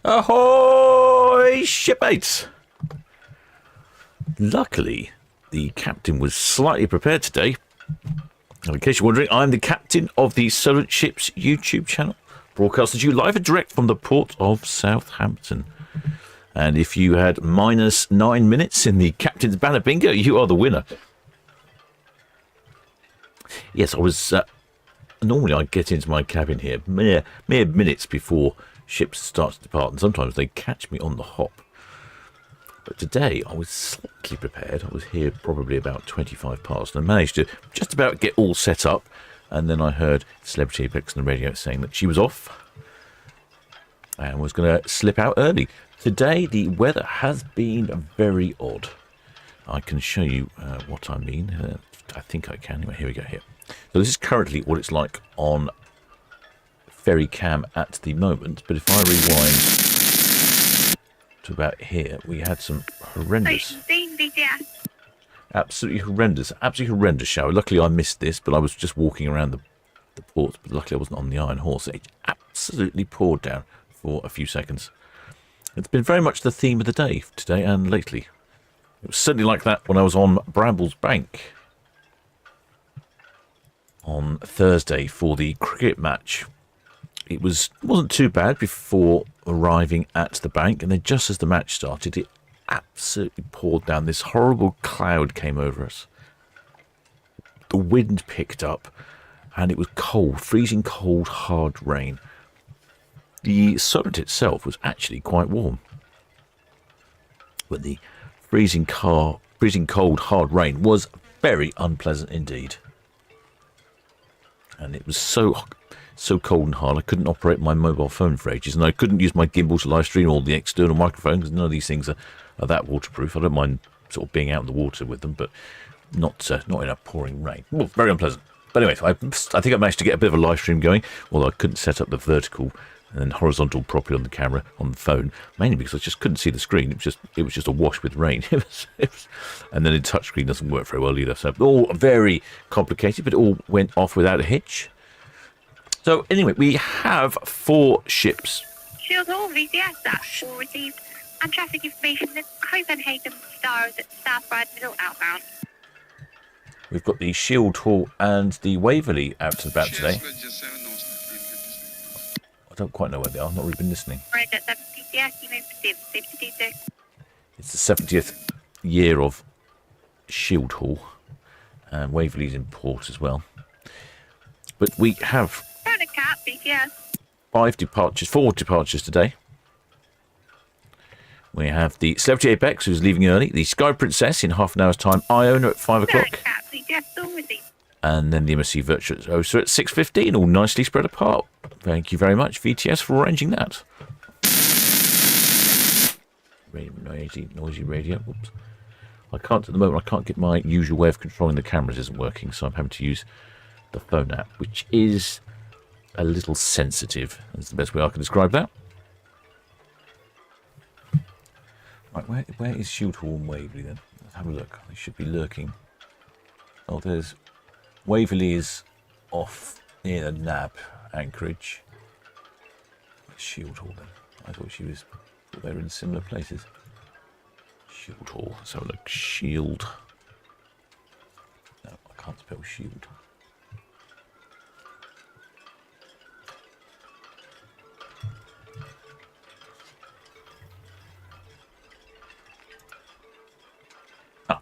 Ahoy, shipmates! Luckily, the captain was slightly prepared today. And in case you're wondering, I'm the captain of the Solent Ships YouTube channel, broadcasting to you live and direct from the port of Southampton. And if you had -9 minutes in the captain's banner bingo, you are the winner. Yes, I was... normally I get into my cabin here mere minutes before ships start to depart, and sometimes they catch me on the hop. But today I was slightly prepared. I was here probably about 25 past, and I managed to just about get all set up. And then I heard Celebrity Apex on the radio saying that she was off and was going to slip out early. Today the weather has been very odd. I can show you what I mean. I think I can. Anyway, here we go here. So this is currently what it's like on ferry cam at the moment. But if I rewind to about here, we had some horrendous, absolutely horrendous shower. Luckily I missed this, but I was just walking around the port. But luckily I wasn't on the Iron Horse. It absolutely poured down for a few seconds. It's been very much the theme of the day today and lately. It was certainly like that when I was on Brambles Bank on Thursday for the cricket match. It wasn't too bad before arriving at the bank, and then just as the match started, it absolutely poured down. This horrible cloud came over us. The wind picked up, and it was cold, freezing cold, hard rain. The Solent itself was actually quite warm, but the freezing cold, hard rain was very unpleasant indeed. And it was so cold and hard, I couldn't operate my mobile phone for ages, and I couldn't use my gimbal to live stream or the external microphone, because none of these things are that waterproof. I don't mind sort of being out in the water with them, but not in a pouring rain. Well, very unpleasant. But anyway, I think I managed to get a bit of a live stream going, although I couldn't set up the vertical and then horizontal properly on the camera on the phone, mainly because I just couldn't see the screen. It was just awash with rain. It was, and then the touchscreen doesn't work very well either. So all very complicated, but it all went off without a hitch. So anyway, we have 4 ships. Shield Hall, VCS, that's all received. And traffic information, the Copenhagen Stars at Southbride Middle outbound. We've got the Shield Hall and the Waverley out and about today. I don't quite know where they are. I've not really been listening. Right, that's VCS, you may proceed. Safety 26. It's the 70th year of Shield Hall, and Waverley's in port as well. But we have 4 departures today. We have the Celebrity Apex, who's leaving early, the Sky Princess in half an hour's time, Iona at 5 o'clock, and then the MSC Virtuosa at 6:15, all nicely spread apart. Thank you very much, VTS, for arranging that. Noisy radio. Whoops. At the moment, I can't get my usual way of controlling the cameras isn't working, so I'm having to use the phone app, which is a little sensitive. That's the best way I can describe that. Right, where is Shield Hall and Waverley then? Let's have a look. They should be lurking. Oh, there's Waverley is off near the Nab anchorage. Where's Shield Hall then? I thought they were in similar places. Shield Hall. Let's have a look. Shield. No, I can't spell shield.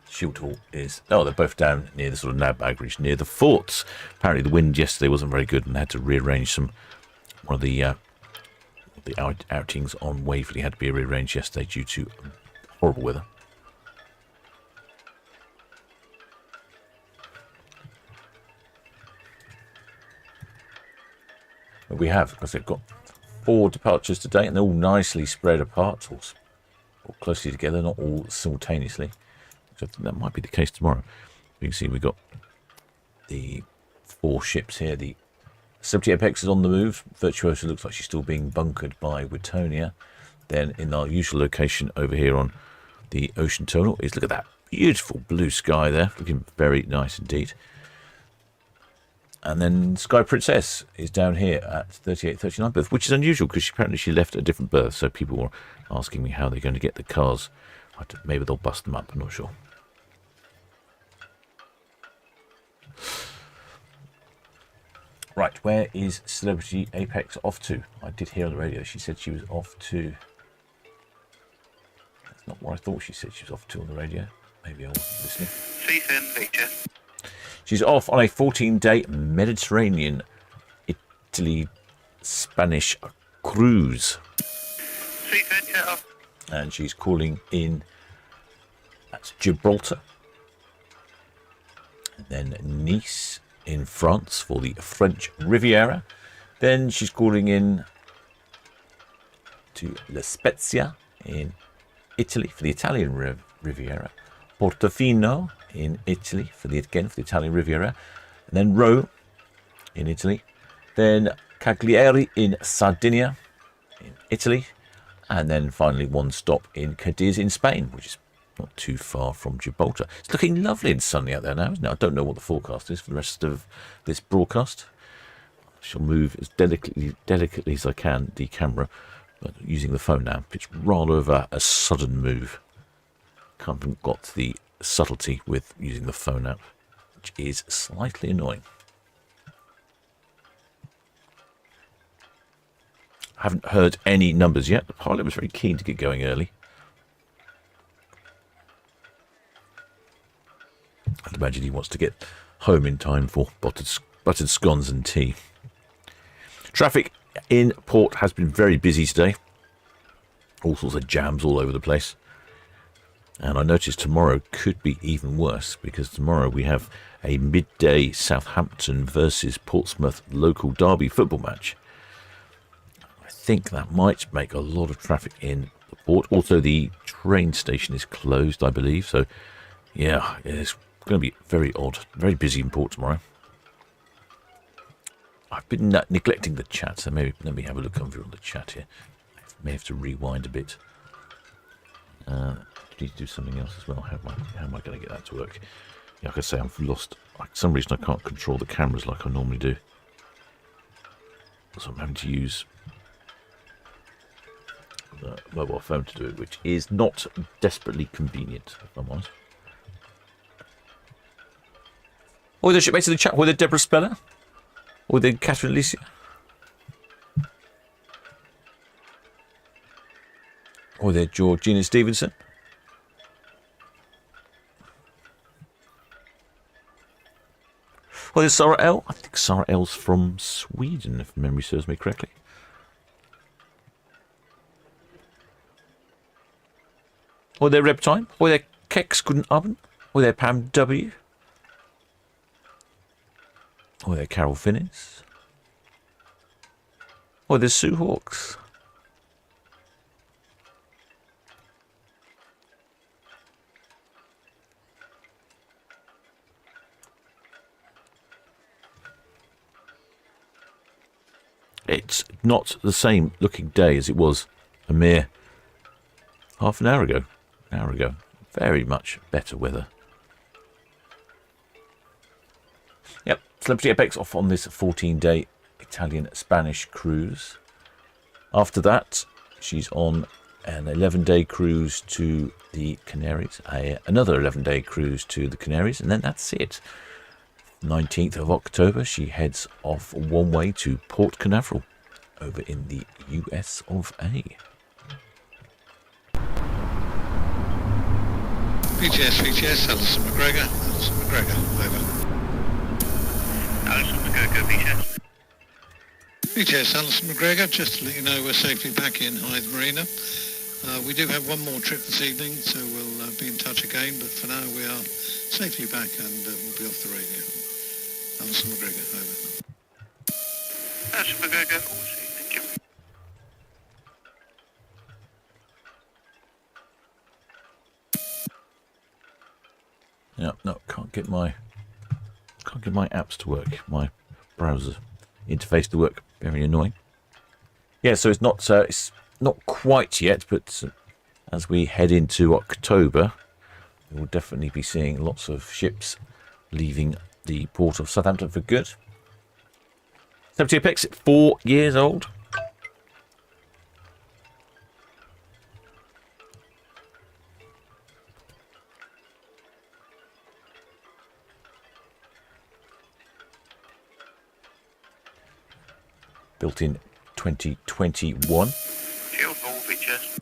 Shield Hall is... Oh, they're both down near the sort of Nab anchorage, near the forts. Apparently the wind yesterday wasn't very good, and they had to rearrange one of the outings on Waverley had to be rearranged yesterday due to horrible weather. But we have, because they've got 4 departures today, and they're all nicely spread apart, or closely together, not all simultaneously. So I think that might be the case tomorrow. You can see we've got the 4 ships here. The 70 Apex is on the move. Virtuosa looks like she's still being bunkered by Wittonia. Then in our usual location over here on the ocean terminal is, look at that beautiful blue sky there. Looking very nice indeed. And then Sky Princess is down here at 3839 berth, which is unusual because apparently she left at a different berth. So people were asking me how they're going to get the cars. Maybe they'll bust them up, I'm not sure. Right, where is Celebrity Apex off to? I did hear on the radio she said she was off to... That's not what I thought she said she was off to on the radio. Maybe I wasn't listening. Season feature. She's off on a 14-day Mediterranean, Italy, Spanish cruise. Season jet off. And she's calling in at Gibraltar. And then Nice in France for the French Riviera. Then she's calling in to La Spezia in Italy for the Italian Riviera. Portofino in Italy for the Italian Riviera. And then Rome in Italy. Then Cagliari in Sardinia in Italy. And then finally one stop in Cadiz in Spain, which is not too far from Gibraltar. It's looking lovely and sunny out there now, isn't it? I don't know what the forecast is for the rest of this broadcast. I shall move as delicately as I can the camera, but using the phone now. It's rather of a sudden move. Haven't got the subtlety with using the phone app, which is slightly annoying. I haven't heard any numbers yet. The pilot was very keen to get going early. I'd imagine he wants to get home in time for buttered scones and tea. Traffic in port has been very busy today. All sorts of jams all over the place. And I noticed tomorrow could be even worse, because tomorrow we have a midday Southampton versus Portsmouth local derby football match. I think that might make a lot of traffic in the port. Also, the train station is closed, I believe. So, yeah, it's going to be very odd, very busy in port tomorrow. I've been neglecting the chat, so maybe let me have a look over on the chat here. I may have to rewind a bit. Need to do something else as well. How am I going to get that to work? Yeah, like I say, I've lost. For some reason, I can't control the cameras like I normally do. So I'm having to use the mobile phone to do it, which is not desperately convenient, if I'm honest. Or the shipmates in the chat. Or the Deborah Speller. Or the Catherine Alicia. Or the Georgina Stevenson. Well, there's Sarah L. I think Sarah L's from Sweden, if memory serves me correctly. Or their Reb Time. Or their Kex Guten Abend. Or their Pam W. Or their Carol Finnis. Or there's Sue Hawks. It's not the same looking day as it was a mere half an hour ago. Very much better weather. Yep, Celebrity Apex off on this 14-day Italian-Spanish cruise. After that, she's on an 11-day cruise to the Canaries, another 11-day cruise to the Canaries, and then that's it. 19th of October, she heads off one way to Port Canaveral over in the US of A. VTS, Alison McGregor, over. Alison McGregor, VTS. VTS, Alison McGregor, just to let you know we're safely back in Hythe Marina. We do have one more trip this evening, so we'll be in touch again, but for now we are safely back and we'll be off the radio. Alison McGregor, over. Alison McGregor, all safe, thank you. Yeah, no, can't get my apps to work. My browser interface to work. Very annoying. Yeah, so it's not quite yet, but as we head into October, we'll definitely be seeing lots of ships leaving the port of Southampton for good. Celebrity Apex, 4 years old. Built in 2021. Shield ball features.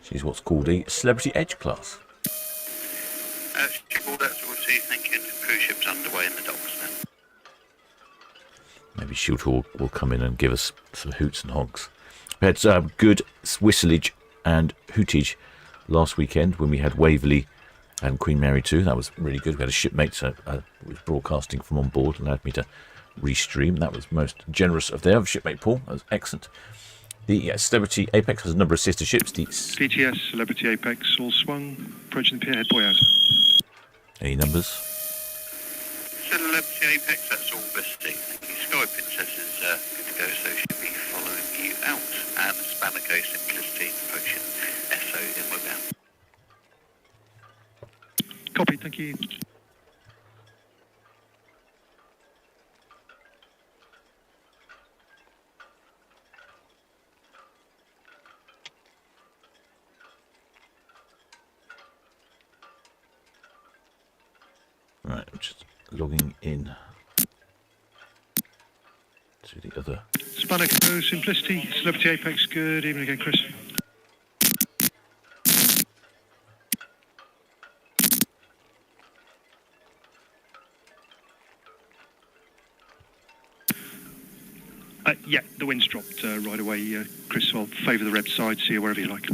She's what's called a Celebrity Edge class. Shield ball, that's all received. Thank you. Cruise ships underway in the docks then. Maybe Shield Hall will come in and give us some hoots and honks. We had good whistlage and hootage last weekend when we had Waverley and Queen Mary 2. That was really good. We had a shipmate who was broadcasting from on board, allowed me to restream. That was most generous of their shipmate Paul. That was excellent. The Celebrity Apex has a number of sister ships. The VTS Celebrity Apex all swung, approaching the pierhead, boy out. Any numbers? Celebrity Apex, that's all bestie. Thank you. Sky Princess is good to go, so she'll be following you out. And Spanico Simplicity approaching SO inward bound. Copy, thank you. Right, I'm just logging in to the other. Spanico Simplicity, Celebrity Apex, good evening again, Chris. Yeah, the wind's dropped right away, Chris. So I'll favour the red side, see you wherever you like.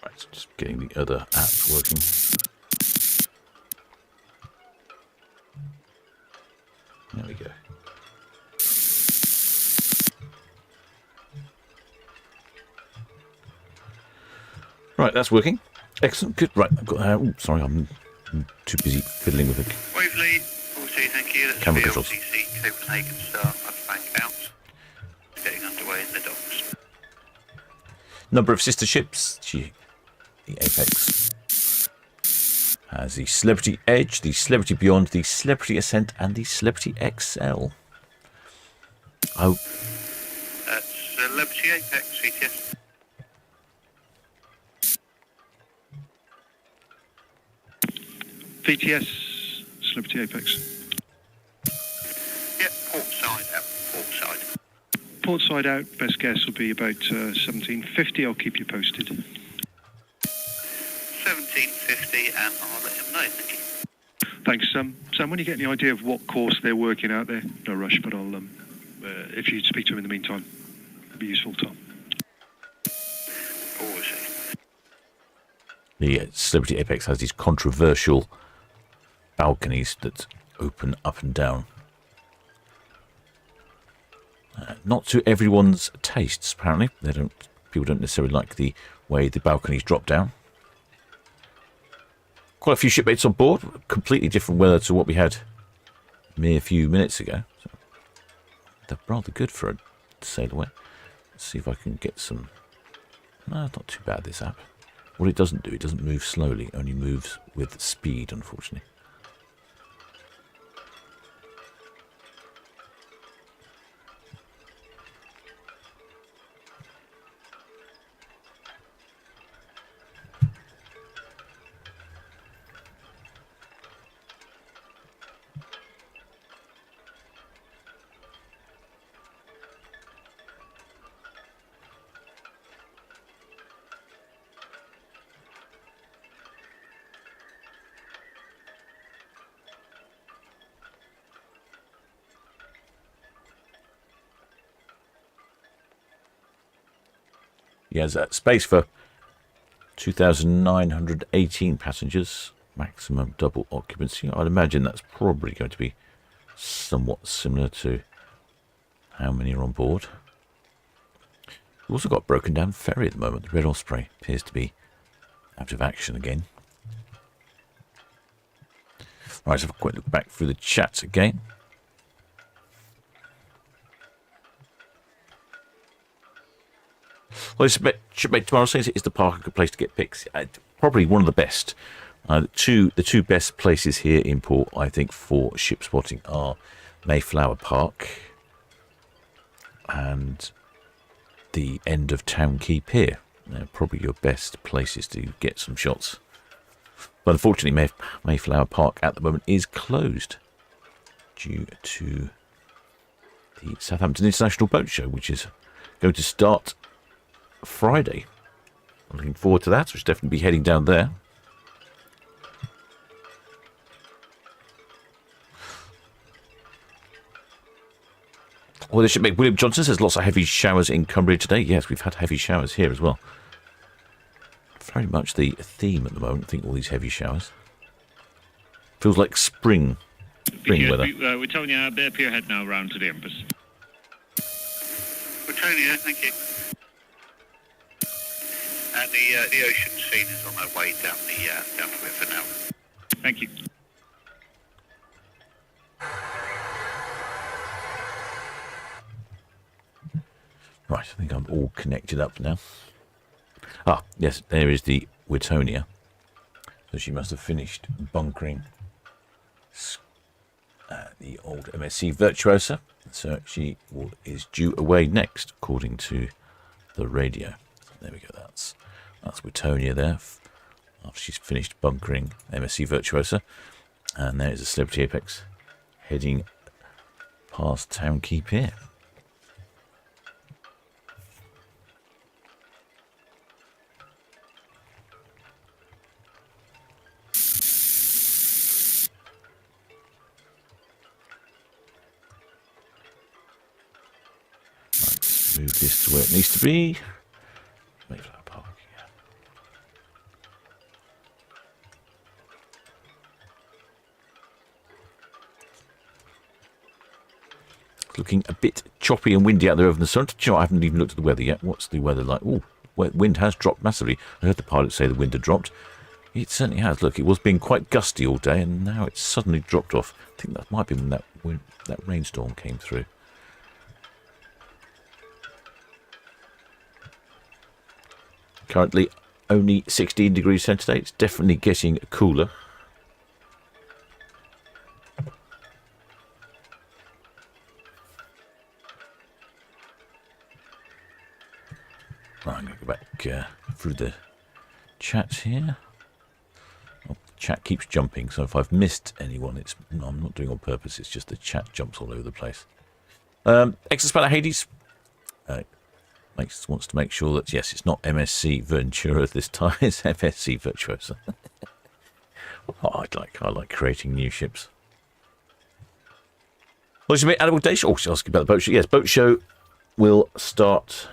Right, just getting the other app working. There we go. Right, that's working. Excellent. Good. Right, I've got. Sorry, I'm too busy fiddling with it. Waverley, 40, thank you. That's Camera controls. VLCC Copenhagen Star, Bank out. Getting underway in the docks. Number of sister ships. The Apex has the Celebrity Edge, the Celebrity Beyond, the Celebrity Ascent, and the Celebrity XL. Oh. That's Celebrity Apex, VTS. VTS Celebrity Apex. Yep, port side out, port side. Port side out, best guess will be about 1750. I'll keep you posted. 1750, and I'll let him know, thank you. Thanks, Sam. When you get any idea of what course they're working out there, no rush, but I'll if you speak to him in the meantime, it'll be useful, Tom. Always. The Celebrity Apex has these controversial balconies that open up and down. Not to everyone's tastes, apparently. People don't necessarily like the way the balconies drop down. Quite a few shipmates on board. Completely different weather to what we had a mere few minutes ago. So they're rather good for a sail away. Let's see if I can get some. No, not too bad, this app. What it doesn't do, it doesn't move slowly. It only moves with speed, unfortunately. He has space for 2,918 passengers, maximum double occupancy. I'd imagine that's probably going to be somewhat similar to how many are on board. We've also got a broken down ferry at the moment. The Red Osprey appears to be out of action again. Right, let's have a quick look back through the chat again. Well, shipmate tomorrow says it is the park a good place to get pics. Probably one of the best. The two best places here in port, I think, for ship spotting are Mayflower Park and the end of Town Quay Pier. They're probably your best places to get some shots. But unfortunately, Mayflower Park at the moment is closed due to the Southampton International Boat Show, which is going to start Friday. I'm looking forward to that. So, we'll definitely be heading down there. Well, this should make William Johnson says lots of heavy showers in Cumbria today. Yes, we've had heavy showers here as well. Very much the theme at the moment, I think, all these heavy showers. Feels like spring weather. We're telling you our Bear Pier head now round to the Empress. Virtuosa, thank you. And the ocean scene is on our way down the river now. Thank you. Right, I think I'm all connected up now. Ah, yes, there is the Wittonia. So she must have finished bunkering the old MSC Virtuosa. So she is due away next, according to the radio. So there we go, that's Wittonia there, after she's finished bunkering MSC Virtuosa. And there's a Celebrity Apex heading past Town Quay Pier. Move this to where it needs to be. Mayflower Park, yeah. It's looking a bit choppy and windy out there over the sun. You know, I haven't even looked at the weather yet. What's the weather like? Oh, wind has dropped massively. I heard the pilot say the wind had dropped. It certainly has. Look, it was being quite gusty all day, and now it's suddenly dropped off. I think that might be when that rainstorm came through. Currently only 16 degrees centigrade. It's definitely getting cooler. Right, I'm going to go back through the chat here. Oh, the chat keeps jumping, so if I've missed anyone, I'm not doing it on purpose. It's just the chat jumps all over the place. Exospanner Hades. Wants to make sure that, yes, it's not MSC Ventura this time, it's MSC Virtuosa. Oh, I like creating new ships. What's your Animal Day? Oh, she's asking about the boat show. Yes, boat show will start.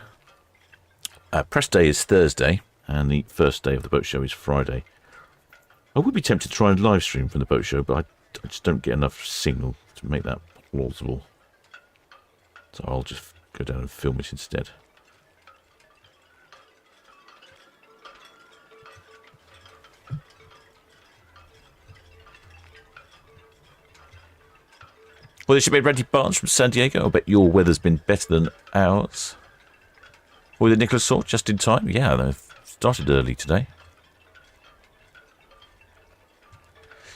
Press day is Thursday, and the first day of the boat show is Friday. I would be tempted to try and live stream from the boat show, but I just don't get enough signal to make that plausible. So I'll just go down and film it instead. Well, there should be Randy Barnes from San Diego. I bet your weather's been better than ours. With the Nicholas Saw just in time. Yeah, they've started early today.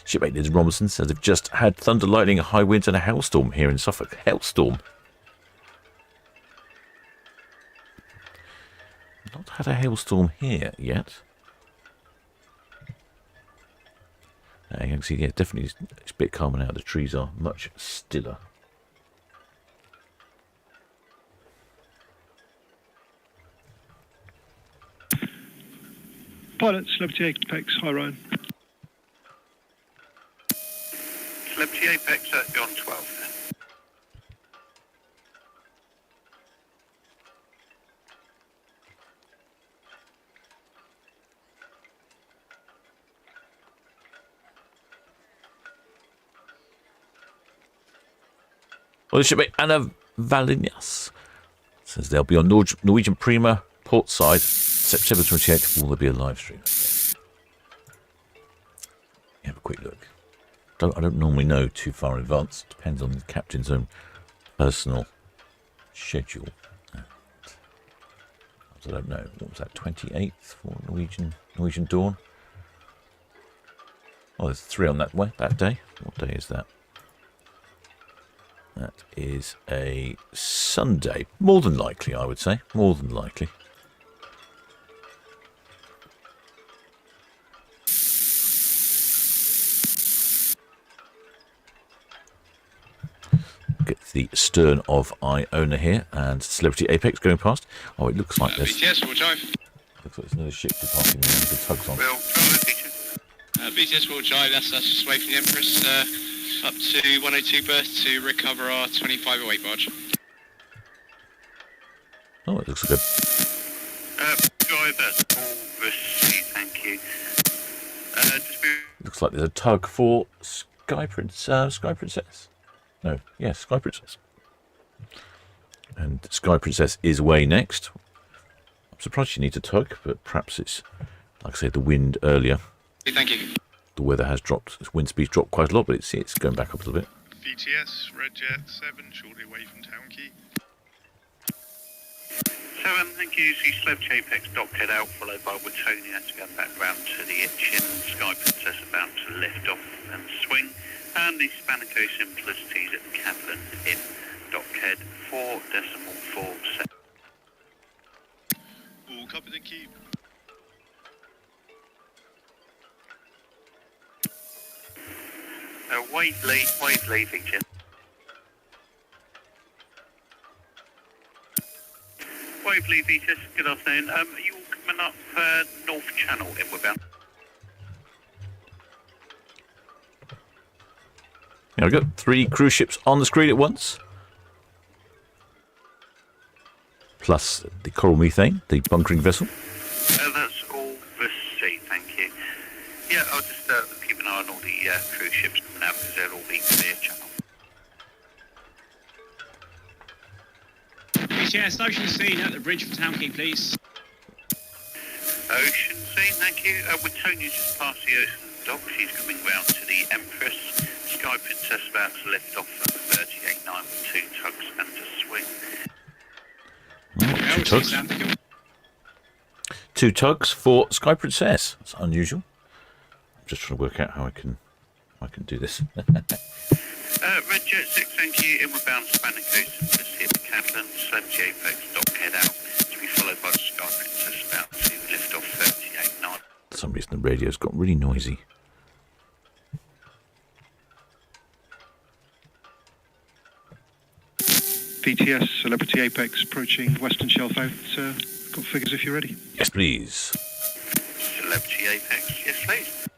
Shipmate Liz Robinson says they've just had thunder, lightning, high winds and a hailstorm here in Suffolk. Hailstorm. Not had a hailstorm here yet. You can see, yeah, definitely it's a bit calmer now. The trees are much stiller. Pilot, Celebrity Apex, hi Ryan. Celebrity Apex at John 12 then. Well, this should be Anna Valinias. Says they'll be on Norwegian Prima, Portside, September 28th. Will there be a live stream? Have a quick look. I don't normally know too far in advance. Depends on the captain's own personal schedule. I don't know. What was that? 28th for Norwegian Dawn. Oh, there's 3 on that day. What day is that? That is a Sunday. More than likely, I would say. More than likely. Get the stern of Iona here and Celebrity Apex going past. Oh, it looks like there's... BTS, full drive. Looks like there's another ship departing with the tugs on. Well, features. BTS, full drive. That's us just away from the Empress. Up to 102 berth to recover our 2508 barge. Oh, it looks like a... Drivers, all received, thank you. Looks like there's a tug for Sky Princess. No, yes, Sky Princess. And Sky Princess is away next. I'm surprised she needs a tug, but perhaps it's, like I said, the wind earlier. Thank you. The weather has dropped, wind speed's dropped quite a lot, but it's going back up a little bit. VTS, Red Jet 7, shortly away from Town Quay. 7, thank you. So Celebrity Apex dockhead out, followed by Virtuosa to go back round to the Itchin. Sky Princess about to lift off and swing. And the Spanico Simplicities at Kaplan in dockhead 4.47. All copied and keep. Waveley feature. Waveley features, good afternoon. Are you all coming up North Channel inward bound? There we go. 3 cruise ships on the screen at once. Plus the Coral Methane, the bunkering vessel. That's all received, thank you. Yeah, I'll just keep an eye on all the cruise ships coming out because they'll all be clear channel. BTS, Ocean Scene at the bridge for Town Quay, please. Ocean Scene, thank you. With Tony just past the Ocean Dock, she's coming round to the Empress. Sky Princess about to lift off at 38.9 with 2 tugs and a swing. 2 tugs. 2 tugs for Sky Princess. That's unusual. I'm just trying to work out how I can do this. Red Jet 6, thank you. Inward bound Spanico Simplicity at the Catalan. Celebrity Apex dockhead out to be followed by the Sky Princess about to lift off 38.9. For some reason the radio's got really noisy. VTS, Celebrity Apex approaching Western Shelf out. Got figures if you're ready. Yes, please. Celebrity Apex, yes please.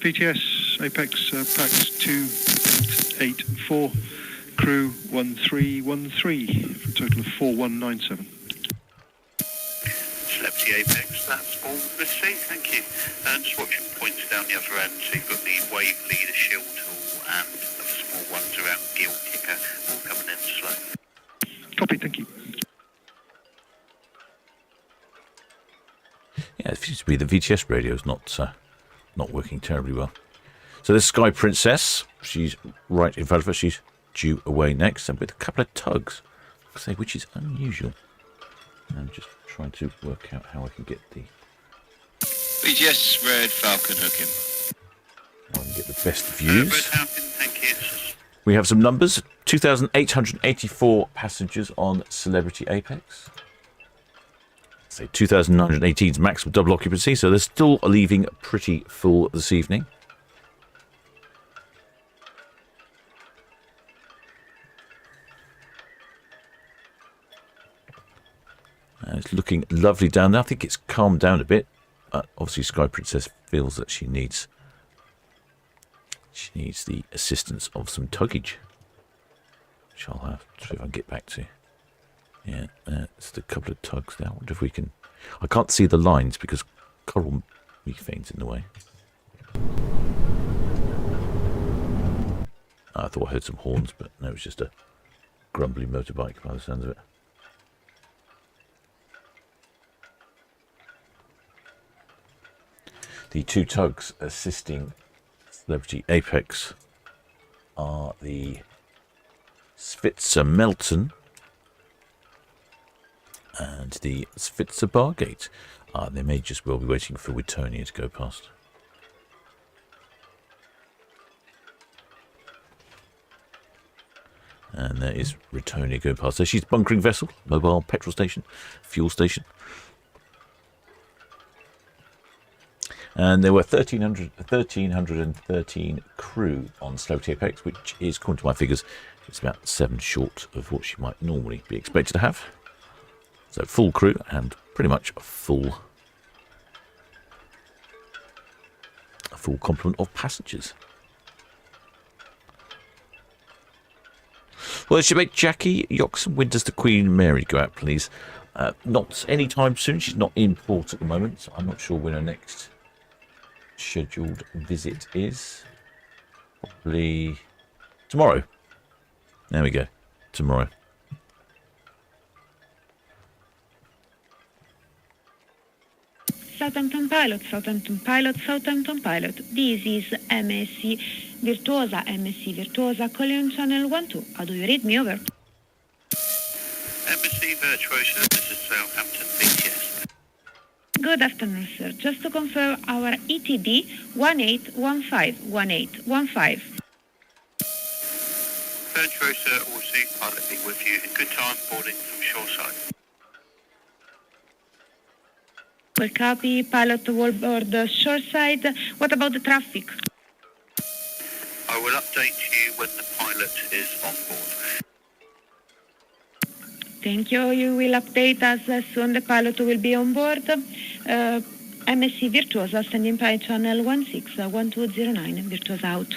VTS, Apex, packs 2884, crew 1313, for a total of 4197. Celebrity Apex, that's all received, thank you. And just watching points down the other end, so you've got the wave leader shield tool and the small ones around gill kicker, all coming in slow. Copy, thank you. Yeah, it seems to be the VTS radio's not working terribly well. So this Sky Princess, she's right in front of us. She's due away next, and with a couple of tugs, I say, which is unusual. I'm just trying to work out how I can get the BTS, Red Falcon hooking. I can get the best views. Red Falcon, thank you. We have some numbers. 2,884 passengers on Celebrity Apex. Say 2,918 is maximum double occupancy, so they're still leaving pretty full this evening. It's looking lovely down there. I think it's calmed down a bit. Obviously, Sky Princess feels that she needs the assistance of some tuggage, which I'll have to see if I can get back to. Yeah, it's a couple of tugs there. I wonder if we can... I can't see the lines because Coral Methane's in the way. I thought I heard some horns, but no, it's just a grumbly motorbike by the sounds of it. The 2 tugs assisting Celebrity Apex are the Svitzer Melton and the Svitzer Bargate. They may just well be waiting for Wittonia to go past. And there is Wittonia going past. So she's bunkering vessel, mobile petrol station, fuel station. And there were 1,313 crew on Celebrity Apex, which is, according to my figures, it's about 7 short of what she might normally be expected to have. So full crew and pretty much a full complement of passengers. Well, shipmate Jackie, Yoxon, when does the Queen Mary go out, please? Not anytime soon. She's not in port at the moment. So I'm not sure when her next scheduled visit is. Probably tomorrow. There we go. Tomorrow. Southampton pilot, Southampton pilot, Southampton pilot. This is MSC Virtuosa, MSC Virtuosa, calling channel 12. How do you read me? Over. Embassy Virtuosa, this is Southampton BTS. Good afternoon, sir. Just to confirm our ETD 1815. Virtuosa will see pilot be with you in good time, boarding from shoreside. Will copy, pilot will board the shoreside. What about the traffic? I will update you when the pilot is on board. Thank you. You will update us as soon the pilot will be on board. MSC Virtuosa, standing by channel 161209. Virtuosa out.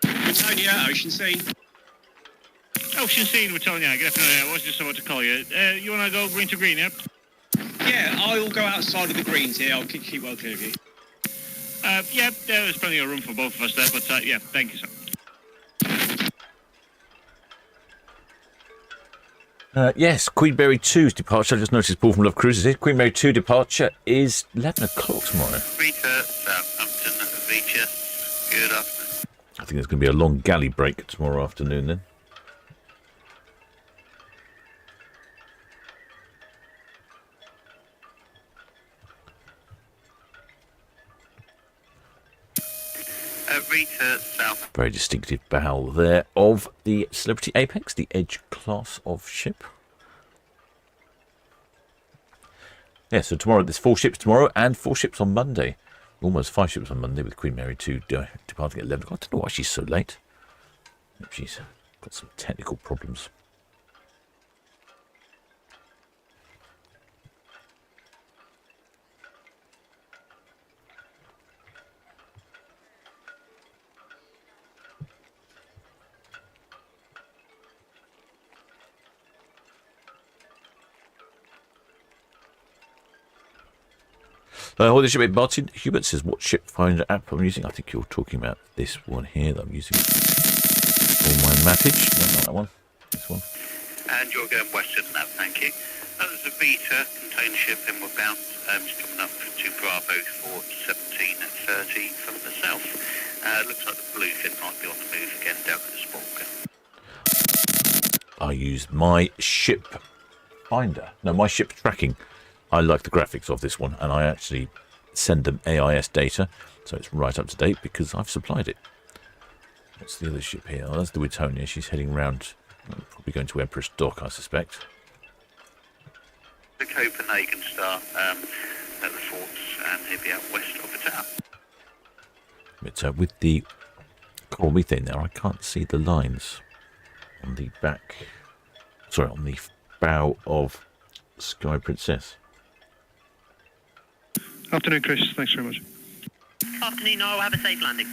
Wittonia, Ocean Scene. Ocean Scene, Wittonia. Good afternoon. I was just about to call you. You want to go green to green, yeah? Yeah, I will go outside of the greens here. I'll keep well clear of you. Yeah, there's plenty of room for both of us there, but yeah, thank you, sir. Yes, Queen Mary 2's departure. I just noticed Paul from Love Cruises here. Queen Mary 2 departure is 11 o'clock tomorrow. Rita, Southampton, Vita. Good afternoon. I think there's going to be a long galley break tomorrow afternoon then. Rita, South. Very distinctive bow there of the Celebrity Apex, the Edge class of ship. Yeah, so tomorrow there's 4 ships tomorrow and 4 ships on Monday. Almost 5 ships on Monday with Queen Mary 2 departing at 11 o'clock. I don't know why she's so late. Maybe she's got some technical problems. What is ship? Martin Hubert says, what ship finder app I'm using? I think you're talking about this one here that I'm using for my mappage. No, not that one. This one. And you're going western now, thank you. There's a Vita container ship inward bound. It's coming up to Bravo for 17:30 from the south. Looks like the bluefin might be on the move again down at the Spalker. I use my ship finder. No, my ship tracking. I like the graphics of this one, and I actually send them AIS data, so it's right up to date because I've supplied it. What's the other ship here? Oh, that's the Wittonia. She's heading round, probably going to Empress Dock, I suspect. The Copenhagen Star at the forts, and he'll be out west of the town. But with the coral methane there, I can't see the lines on the back. Sorry, on the bow of Sky Princess. Afternoon, Chris. Thanks very much. Afternoon, Noel. Have a safe landing.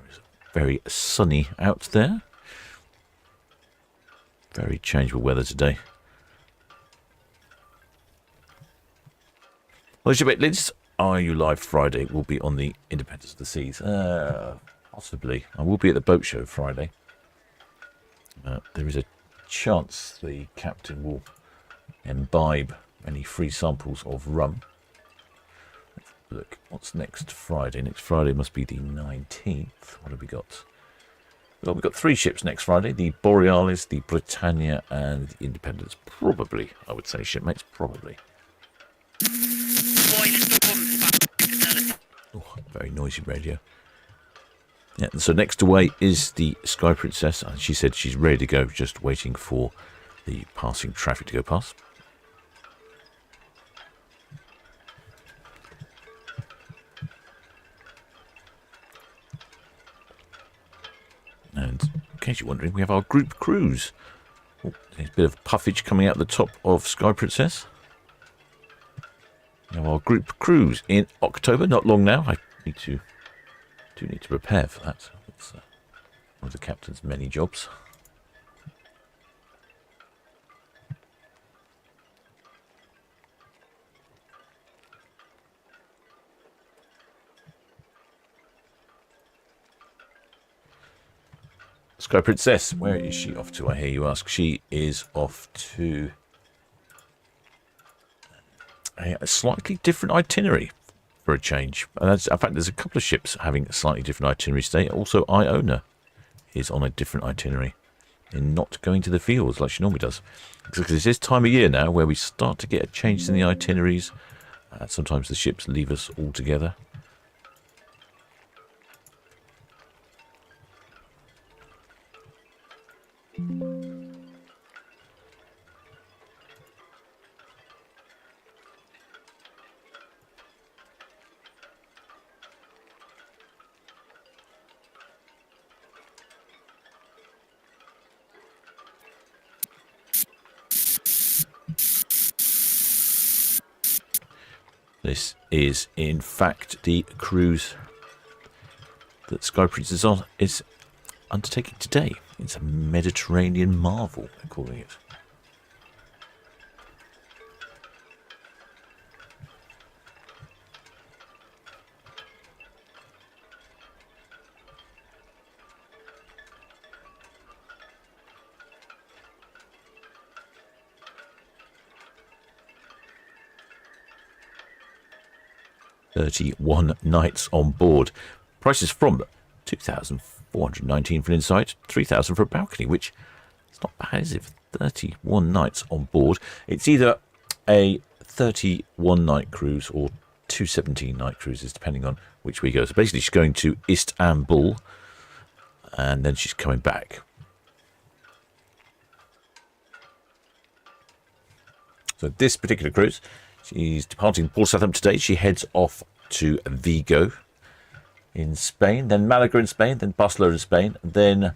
It's very sunny out there. Very changeable weather today. Well, ladies, are you live Friday? We'll be on the Independence of the Seas. Possibly. I will be at the boat show Friday. There is a chance the captain will imbibe any free samples of rum. Let's look, what's next Friday? Next Friday must be the 19th. What have we got? Well, we've got 3 ships next Friday. The Borealis, the Britannia, and the Independence. Probably, I would say, shipmates, probably. Oh, very noisy radio. Yeah, so next away is the Sky Princess, and she said she's ready to go, just waiting for the passing traffic to go past. And in case you're wondering, we have our group cruise. Oh, there's a bit of puffage coming out the top of Sky Princess. We have our group cruise in October, not long now. I need to prepare for that. It's one of the captain's many jobs. Sky Princess, where is she off to, I hear you ask? She is off to a slightly different itinerary for a change. And in fact, there's a couple of ships having a slightly different itinerary today. Also, Iona is on a different itinerary and not going to the fields like she normally does. Because it's this time of year now where we start to get a change in the itineraries. Sometimes the ships leave us altogether. This is, in fact, the cruise that Sky Princess is undertaking today. It's a Mediterranean marvel, they're calling it. £31 nights on board. Prices from $2,419 for an insight, $3,000 for a balcony, which is not bad, is it? 31 nights on board. It's either a 31 night cruise or 2 17 night cruises, depending on which way you go. So basically, she's going to Istanbul and then she's coming back. So this particular cruise, she's departing Port Southampton today. She heads off to Vigo in Spain, then Malaga in Spain, then Barcelona in Spain, then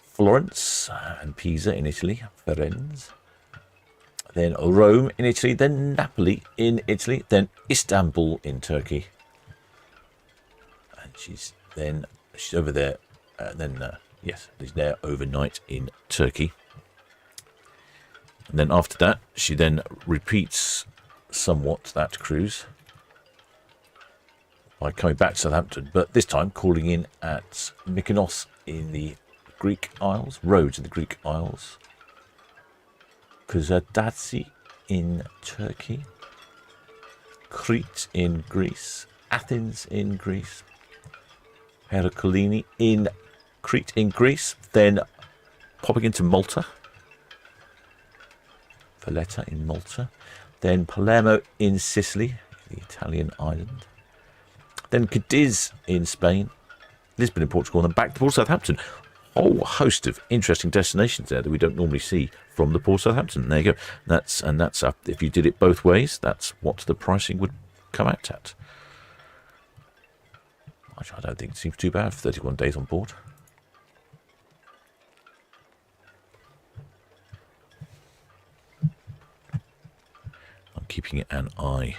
Florence and Pisa in Italy, Firenze, then Rome in Italy, then Napoli in Italy, then Istanbul in Turkey. And she's over there, she's there overnight in Turkey. And then after that, she then repeats somewhat that cruise by coming back to Southampton, but this time calling in at Mykonos in the Greek Isles, Rhodes in the Greek Isles, Kuzadasi in Turkey, Crete in Greece, Athens in Greece, Heracleone in Crete in Greece, then popping into Malta, Valletta in Malta, then Palermo in Sicily, the Italian island, then Cadiz in Spain, Lisbon in Portugal, and then back to Port Southampton. A whole host of interesting destinations there that we don't normally see from the Port Southampton. There you go. That's up. If you did it both ways, that's what the pricing would come out at. Which I don't think it seems too bad for 31 days on board. I'm keeping an eye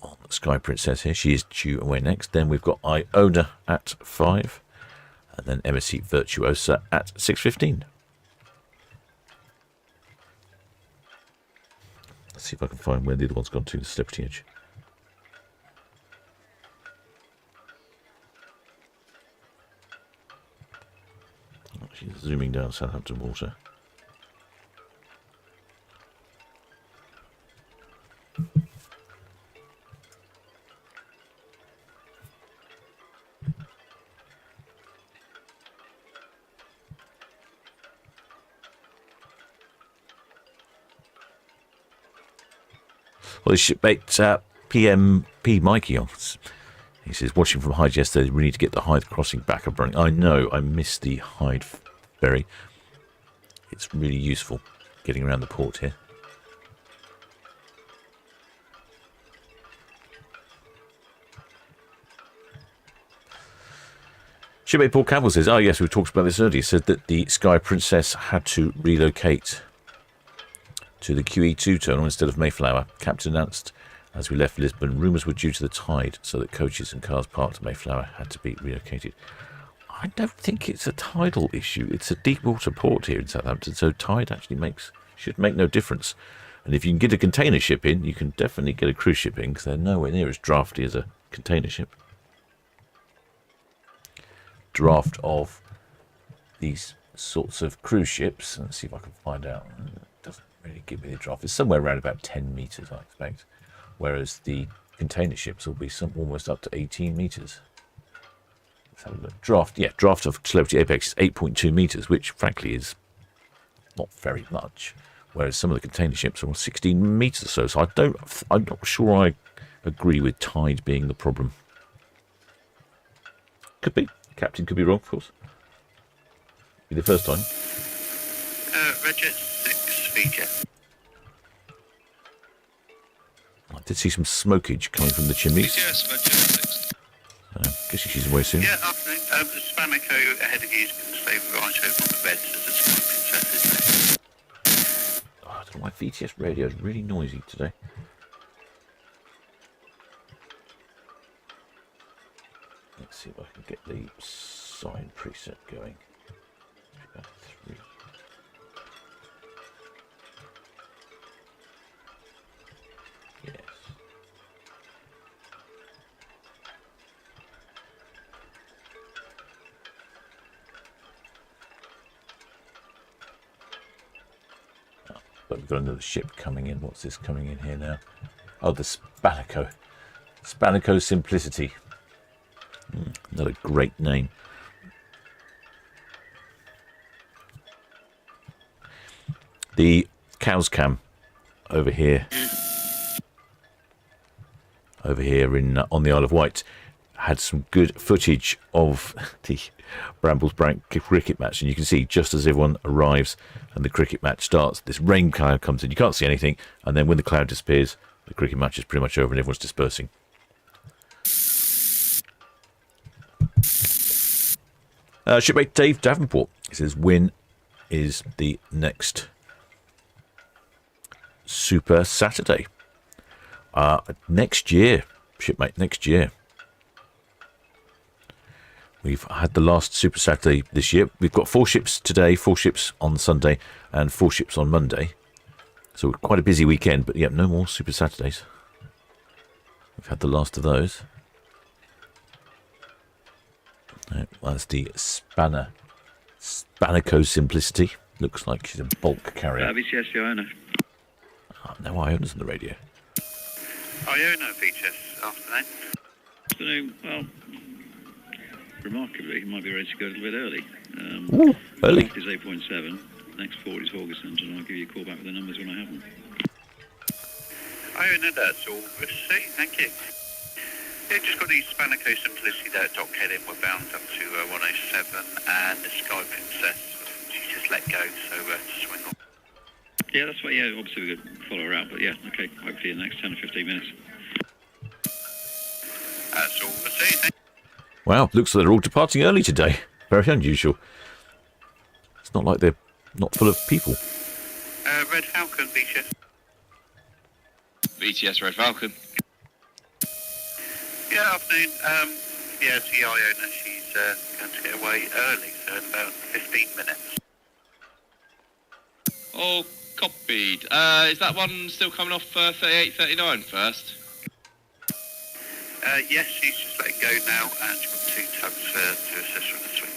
on the Sky Princess here. She is due away next. Then we've got Iona at 5. And then MSC Virtuosa at 6:15. Let's see if I can find where the other one's gone to, the Celebrity Edge. She's zooming down Southampton water. Well, the shipmate PMP Mikey on. He says, watching from Hyde yesterday, we need to get the Hyde crossing back up running. I know, I missed the Hyde ferry. It's really useful getting around the port here. Shipmate Paul Campbell says, oh yes, we talked about this earlier, said that the Sky Princess had to relocate to the QE2 terminal instead of Mayflower. Captain announced as we left Lisbon, rumours were due to the tide, so that coaches and cars parked at Mayflower had to be relocated. I don't think it's a tidal issue. It's a deep water port here in Southampton, so tide actually should make no difference. And if you can get a container ship in, you can definitely get a cruise ship in, because they're nowhere near as drafty as a container ship. Draft of these sorts of cruise ships. Let's see if I can find out. It doesn't really give me the draft. It's somewhere around about 10 metres, I expect. Whereas the container ships will be almost up to 18 metres. Let's have a look. Draft of Celebrity Apex is 8.2 metres, which frankly is not very much. Whereas some of the container ships are on 16 metres or so. So I'm not sure I agree with tide being the problem. Could be. Captain could be wrong, of course. Be the first time. Red-Jet 6, VJet. I did see some smokage coming from the chimneys. Yes, Red-Jet 6. Guessing she's away soon. Yeah, afternoon. The Spanico ahead of you is going to stay right over on the Reds as the Sky Princess is there. I don't know why VTS radio is really noisy today. Let's see if I can get the sign preset going. 3. Yes. Oh, but we've got another ship coming in. What's this coming in here now? Oh, the Spanico. Spanico Simplicity. Not a great name. The Cows Cam over here in on the Isle of Wight had some good footage of the Brambles Brank cricket match, and you can see just as everyone arrives and the cricket match starts, this rain cloud comes in. You can't see anything, and then when the cloud disappears, the cricket match is pretty much over and everyone's dispersing. Shipmate Dave Davenport, he says, when is the next Super Saturday? Next year, shipmate, next year. We've had the last Super Saturday this year. We've got 4 ships today, 4 ships on Sunday, and 4 ships on Monday. So quite a busy weekend, but yeah, no more Super Saturdays. We've had the last of those. That's the Spanico Simplicity. Looks like she's a bulk carrier. VCS Iona. Oh, no Ionas on the radio. Iona, VCS, afternoon. Afternoon. Well, remarkably, it might be ready to go a little bit early. Ooh, early. Is 8.7. Next forward is August, and I'll give you a call back with the numbers when I have them. Iona, that's all received. Thank you. Yeah, just got the Spanico Simplicity there at Dockhead in. We're bound up to 107, and the Sky Princess, she just let go, so to swing on. Yeah, that's what, yeah, obviously we could follow her out, but yeah, okay, hopefully in the next 10 or 15 minutes. That's all received. Wow, looks like they're all departing early today. Very unusual. It's not like they're not full of people. Red Falcon, VTS. VTS Red Falcon. Yeah, afternoon. Yeah, it's the Iona. She's going to get away early, so in about 15 minutes. Oh, copied. Is that one still coming off 38-39 first? Yes, she's just letting go now, and she's got 2 tugs to assist from the swing.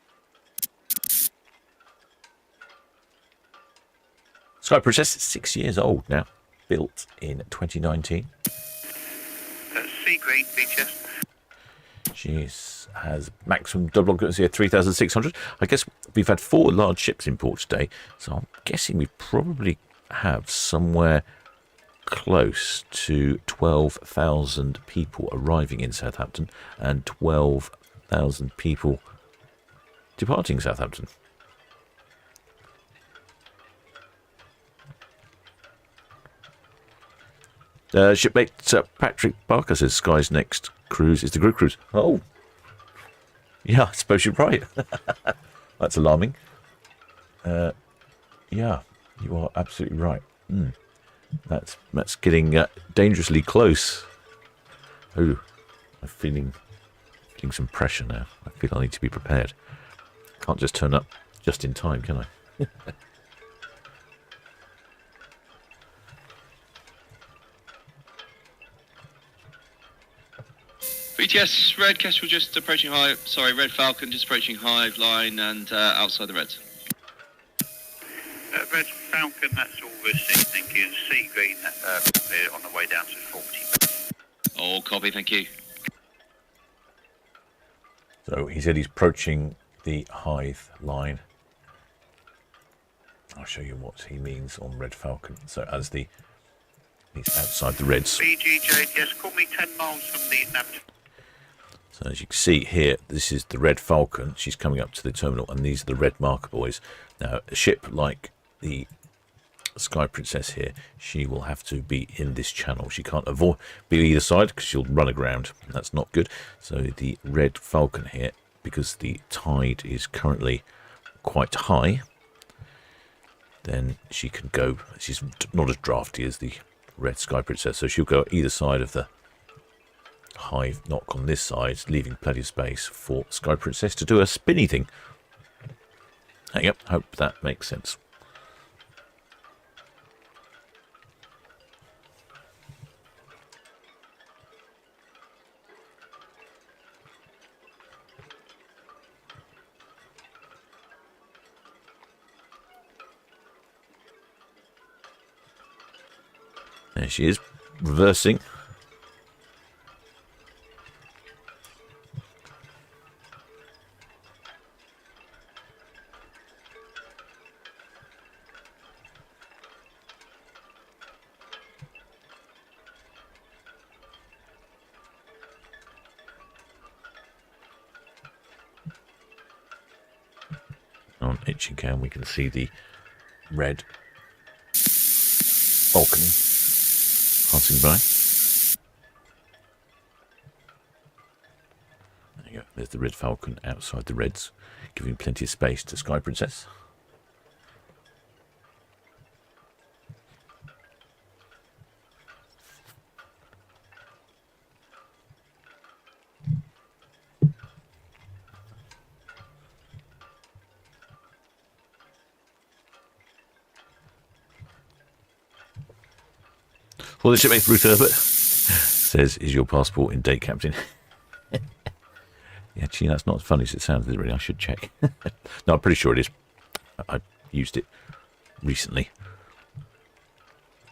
Sky Princess is 6 years old now, built in 2019. Sea green, VHS. She has maximum double occupancy of 3,600. I guess we've had 4 large ships in port today, so I'm guessing we probably have somewhere close to 12,000 people arriving in Southampton and 12,000 people departing Southampton. Shipmate Patrick Barker says Sky's next cruise is the group cruise. Oh, yeah, I suppose you're right. That's alarming. Yeah, you are absolutely right. That's getting dangerously close. Oh, I'm feeling some pressure now. I feel I need to be prepared. Can't just turn up just in time, can I? BTS, Red Kestrel just approaching Hive. Sorry, Red Falcon just approaching Hive line and outside the Reds. Red Falcon, that's all received, thank you. And Sea Green, they're on the way down to 40. All copy, thank you. So he said he's approaching the Hive line. I'll show you what he means on Red Falcon. So as he's outside the Reds. BGJ, yes, call me 10 miles from the nav. So as you can see here, this is the Red Falcon. She's coming up to the terminal, and these are the red marker buoys. Now, a ship like the Sky Princess here, she will have to be in this channel. She can't be either side because she'll run aground. That's not good. So the Red Falcon here, because the tide is currently quite high, then she can go. She's not as drafty as the Red Sky Princess, so she'll go either side of the Hive knock on this side, leaving plenty of space for Sky Princess to do a spinny thing. Yep, hope that makes sense. There she is, reversing. On Itching Cam, we can see the red balcony passing by. There you go. There's the Red Falcon outside the Reds, giving plenty of space to Sky Princess. Well, the shipmate Ruth Herbert says, "Is your passport in date, Captain?" Yeah, actually, that's not as funny as it sounds, really. I should check. No, I'm pretty sure it is. I used it recently.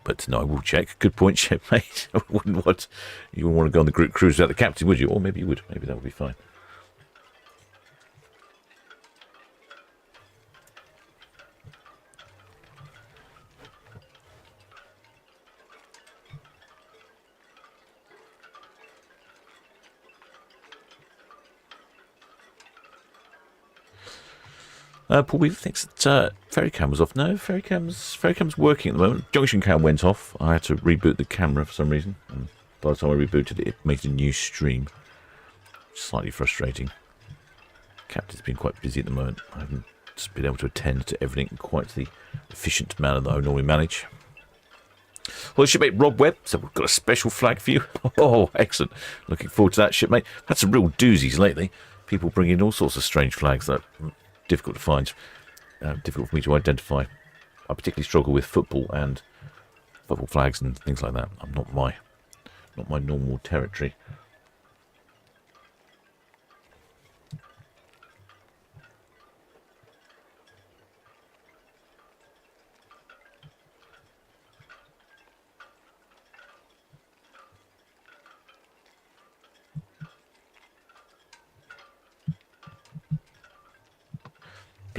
But no, I will check. Good point, shipmate. You wouldn't want to go on the group cruise without the captain, would you? Or maybe you would. Maybe that would be fine. Paul Weaver thinks that ferry cam was off. No, ferry cam's working at the moment. Junction cam went off. I had to reboot the camera for some reason. And by the time I rebooted it, it made a new stream. Slightly frustrating. Captain's been quite busy at the moment. I haven't just been able to attend to everything in quite the efficient manner that I normally manage. Well, shipmate Rob Webb, so we've got a special flag for you. Oh, excellent. Looking forward to that, shipmate. Had some real doozies lately. People bring in all sorts of strange flags that difficult to find, difficult for me to identify. I particularly struggle with football flags and things like that. I'm not my normal territory.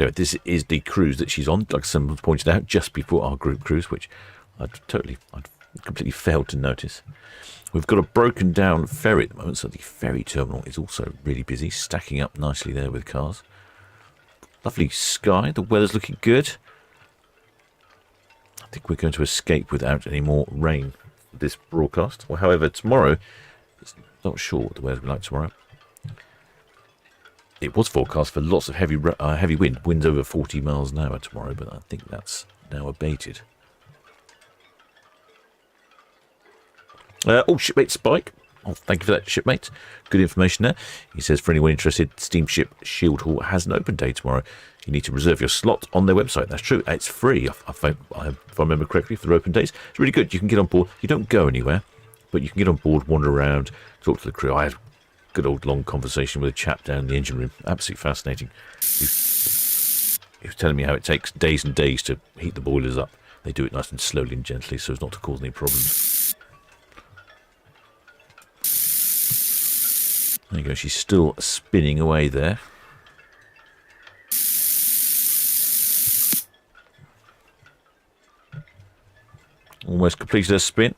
But anyway, this is the cruise that she's on, like someone pointed out, just before our group cruise, which I'd completely failed to notice. We've got a broken down ferry at the moment, so the ferry terminal is also really busy, stacking up nicely there with cars. Lovely sky, the weather's looking good. I think we're going to escape without any more rain for this broadcast. Well, however, tomorrow, it's not sure what the weather will be like tomorrow. It was forecast for lots of heavy winds over 40 miles an hour tomorrow, but I think that's now abated. Shipmate Spike. Oh, thank you for that, shipmate. Good information there. He says, for anyone interested, steamship Shield Hall has an open day tomorrow. You need to reserve your slot on their website. That's true. It's free, if I remember correctly, for their open days. It's really good. You can get on board. You don't go anywhere, but you can get on board, wander around, talk to the crew. I had a good old long conversation with a chap down in the engine room. Absolutely fascinating. He was telling me how it takes days and days to heat the boilers up. They do it nice and slowly and gently so as not to cause any problems. There you go, she's still spinning away there. Almost completed her spin.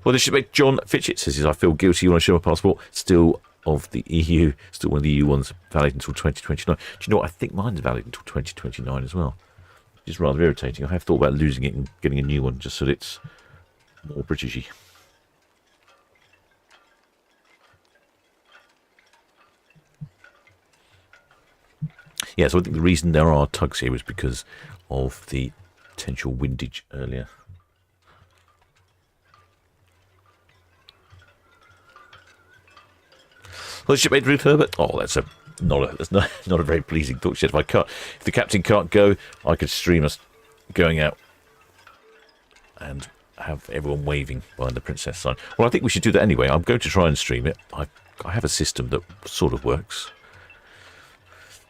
Well, the shipmate John Fitchett says, I feel guilty when I show my passport. Still of the EU, still one of the EU ones, valid until 2029. Do you know what? I think mine's valid until 2029 as well. Which is rather irritating. I have thought about losing it and getting a new one just so that it's more Britishy. Yeah, so I think the reason there are tugs here is because of the potential windage earlier. Well, shipmate Ruth Herbert. Oh, that's not a very pleasing thought. She said, if the captain can't go, I could stream us going out and have everyone waving behind the princess sign. Well, I think we should do that anyway. I'm going to try and stream it. I have a system that sort of works.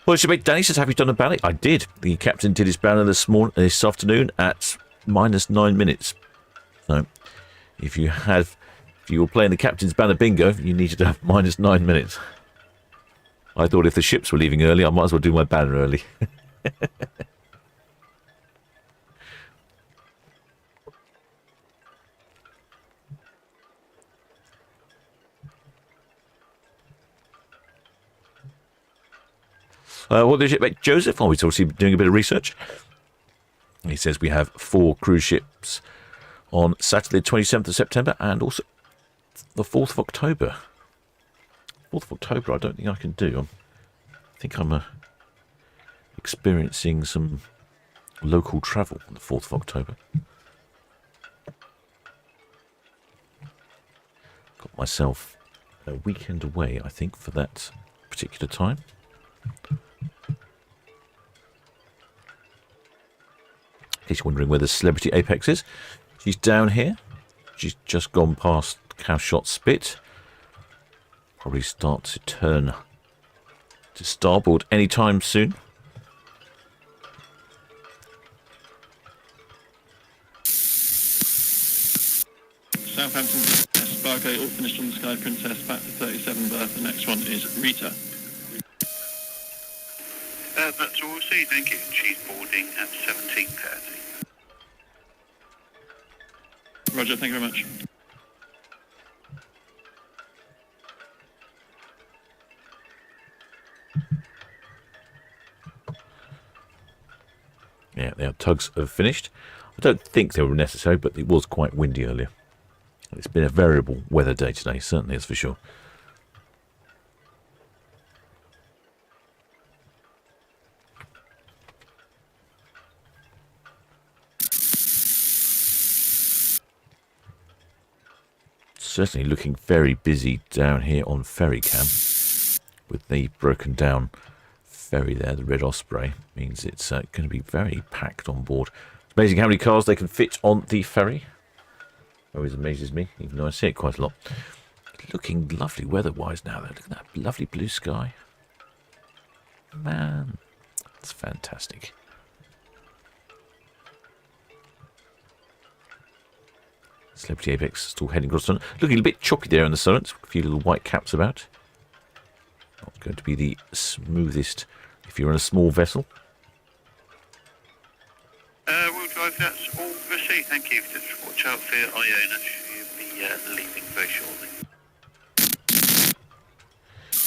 Well, shipmate Danny says, have you done a ballet? I did. The captain did his ballet this afternoon at -9 minutes. So, if you were playing the captain's banner bingo, you needed to have -9 minutes. I thought if the ships were leaving early, I might as well do my banner early. What did shipmate Joseph? Oh, he's obviously doing a bit of research. He says we have 4 cruise ships on Saturday, 27th of September, and also the 4th of October. 4th of October, I don't think I can do. I think I'm experiencing some local travel on the 4th of October. Got myself a weekend away, I think, for that particular time. In case you're wondering where the Celebrity Apex is, she's down here. She's just gone past Cowshot Spit. Probably start to turn to starboard anytime soon. Southampton Spargo, all finished on the Sky Princess, back to 37 berth. The next one is Rita. That's all we'll see, thank you. She's boarding at 17:30. Roger, thank you very much. Yeah, the tugs have finished. I don't think they were necessary, but it was quite windy earlier. It's been a variable weather day today, certainly, that's for sure. Certainly looking very busy down here on Ferry Cam with the broken down ferry there. The Red Osprey means it's going to be very packed on board. It's amazing how many cars they can fit on the ferry. Always amazes me, even though I see it quite a lot. Looking lovely weather-wise now, though. Look at that lovely blue sky. Man, it's fantastic. Celebrity Apex still heading across. Looking a bit choppy there on the Solent. A few little white caps about. Not going to be the smoothest if you're in a small vessel. We'll drive, that's all received. Thank you. Just watch out for Iona. She'll be leaving very shortly.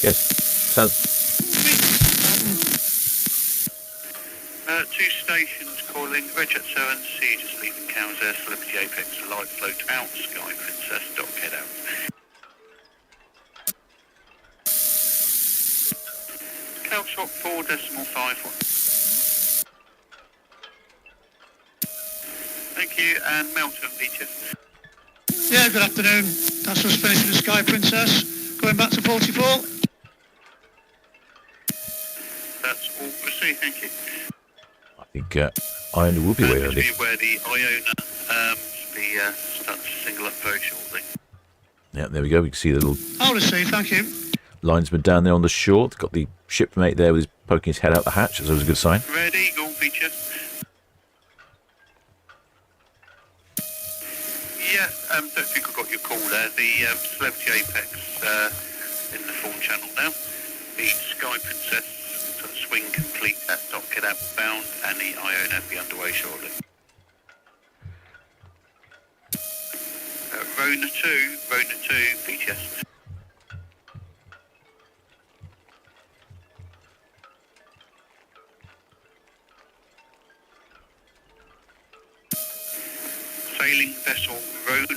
Yes, sounds... Two stations calling. Red Jet 7C, just leaving Cows Air, Celebrity Apex, light float out, Sky Princess, dockhead out. Calswap 4.51. Thank you, and Melton, Beaches. Yeah, good afternoon. That's us finishing the Sky Princess. Going back to 44. That's all received, thank you. I think Iona will be way early. Where the Iona will be starting to single up very shortly. Yeah, there we go. We can see the little I'll receive, thank you. linesman down there on the shore. Got the shipmate there with his poking his head out the hatch. That's always a good sign. Red Eagle, Beaches. Yeah, don't think I got your call there. The Celebrity Apex in the full channel now. The Sky Princess sort of swing complete at dockhead outbound, and the Iona will be underway shortly. Rona 2, BTS. Sailing vessel Rona 2,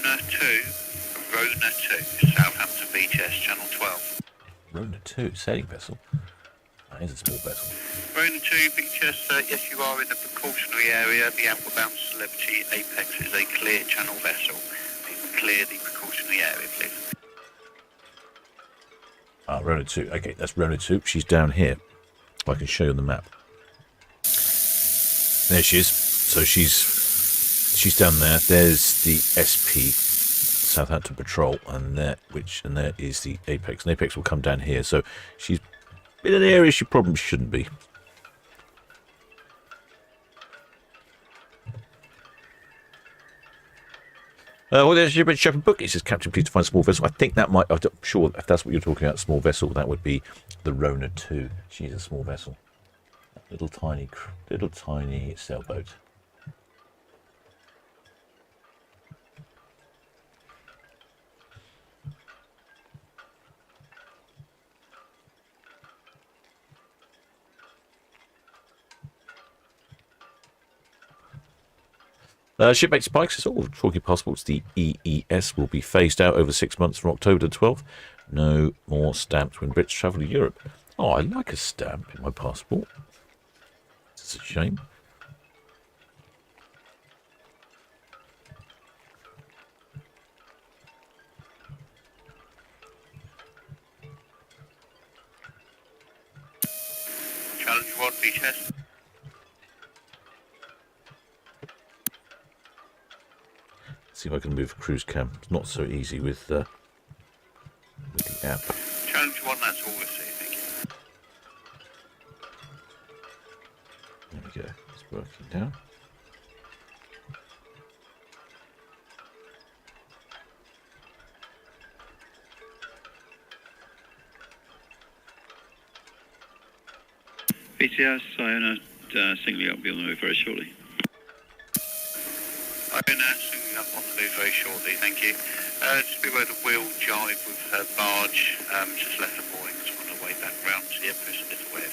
Southampton BTS, channel 12. Rona 2, sailing vessel. That is a small vessel. Rona 2, BTS, yes, you are in the precautionary area. The outward bound Celebrity Apex is a clear channel vessel. You can clear the precautionary area, please. Ah, Rona 2. Okay, that's Rona 2. She's down here. I can show you on the map. There she is. So she's down there. There's the SP, Southampton Patrol, and there is the Apex. And Apex will come down here. So she's in an area she probably shouldn't be. Well, there's your Shepherd book. It says, Captain, please find a small vessel. I think that might, I'm sure if that's what you're talking about, small vessel, that would be the Rona 2. She's a small vessel. Little tiny sailboat. Shipmate Spikes says, all talking passports, the EES will be phased out over 6 months from October the 12th. No more stamps when Brits travel to Europe. Oh, I like a stamp in my passport. It's a shame. Challenge 1, BTS. See if I can move cruise cam. It's not so easy with the app. Challenge 1, that's all received, thank you. There we go. It's working now. BTS, Iona, singling up, be on the move very shortly. Iona, singling up on the move very shortly, thank you. Just be aware the wheel jive with her barge, just left the moorings on the way back round to the Empress, a little way of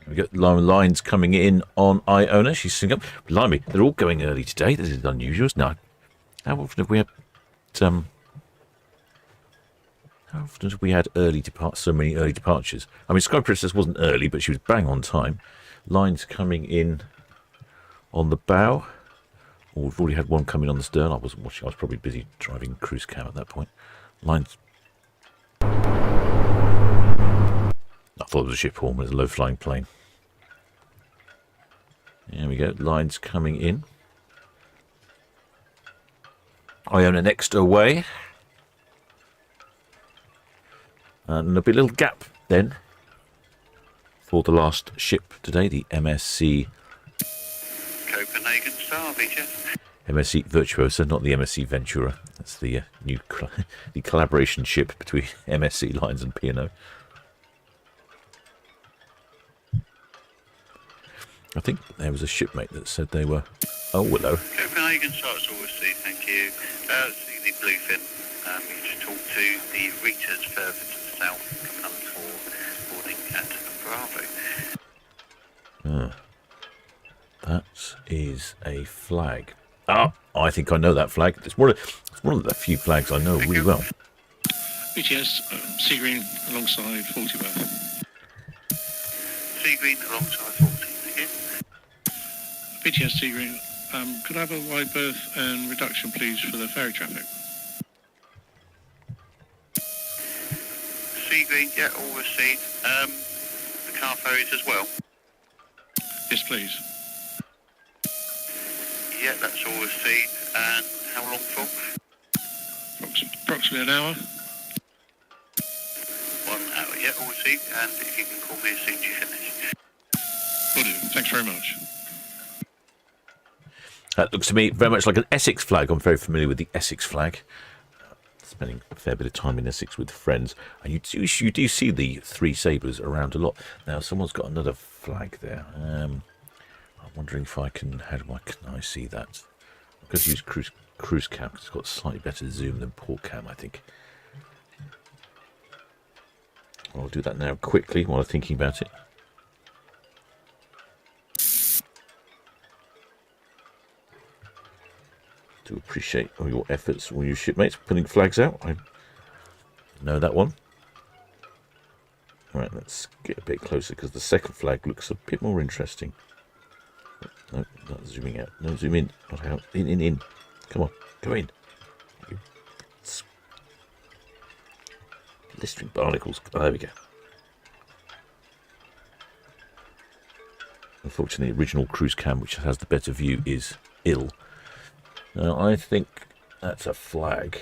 you. We got lines coming in on Iona. She's singing up. Blimey, they're all going early today. This is unusual, isn't it? How often have we had so many early departures? I mean, Sky Princess wasn't early, but she was bang on time. Lines coming in on the bow. Oh, we've already had one coming on the stern. I wasn't watching. I was probably busy driving cruise cam at that point. Lines. I thought it was a ship horn, but it's a low-flying plane. There we go. Lines coming in. Iona next away. And there'll be a little gap then for the last ship today, the MSC Copenhagen Star, BTS. MSC Virtuosa, not the MSC Ventura. That's the new the collaboration ship between MSC Lines and P&O. I think there was a shipmate that said they were... Oh, hello. Copenhagen starts overseas, thank you. See the bluefin. You just talk to the Ritas further to the south, coming up for boarding at Bravo. That is a flag. Ah, I think I know that flag. It's one of the few flags I know really well. BTS, Sea Green alongside 40 berth. Sea Green alongside 40, thank you. BTS Sea Green, could I have a wide berth and reduction, please, for the ferry traffic? Sea Green, yeah, all received. The car ferries as well? Yes, please. Yeah, that's all received. And how long for? Approximately an hour. 1 hour, yeah, all received. And if you can call me as soon as you finish. Will do. Thanks very much. That looks to me very much like an Essex flag. I'm very familiar with the Essex flag. Spending a fair bit of time in Essex with friends. And you do see the three sabres around a lot. Now, someone's got another flag there. I'm wondering if I can... can I see that? I'm going to use cruise cam because it's got slightly better zoom than port cam, I think. I'll do that now quickly while I'm thinking about it. Do appreciate all your efforts, all your shipmates putting flags out. I know that one. All right, let's get a bit closer because the second flag looks a bit more interesting. No, not zooming out. No, zoom in. Not out. In. Come on, go in. Blistering barnacles. Oh, there we go. Unfortunately, the original cruise cam, which has the better view, is ill. Now, I think that's a flag.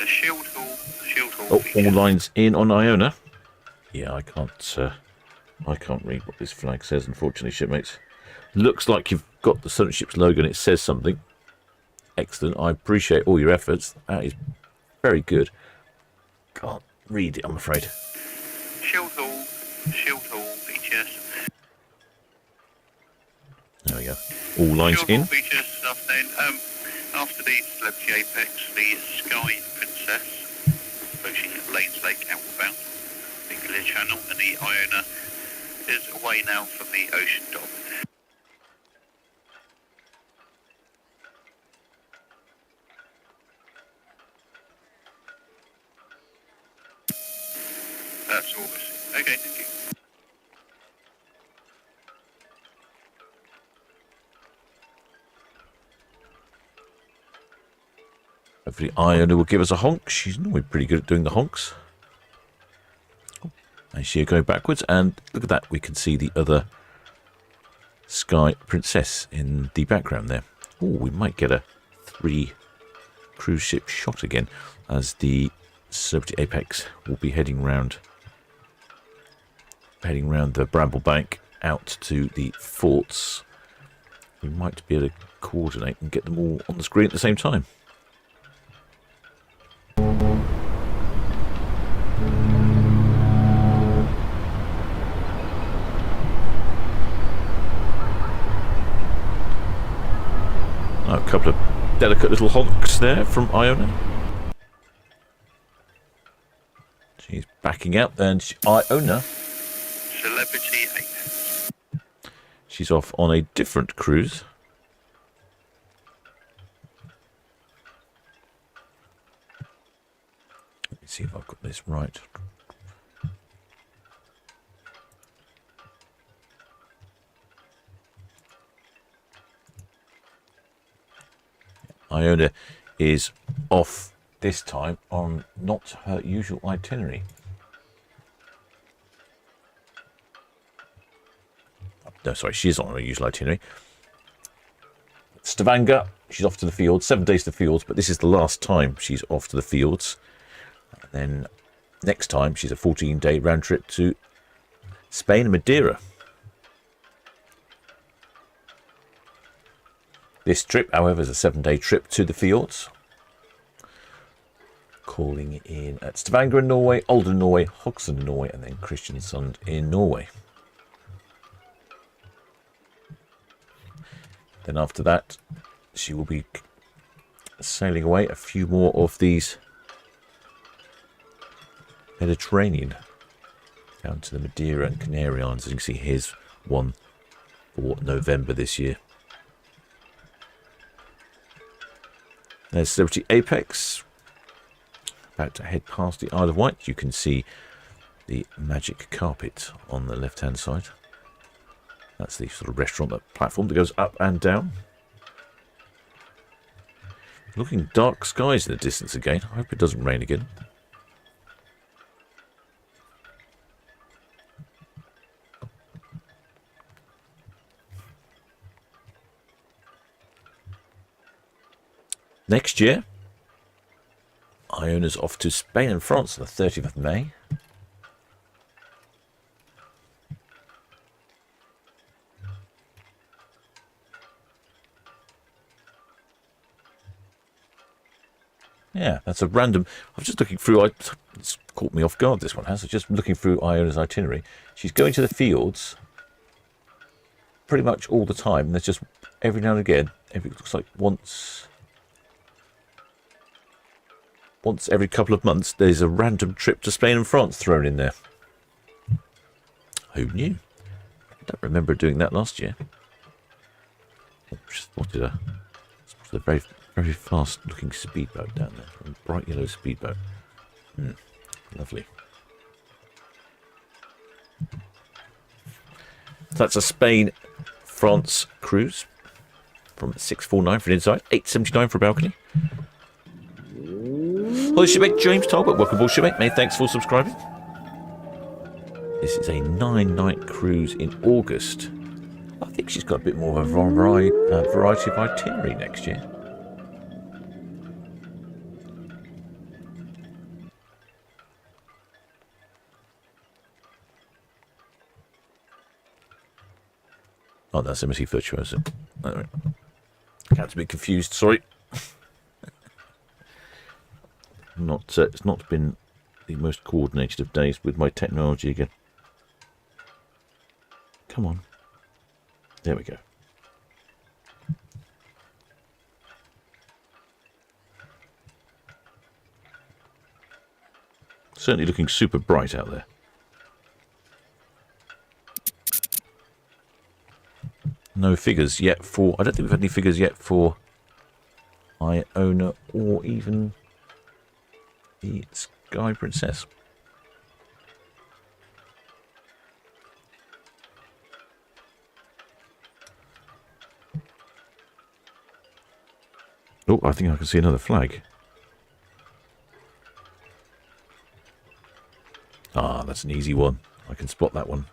Shield Hall. Oh, all lines in on Iona. Yeah, I can't read what this flag says, unfortunately, shipmates. Looks like you've got the Solent Ships logo and it says something. Excellent. I appreciate all your efforts. That is very good. Can't read it, I'm afraid. Shield Hall, BTS. There we go. All lines Shield in. Hall, BTS this afternoon. After the Celebrity Apex, the Sky Princess, approaching Lanes Lake outbound, the clear channel, and the Iona is away now from the Ocean Dog. That's all. Okay, thank you. Hopefully Iona will give us a honk. She's normally pretty good at doing the honks. And she'll go backwards, and look at that, we can see the other Sky Princess in the background there. Oh, we might get a 3 cruise ship shot again, as the Celebrity Apex will be heading round the Bramble Bank out to the forts. We might be able to coordinate and get them all on the screen at the same time. A couple of delicate little honks there from Iona. She's backing out, and Iona, Celebrity Apex. she's off on a different cruise. Let me see if I've got this right. Iona is off this time on not her usual itinerary. No, sorry, she is on her usual itinerary. Stavanger, she's off to the fields, 7 days to the fields, but this is the last time she's off to the fields. And then next time she's a 14-day round trip to Spain and Madeira. This trip, however, is a 7-day trip to the fjords. Calling in at Stavanger in Norway, Olden, Norway, Hokksund in Norway, and then Kristiansund in Norway. Then after that, she will be sailing away a few more of these Mediterranean down to the Madeira and Canary Islands. As you can see, here's one for November this year. There's Celebrity Apex. About to head past the Isle of Wight. You can see the magic carpet on the left-hand side. That's the sort of restaurant, that platform that goes up and down. Looking dark skies in the distance again. I hope it doesn't rain again. Next year, Iona's off to Spain and France on the 30th of May. Yeah, that's a random... I was just looking through... It's caught me off guard, this one has. I was just looking through Iona's itinerary. She's going to the fields pretty much all the time. And there's just every now and again, it looks like once every couple of months, there's a random trip to Spain and France thrown in there. Who knew? I don't remember doing that last year. I just spotted a very, very fast-looking speedboat down there. A bright yellow speedboat. Lovely. That's a Spain-France cruise from 649 for an inside, 879 for a balcony. Hello, shipmate James Talbot. Welcome aboard, shipmate. Many thanks for subscribing. This is a 9-night cruise in August. I think she's got a bit more of a variety of itinerary next year. Oh, that's MSC Virtuosa. Anyway, Cat's a bit confused, sorry. It's not been the most coordinated of days with my technology again. Come on. There we go. Certainly looking super bright out there. No figures yet for... I don't think we've had any figures yet for Iona or even the Sky Princess. Oh, I think I can see another flag. Ah, that's an easy one. I can spot that one.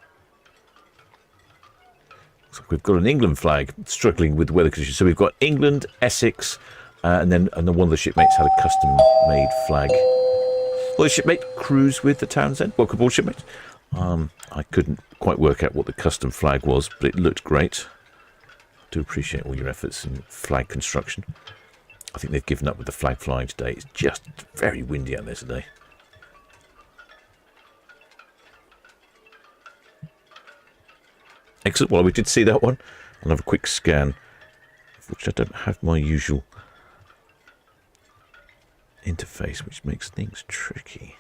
Looks like we've got an England flag struggling with weather conditions. So we've got England, Essex, and then one of the shipmates had a custom-made flag. Well, the shipmate cruise with the Townsend. Welcome aboard, shipmate. I couldn't quite work out what the custom flag was, but it looked great. I do appreciate all your efforts in flag construction. I think they've given up with the flag flying today. It's just very windy out there today. Excellent. Well, we did see that one. I'll have a quick scan. Unfortunately, I don't have my usual interface, which makes things tricky.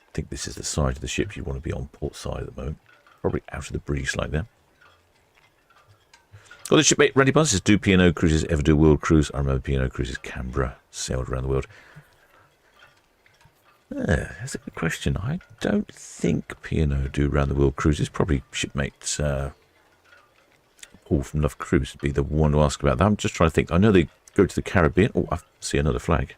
I think this is the side of the ship you want to be on port side at the moment. Probably out of the breeze like that. Well, the shipmate Randy Buzz says, do P&O cruises ever do world cruise? I remember P&O cruises Canberra, sailed around the world. That's a good question. I don't think P&O do round the world cruises. Probably shipmates Paul from Love Cruise would be the one to ask about that. I'm just trying to think. I know they go to the Caribbean. Oh, I see another flag.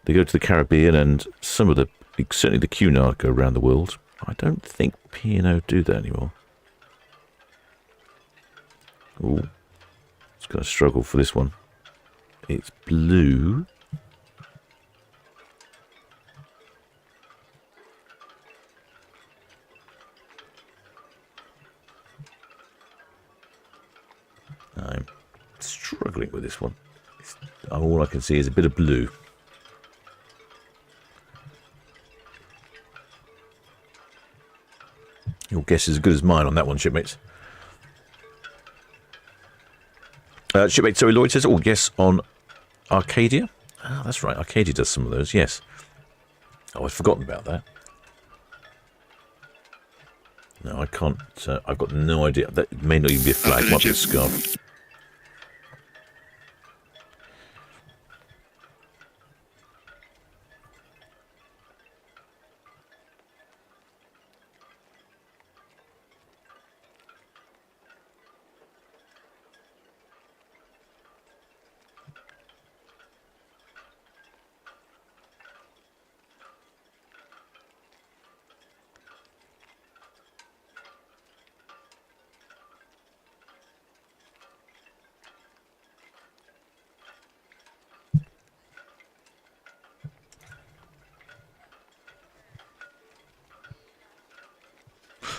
They go to the Caribbean, and some of the, certainly the Cunard, go around the world. I don't think P&O do that anymore. Oh, it's going to struggle for this one. It's blue. struggling with this one. All I can see is a bit of blue. Your guess is as good as mine on that one, shipmates. Shipmate Zoe Lloyd says, oh, yes, on Arcadia. Ah, that's right. Arcadia does some of those, yes. Oh, I'd forgotten about that. No, I can't. I've got no idea. That may not even be a flag. It might be a scarf.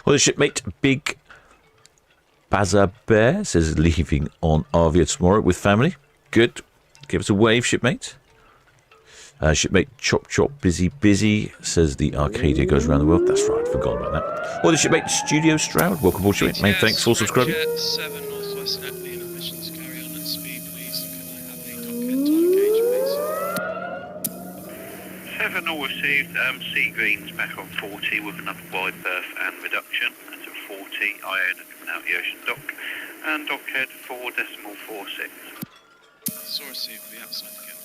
Well, the shipmate Big Baza Bear says leaving on Arvia tomorrow with family. Good. Give us a wave, shipmate. Shipmate Chop Chop Busy says the Arcadia goes around the world. That's right, I forgot about that. Well, the shipmate Studio Stroud. Welcome aboard, shipmate. Mate, thanks for subscribing. 7 Northwest Atley in emissions, carry on at speed, please. And can I have a cockpit time gauge, please? 7 all received. Sea Green's back on 40 with another wide berth and reduction. That's at 40. Iona coming out the ocean dock. And dockhead 4.46. So received, be outside again.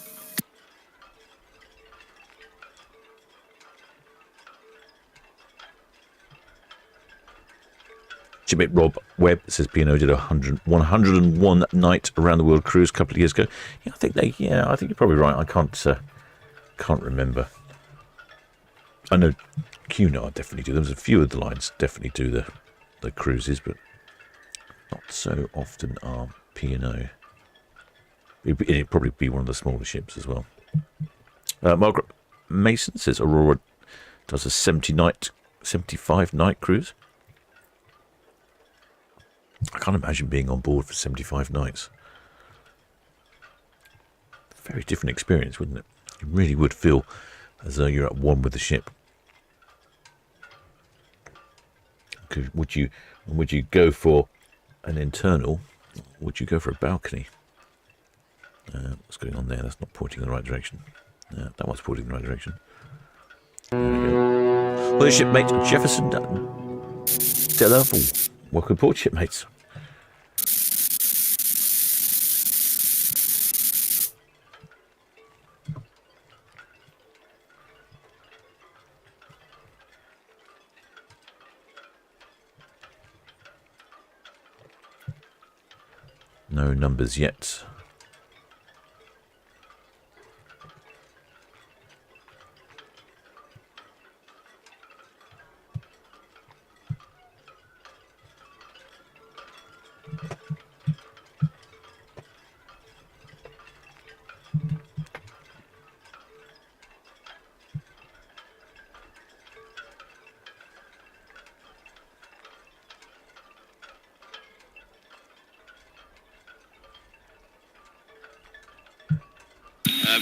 Shipmate Rob Webb says P&O did a 101 night around the world cruise a couple of years ago. Yeah, I think you're probably right. I can't remember. I know Cunard definitely do. There's a few of the lines definitely do the cruises, but not so often are P&O. It'd probably be one of the smaller ships as well. Margaret Mason says Aurora does a 75 night cruise. I can't imagine being on board for 75 nights. Very different experience, wouldn't it? You really would feel as though you're at one with the ship. Would you go for an internal? Or would you go for a balcony? What's going on there? That's not pointing in the right direction. That one's pointing in the right direction. There we go. Well, the shipmate Jefferson Delaval. Welcome aboard, shipmates. No numbers yet.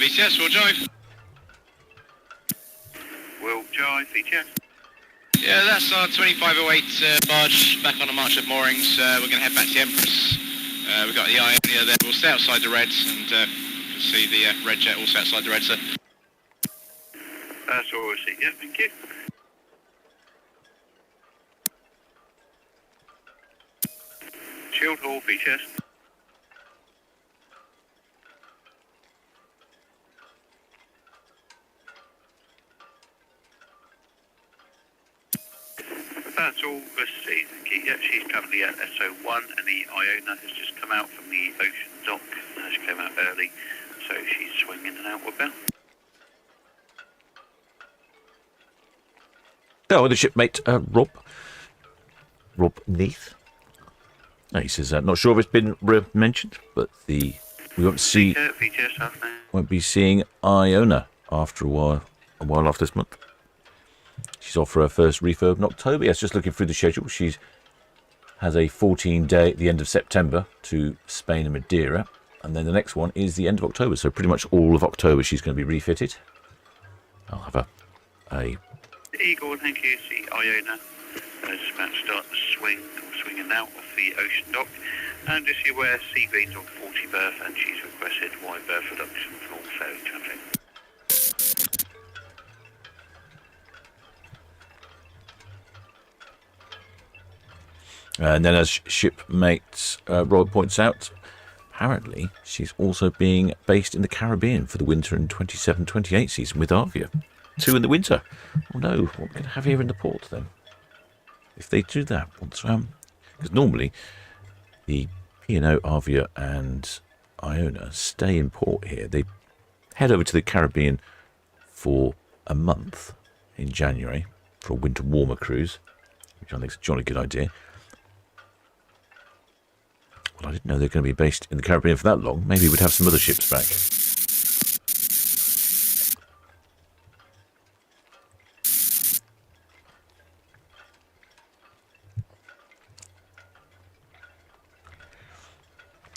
VTS, we'll jive. We'll jive, VTS. Yeah, that's our 2508 barge back on the march at moorings. We're going to head back to the Empress. We've got the Iona there. We'll stay outside the Reds and see the Red Jet also outside the Reds there. That's all I see. Yeah, thank you. Shield Hall, VTS. That's all received. Yeah, she's currently at SO1 and the Iona has just come out from the ocean dock. She came out early, so she's swinging and outward bound. Oh, the shipmate Rob Neath. He says, not sure if it's been mentioned, but we won't be seeing Iona after a while after this month. She's off for her first refurb in October. Yes, just looking through the schedule. She has a 14-day at the end of September to Spain and Madeira. And then the next one is the end of October. So pretty much all of October she's going to be refitted. I'll have a Eagle, thank you. See Iona. Just about to start the swinging out of the ocean dock. And just you aware, Sea Green's on 40 berth, and she's requested wide berth reduction for all ferry traffic. And then, as shipmate Roy points out, apparently she's also being based in the Caribbean for the winter and 27-28 season with Avia. 2 in the winter. Oh no, what are we going to have here in the port then? If they do that, because normally the P&O, Avia and Iona stay in port here. They head over to the Caribbean for a month in January for a winter warmer cruise, which I think is a jolly good idea. Well, I didn't know they were going to be based in the Caribbean for that long. Maybe we'd have some other ships back.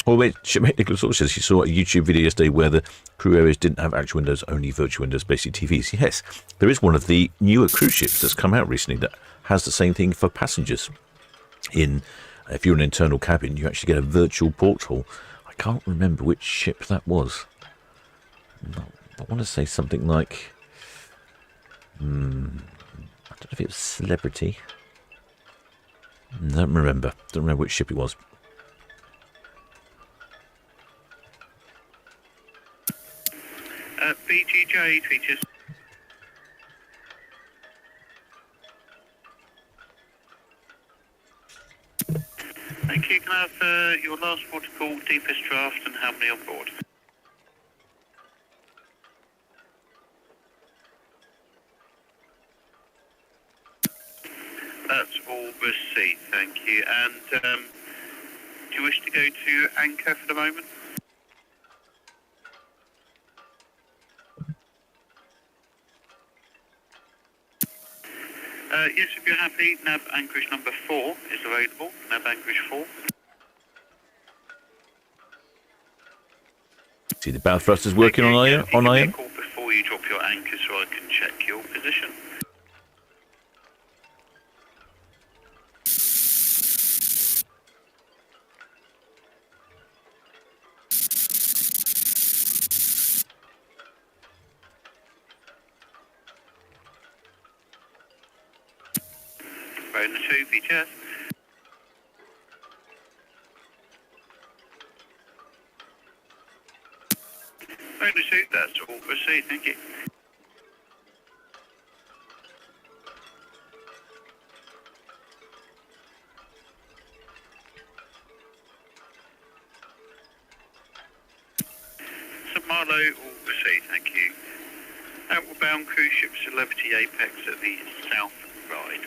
Well, shipmate Nicholas also says she saw a YouTube video yesterday where the crew areas didn't have actual windows, only virtual windows, basically TVs. Yes, there is one of the newer cruise ships that's come out recently that has the same thing for passengers. If you're an internal cabin, you actually get a virtual porthole. I can't remember which ship that was. I want to say something like... I don't know if it was Celebrity. Don't remember which ship it was. BGJ features. Thank you. Can I have your last protocol, deepest draft, and how many on board? That's all received, thank you. And do you wish to go to anchor for the moment? Yes, if you're happy, NAB anchorage number 4 is available. NAB anchorage 4. See the bow thrusters working on Iona? Give me a call before you drop your anchor so I can check your position. Bonus 2, features. Bonus 2, that's all received, thank you. St Malo, all received, thank you. Outward bound cruise ship Celebrity Apex at the South Ride.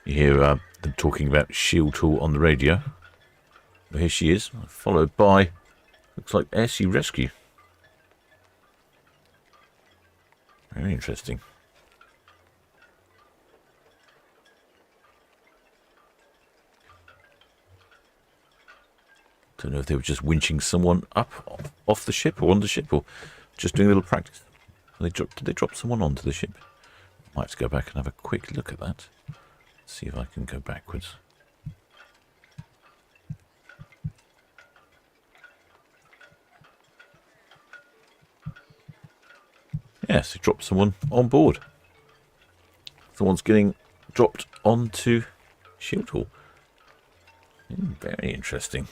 You hear them talking about Shield Tool on the radio. Well, here she is, followed by, looks like Air Sea Rescue. Very interesting. Don't know if they were just winching someone up off the ship or on the ship, or just doing a little practice. Did they drop someone onto the ship? Might have to go back and have a quick look at that. See if I can go backwards. Yes, they dropped someone on board. Someone's getting dropped onto Shield Hall. Very interesting.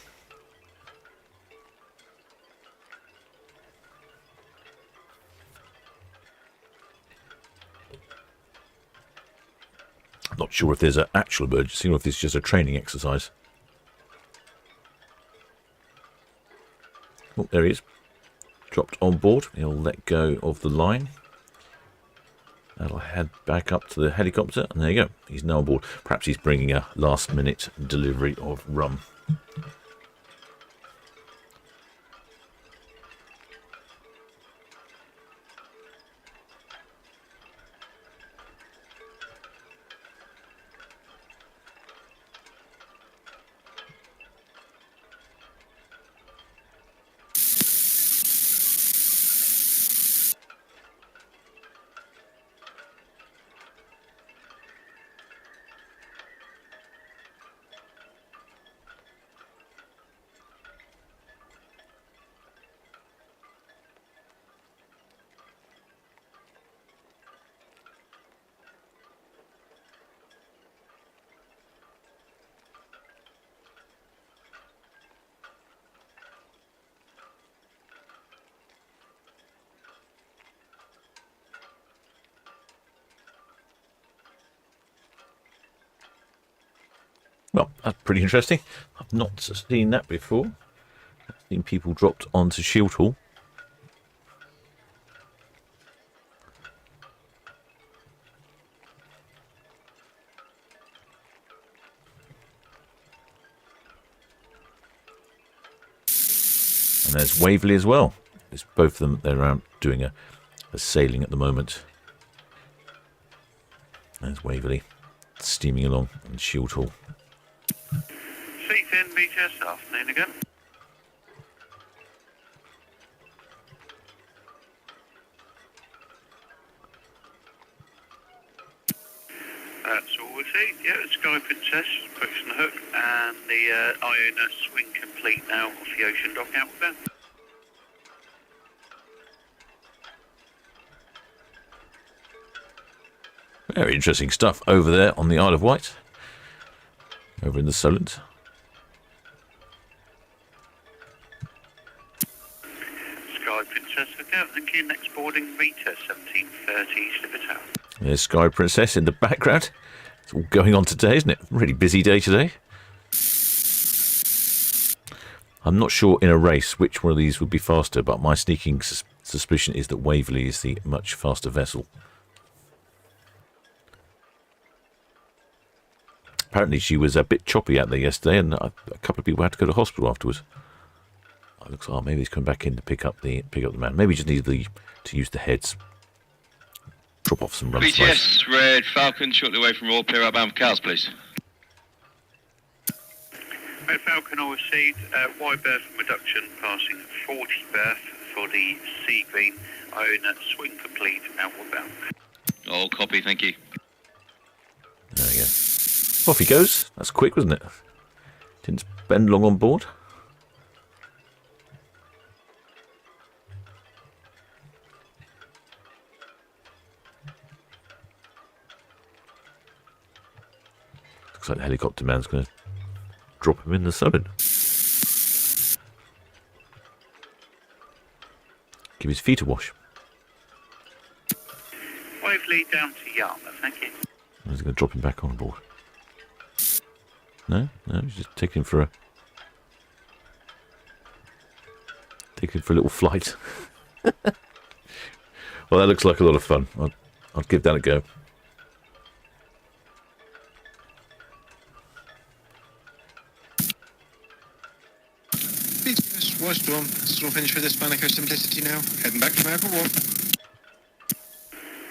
I'm not sure if there's an actual emergency or if it's just a training exercise. Oh, there he is. Dropped on board. He'll let go of the line. That'll head back up to the helicopter, and there you go. He's now on board. Perhaps he's bringing a last-minute delivery of rum. Well, that's pretty interesting. I've not seen that before. I've seen people dropped onto Shield Hall. And there's Waverley as well. There's both of them. They're out doing a sailing at the moment. There's Waverley steaming along in Shield Hall. Seats in, VHS, afternoon again. That's all we see. Yeah, the Sky Princess pushing the hook, and the Iona swing complete now off the ocean dock out there. Very interesting stuff over there on the Isle of Wight. Over in the Solent. Sky Princess, look out. Thank you. Next boarding, Vita, 17:30, slip it out. There's Sky Princess in the background. It's all going on today, isn't it? Really busy day today. I'm not sure in a race which one of these would be faster, but my sneaking suspicion is that Waverley is the much faster vessel. Apparently she was a bit choppy out there yesterday, and a couple of people had to go to hospital afterwards. It looks like maybe he's come back in to pick up the man. Maybe he just needed to use the heads. Drop off some run BTS, Red Falcon, shortly away from all clear outbound for Cowes, please. Red Falcon all received, wide berth reduction, passing 40 berth for the Sea Green, Iona swing complete, outward bound. All copy, thank you. There we go. Off he goes. That's quick, wasn't it? Didn't spend long on board. Looks like the helicopter man's going to drop him in the Solent. Give his feet a wash. Waverley down to Yarmouth, thank you. He's going to drop him back on board. No, he's just taking him for a little flight. Well, that looks like a lot of fun. I'll give that a go. BTS, War Storm. Storm finish for the Spanico Simplicity now. Heading back to America Wharf.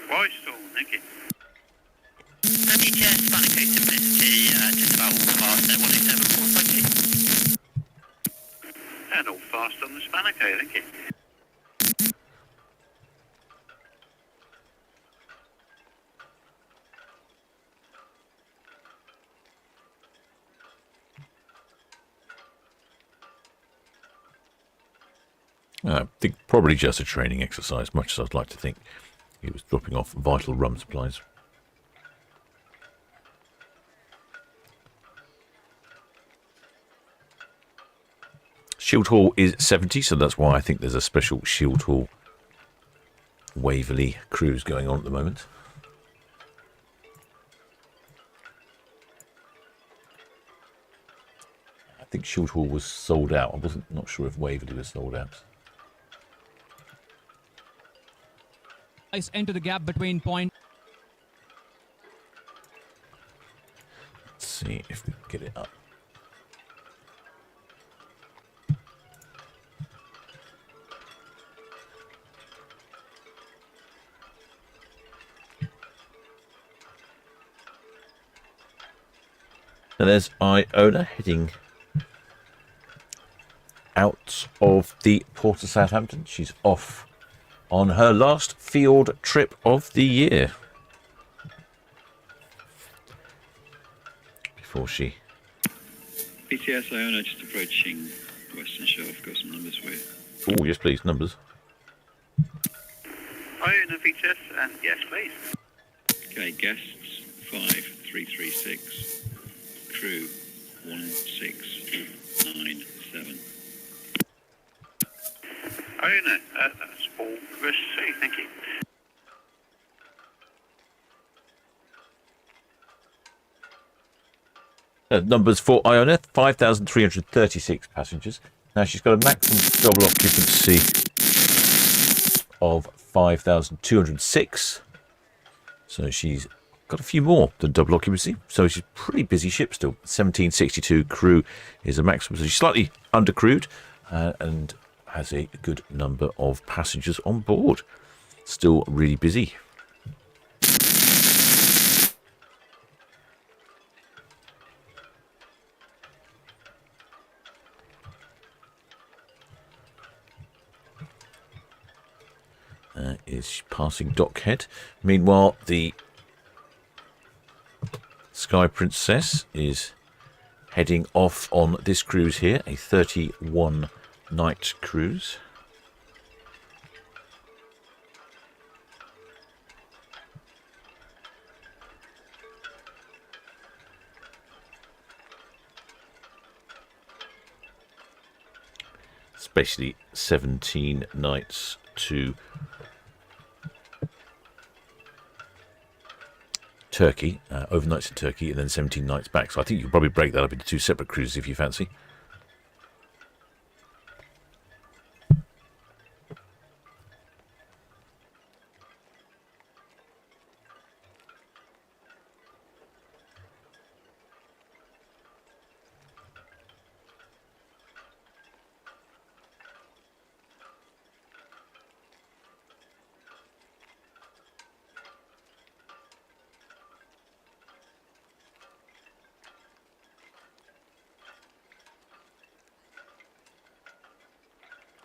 Wide Storm, thank you. BTS, Spanico Simplicity, just about past 1874, thank you. And all fast on the Spanico, thank you. I think probably just a training exercise, much as I'd like to think he was dropping off vital rum supplies. Shield Hall is 70, so that's why I think there's a special Shield Hall Waverley cruise going on at the moment. I think Shield Hall was sold out. I wasn't not sure if Waverley was sold out. Into the gap between point. Let's see if we can get it up. And there's Iona heading out of the port of Southampton. She's off on her last field trip of the year. Before she... BTS Iona just approaching Western Shore. I've got some numbers for you. Oh, yes, please. Numbers. Iona VTS, and yes, please. Okay, guests 5336. Crew 1697. Iona, that's all received, thank you. Numbers for Iona, 5,336 passengers. Now she's got a maximum double occupancy of 5,206. So she's got a few more than double occupancy. So she's a pretty busy ship still. 1762 crew is a maximum. So she's slightly undercrewed and has a good number of passengers on board. Still really busy. Is passing Dockhead. Meanwhile, the Sky Princess is heading off on this cruise here, a 31-night cruise. Especially 17 nights to Turkey, overnights in Turkey, and then 17 nights back. So I think you could probably break that up into 2 separate cruises if you fancy.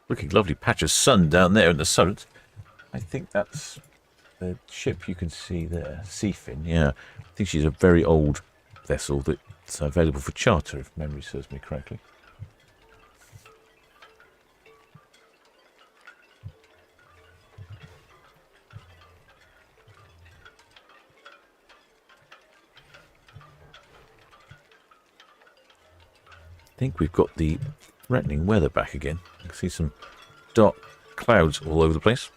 Looking lovely patch of sun down there in the Solent. I think that's the ship you can see there, Seafin. Yeah, I think she's a very old vessel that's available for charter, if memory serves me correctly. I think we've got the threatening weather back again. I can see some dark clouds all over the place.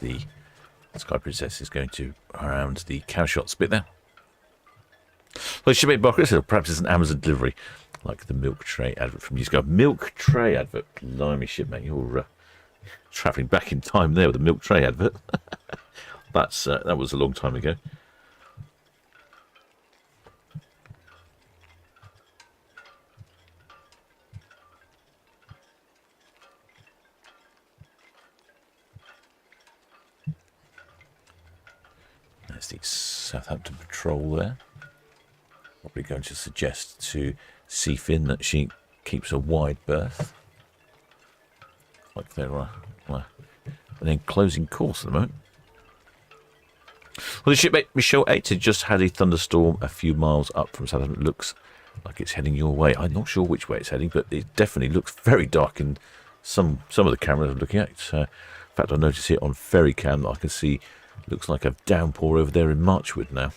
The Sky Princess is going to around the Cowshots bit there. Well, shipmate Barker said perhaps it's an Amazon delivery, like the milk tray advert from years ago. Milk tray advert, blimey, shipmate, you're travelling back in time there with the milk tray advert. That was a long time ago. There's the Southampton patrol there. Probably going to suggest to Seafin that she keeps a wide berth. Like they're then closing course at the moment. Well, the shipmate Michelle 8 had just had a thunderstorm a few miles up from Southampton. It looks like it's heading your way. I'm not sure which way it's heading, but it definitely looks very dark in some of the cameras I'm looking at. In fact, I noticed here on Ferry Cam that I can see looks like a downpour over there in Marchwood now.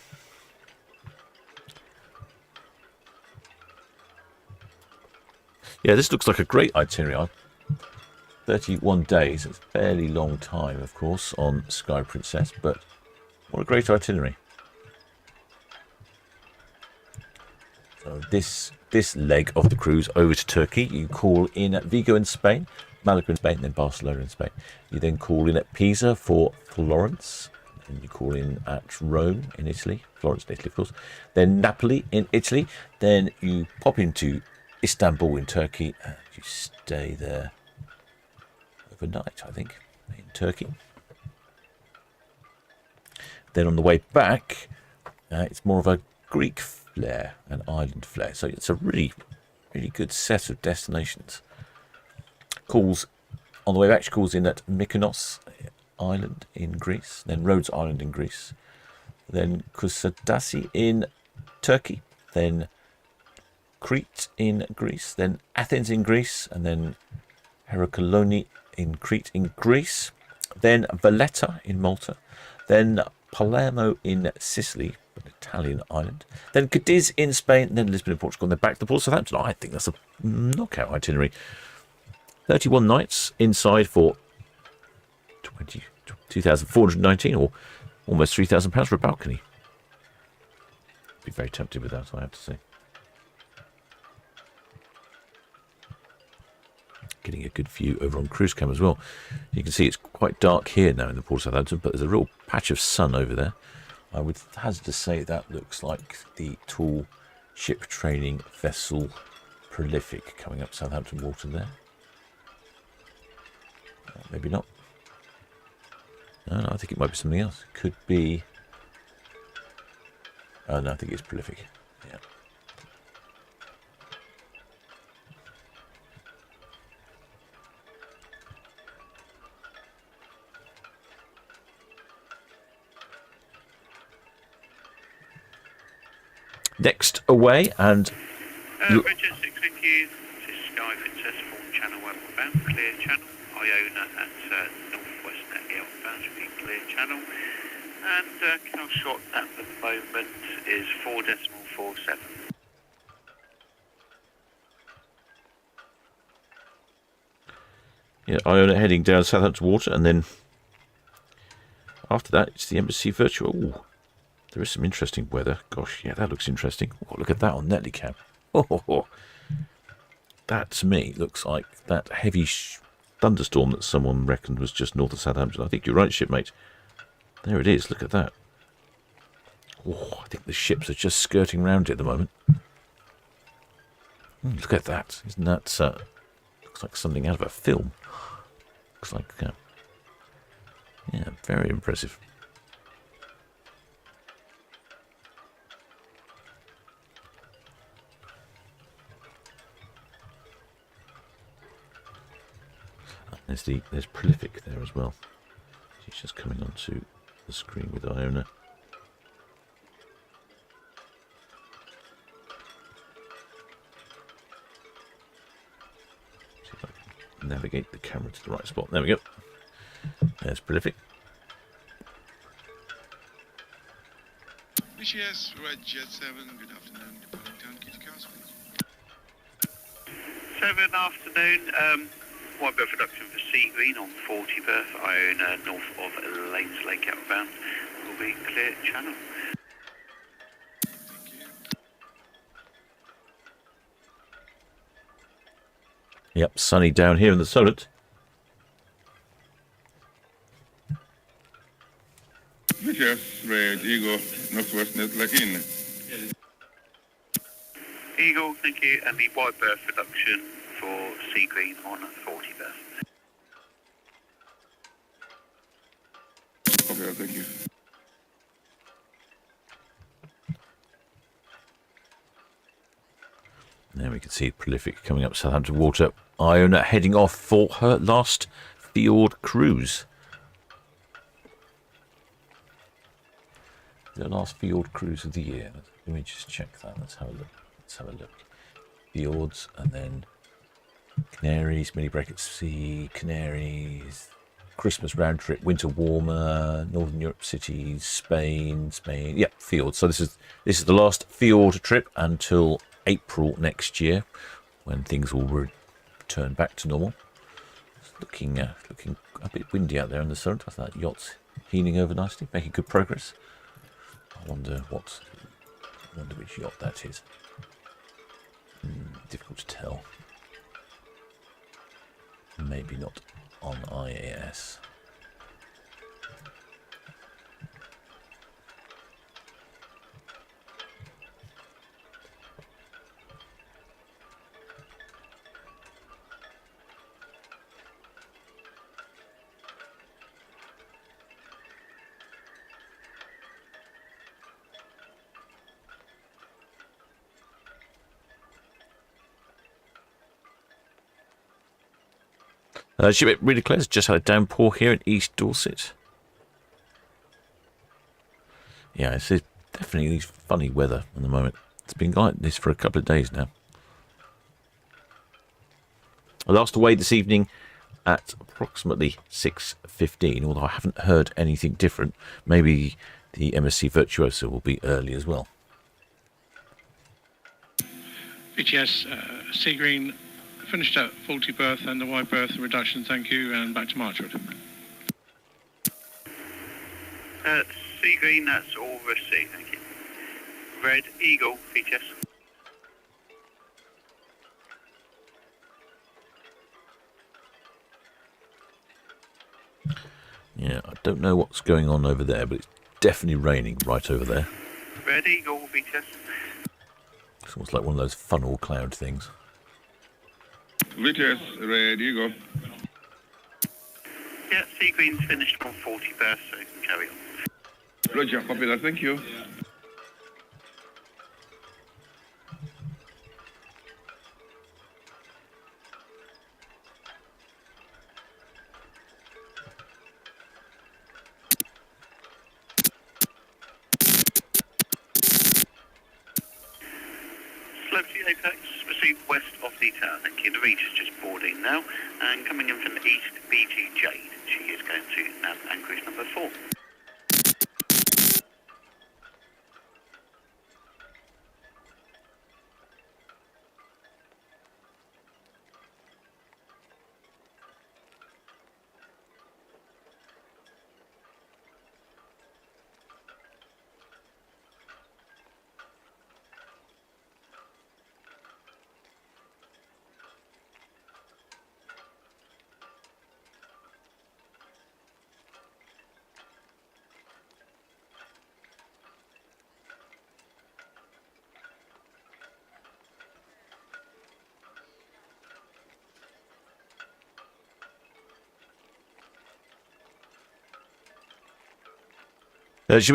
Yeah, this looks like a great itinerary. 31 days. It's a fairly long time, of course, on Sky Princess, but what a great itinerary. So this leg of the cruise over to Turkey, you call in at Vigo in Spain, Malaga in Spain, then Barcelona in Spain. You then call in at Pisa for Florence. And you call in at Rome in Italy, Florence in Italy, of course. Then Napoli in Italy. Then you pop into Istanbul in Turkey, and you stay there overnight, I think, in Turkey. Then on the way back, it's more of a Greek flair, an island flair. So it's a really, really good set of destinations. Calls on the way back. She calls in at Mykonos Island in Greece, then Rhodes Island in Greece, then Kusadasi in Turkey, then Crete in Greece, then Athens in Greece, and then Heracleone in Crete in Greece, then Valletta in Malta, then Palermo in Sicily, an Italian island, then Cadiz in Spain, then Lisbon in Portugal, and then back to Port Southampton. I think that's a knockout itinerary. 31 nights inside for 2,419, or almost £3,000 for a balcony. Be very tempted with that, I have to say. Getting a good view over on cruise cam as well. You can see it's quite dark here now in the Port of Southampton, but there's a real patch of sun over there. I would hazard to say that looks like the tall ship training vessel Prolific coming up Southampton water there. Maybe not. No, I think it might be something else. Could be... Oh, no, I think it's Prolific. Yeah. Next away, and... Richard 6, thank you. This is Sky Princess, full channel outbound, clear channel. Iona at northwest outbound should be clear channel. And canal shot at the moment is 4.47. Yeah, Iona heading down Southampton water, and then after that it's the Embassy Virtuosa. Ooh, there is some interesting weather. Gosh, yeah, that looks interesting. Oh, look at that on Netley. Oh, that to me looks like that heavy thunderstorm that someone reckoned was just north of Southampton. I think you're right, shipmate. There it is. Look at that. Oh, I think the ships are just skirting round it at the moment. Look at that. Isn't that... looks like something out of a film. Looks like... yeah, very impressive. There's Prolific there as well. She's just coming onto the screen with Iona. See if I can navigate the camera to the right spot. There we go. There's Prolific. Yes, Red Jet 7, good afternoon. Departing Town Quay to Castle. 7 afternoon, white berth reduction for Sea Green on 40 berth, Iona north of Lanes Lake outbound will be clear channel. Thank you. Yep, sunny down here in the Solent. Yes, Red Eagle, Northwest Net Lake in. Eagle, thank you, and the white berth reduction for Sea Green on 40 berth. Okay, thank you. There we can see Prolific coming up Southampton water. Iona heading off for her last fjord cruise. The last fjord cruise of the year. Let me just check that. Let's have a look. Let's have a look. Fjords, and then Canaries, mini break at sea, Canaries, Christmas round trip, winter warmer, Northern Europe cities, Spain. Yep, fjords. So this is the last fjord trip until April next year, when things will return back to normal. It's looking a bit windy out there in the sun. I thought that yacht's heeling over nicely, making good progress. I wonder which yacht that is. Difficult to tell. Maybe not on IAS. Ship really close. Just had a downpour here in East Dorset. Yeah, it's definitely funny weather at the moment. It's been like this for a couple of days now. I last away this evening at approximately 6:15, although I haven't heard anything different. Maybe the MSC Virtuosa will be early as well. VTS, Sea Green, finished at 40 berth and the wide berth reduction, thank you, and back to Marchwood. Sea Green, that's all received, thank you. Red Eagle, VTS. Yeah, I don't know what's going on over there, but it's definitely raining right over there. Red Eagle, VTS. It's almost like one of those funnel cloud things. VTS, Red Eagle. Yeah, Sea Green's finished on 40 berths, so you can carry on. Roger, copy that, thank you. Celebrity Apex, received west of the tower, thank you. The Regis just boarding now, and coming in from the east, BG Jade. She is going to nav and cruise number 4.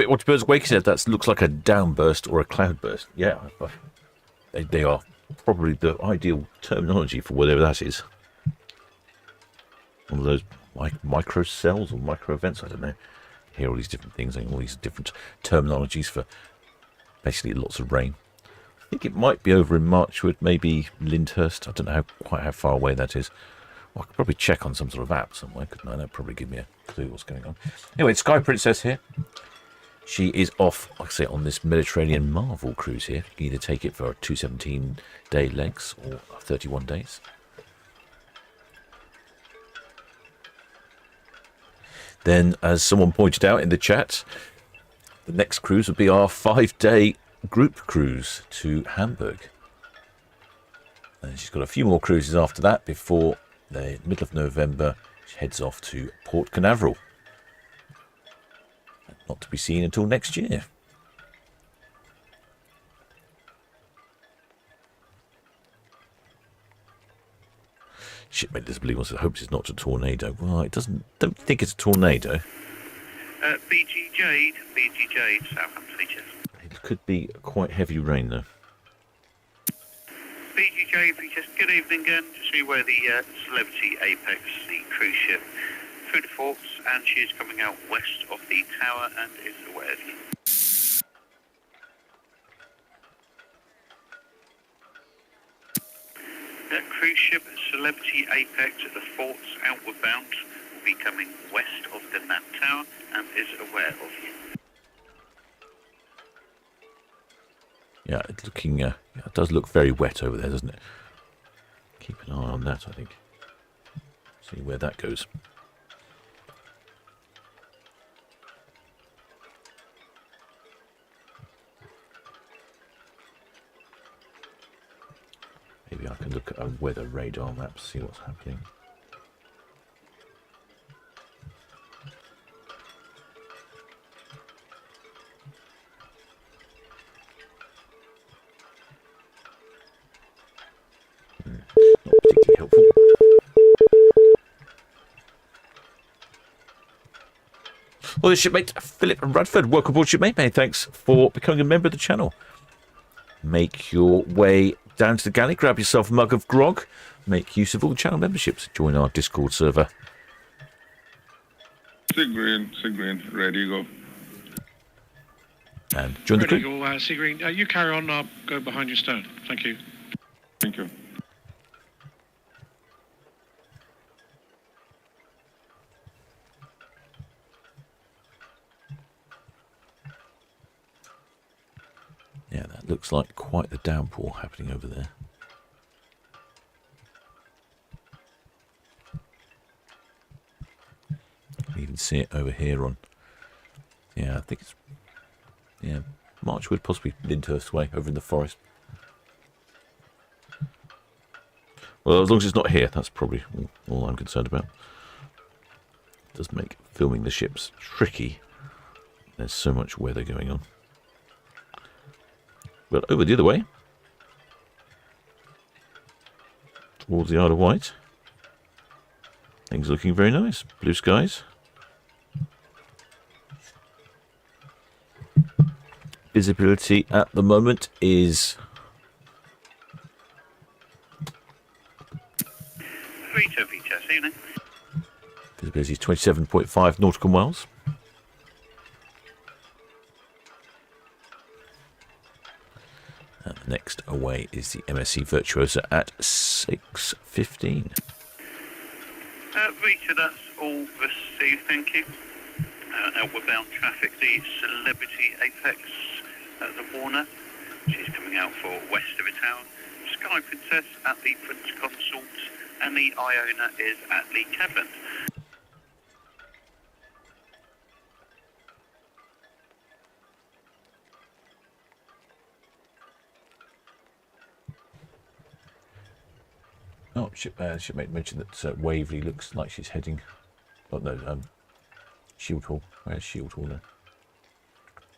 What Birds Wake said, that looks like a downburst or a cloudburst. Yeah, they are probably the ideal terminology for whatever that is. One of those micro cells or micro events, I don't know. Hear all these different things and all these different terminologies for basically lots of rain. I think it might be over in Marchwood, maybe Lyndhurst. I don't know quite how far away that is. Well, I could probably check on some sort of app somewhere, couldn't I? That'd probably give me a clue what's going on. Anyway, Sky Princess here. She is off, like I say, on this Mediterranean Marvel cruise here. You can either take it for 217-day legs or 31 days. Then, as someone pointed out in the chat, the next cruise would be our 5-day group cruise to Hamburg. And she's got a few more cruises after that before the middle of November she heads off to Port Canaveral. Not to be seen until next year. Shipmate Disbelief wants to hopes it's not a tornado. Well, it doesn't. Don't think it's a tornado. BG Jade, Southampton features. It could be quite heavy rain though. BG Jade features. Good evening again. To see where the Celebrity Apex, the cruise ship, through the forts, and she is coming out west of the tower and is aware of you. That cruise ship, Celebrity Apex at the forts outward bound, will be coming west of the Nat Tower and is aware of you. Yeah, it's looking. It does look very wet over there, doesn't it? Keep an eye on that, I think. See where that goes. Maybe I can look at a weather radar map, see what's happening. Not particularly helpful. Well, the shipmate Philip Radford, welcome aboard, shipmate. Many thanks for becoming a member of the channel. Make your way down to the galley, grab yourself a mug of grog, make use of all the channel memberships, join our Discord server. Sea Green, ready, go. And join the crew. Go, Sea Green. You carry on, I'll go behind your stern. Thank you. Thank you. Yeah, that looks like quite the downpour happening over there. You can even see it over here on... Yeah, I think it's... Yeah, Marchwood, possibly Lyndhurst Way, over in the forest. Well, as long as it's not here, that's probably all I'm concerned about. It does make filming the ships tricky. There's so much weather going on. But over the other way, towards the Isle of Wight, things looking very nice. Blue skies. Visibility at the moment is... evening. Visibility is 27.5 nautical miles. And the next away is the MSC Virtuosa at 6:15. Rita, that's all received, thank you. Outward-bound traffic, the Celebrity Apex at the Warner. She's coming out for west of the town. Sky Princess at the Prince Consort, and the Iona is at the Cavern. Oh, shipmate mentioned that Waverley looks like she's heading... Oh, no, Shield Hall. Where's Shield Hall then?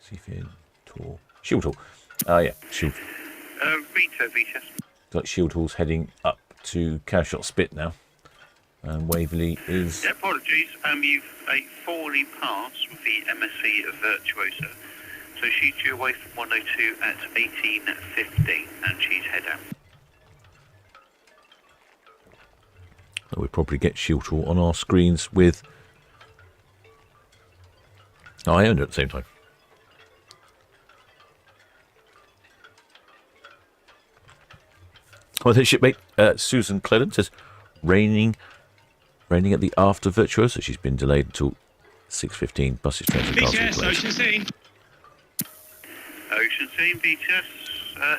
Seafield Hall. Shield Hall. Ah, yeah, Shield. Vita. Like Shield Hall's heading up to Cowshot Spit now. And Waverley is... Yeah, apologies, you've a 4-ly pass with the MSC Virtuosa. So she's due away from 102 at 18:15, and she's head out. We'll probably get Shield Hall on our screens with Iona at the same time. Oh, then shipmate Susan Cledden says raining at the after Virtuosa. She's been delayed until 6:15. Buses, trains and cars. BTS, Ocean Scene. Ocean Scene, BTS,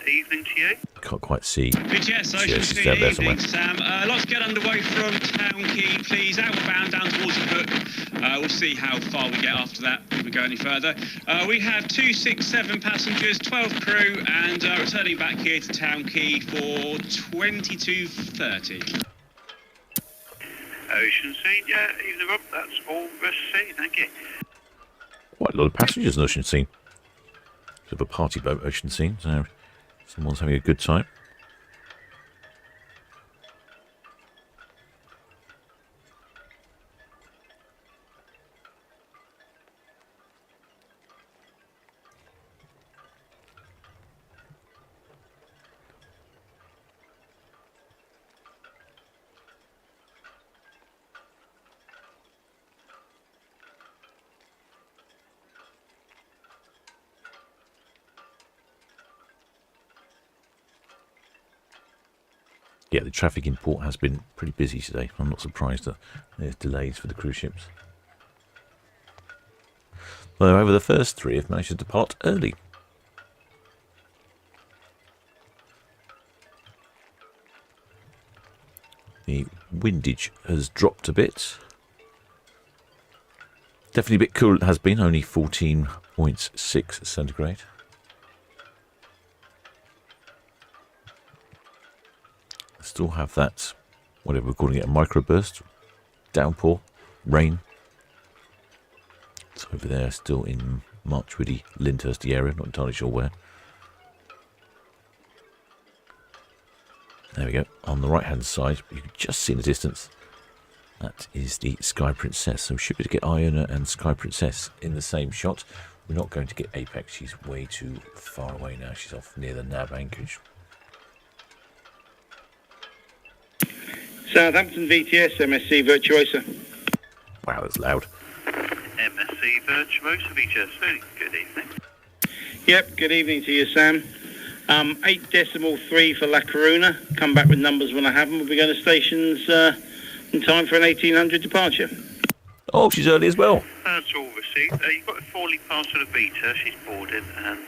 evening to you. Can't quite see. BTS, Ocean She's Scene, down there evening, somewhere. Sam. Lots to get underway from Town Quay, please. Outbound down towards the book. We'll see how far we get after that if we go any further. We have 267 passengers, 12 crew, and returning back here to Town Quay for 22:30. Ocean Scene, yeah, evening Rob, that's all received, thank you. Quite a lot of passengers in Ocean Scene. Bit of a party boat, Ocean Scene. So someone's having a good time. Yeah, the traffic in port has been pretty busy today. I'm not surprised that there's delays for the cruise ships. Well, however, the first three have managed to depart early. The windage has dropped a bit. Definitely a bit cool it has been, only 14.6 centigrade. Still have that, whatever we're calling it, a microburst, downpour, rain. It's over there, still in Marchwoody, Lyndhurst area, not entirely sure where. There we go, on the right hand side, you can just see in the distance, that is the Sky Princess. So we should be able to get Iona and Sky Princess in the same shot. We're not going to get Apex, she's way too far away now, she's off near the Nab anchorage. Southampton VTS, MSC Virtuosa. Wow, that's loud. MSC Virtuosa, VTS, good evening. Yep, good evening to you, Sam. 8.3 for La Coruna. Come back with numbers when I have them. We'll be going to stations in time for an 1800 departure. Oh, she's early as well. That's all received. You've got a 4-ly pass for the Vita, she's boarded, and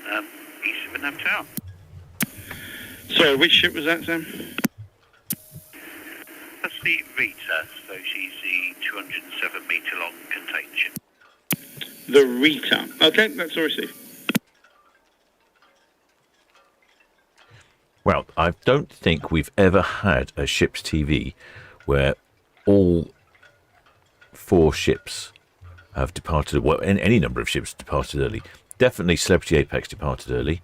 East Nav Tower. Sorry, which ship was that, Sam? That's the Rita, so she's the 207 metre long container ship. The Rita. Okay, that's all received. Well, I don't think we've ever had a ship's TV where all 4 ships have departed, well, any number of ships departed early. Definitely Celebrity Apex departed early.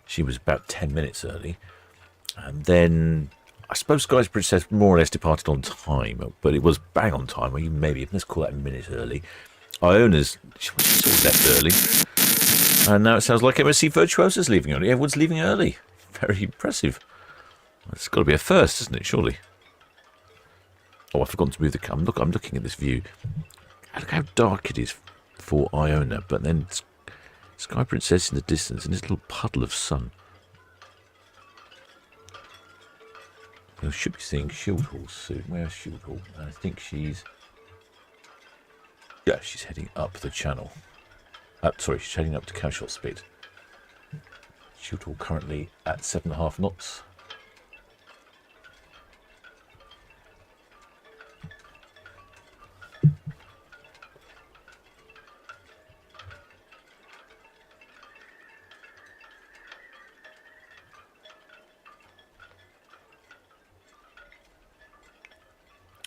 She was about 10 minutes early. And then I suppose Sky's Princess more or less departed on time, but it was bang on time, or even maybe, let's call that a minute early. Iona's, she sort of left early. And now it sounds like MSC Virtuosa's leaving early. Everyone's leaving early. Very impressive. It's got to be a first, isn't it, surely? Oh, I've forgotten to move the camera. Look, I'm looking at this view. Look how dark it is for Iona, but then Sky Princess in the distance, and this little puddle of sun. We should be seeing Shield Hall soon. Where's Shield Hall? I think she's... Yeah, she's heading up the channel. Sorry, she's heading up to cowshot speed. Shield Hall currently at 7.5 knots.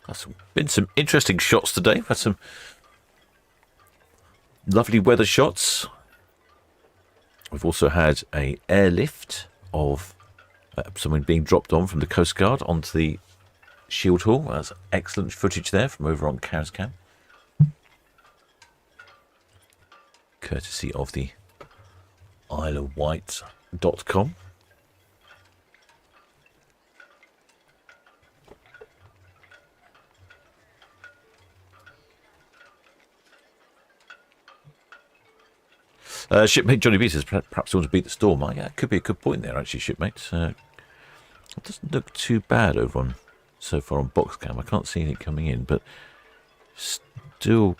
There's been some interesting shots today. We've had some lovely weather shots. We've also had an airlift of someone being dropped on from the Coast Guard onto the Shield Hall. That's excellent footage there from over on Cam, courtesy of the isleofwight.com. Shipmate Johnny B says perhaps they want to beat the storm. Yeah, it could be a good point there, actually, shipmate. It doesn't look too bad over on so far on Boxcam. I can't see anything coming in, but still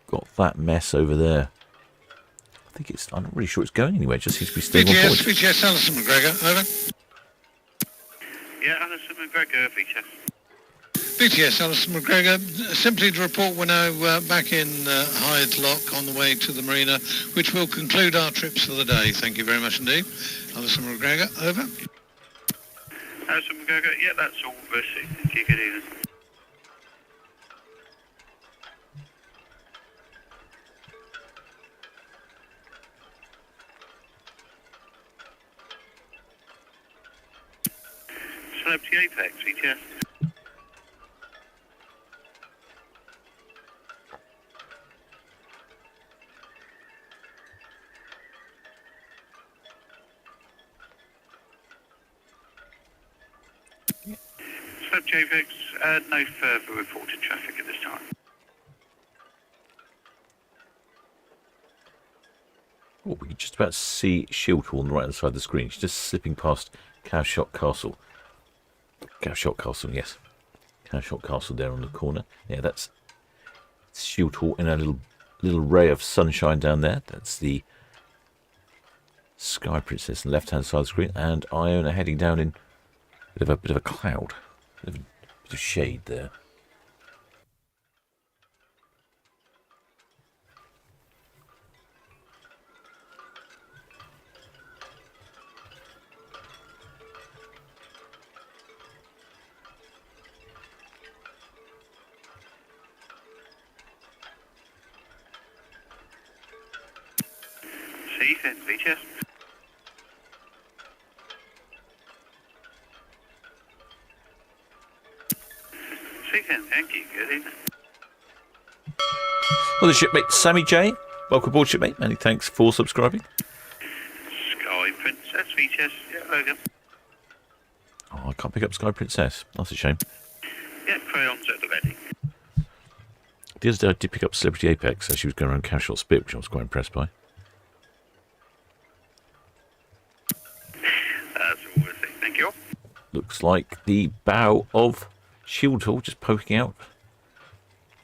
got that mess over there. I think I'm not really sure it's going anywhere. It just seems to be staying on point. VTS Alison McGregor, over. Yeah, Alison McGregor, VTS. VTS Alison McGregor, simply to report we're now back in Hyde Lock on the way to the marina, which will conclude our trips for the day. Thank you very much indeed. Alison McGregor, over. Alison McGregor, yeah, that's all received. Thank you, good evening. Celebrity Apex, VTS. Apex, no further reported traffic at this time. Oh, we can just about see Shield Hall on the right hand side of the screen. She's just slipping past Cowshot Castle. Cowshot Castle, yes. Cowshot Castle there on the corner. Yeah, that's Shield Hall in a little ray of sunshine down there. That's the Sky Princess on the left hand side of the screen, and Iona heading down in a bit of a cloud. A bit of shade there. See, VTS. Thank you. Good evening. Well, the shipmate Sammy J. Welcome aboard, shipmate. Many thanks for subscribing. Sky Princess, VTS. Yeah, Logan. Oh, I can't pick up Sky Princess. That's a shame. Yeah, crayons at the ready. The other day I did pick up Celebrity Apex as she was going around Cowshot Spit, which I was quite impressed by. That's all we'll see. Thank you. Looks like the bow of Shield Hall just poking out,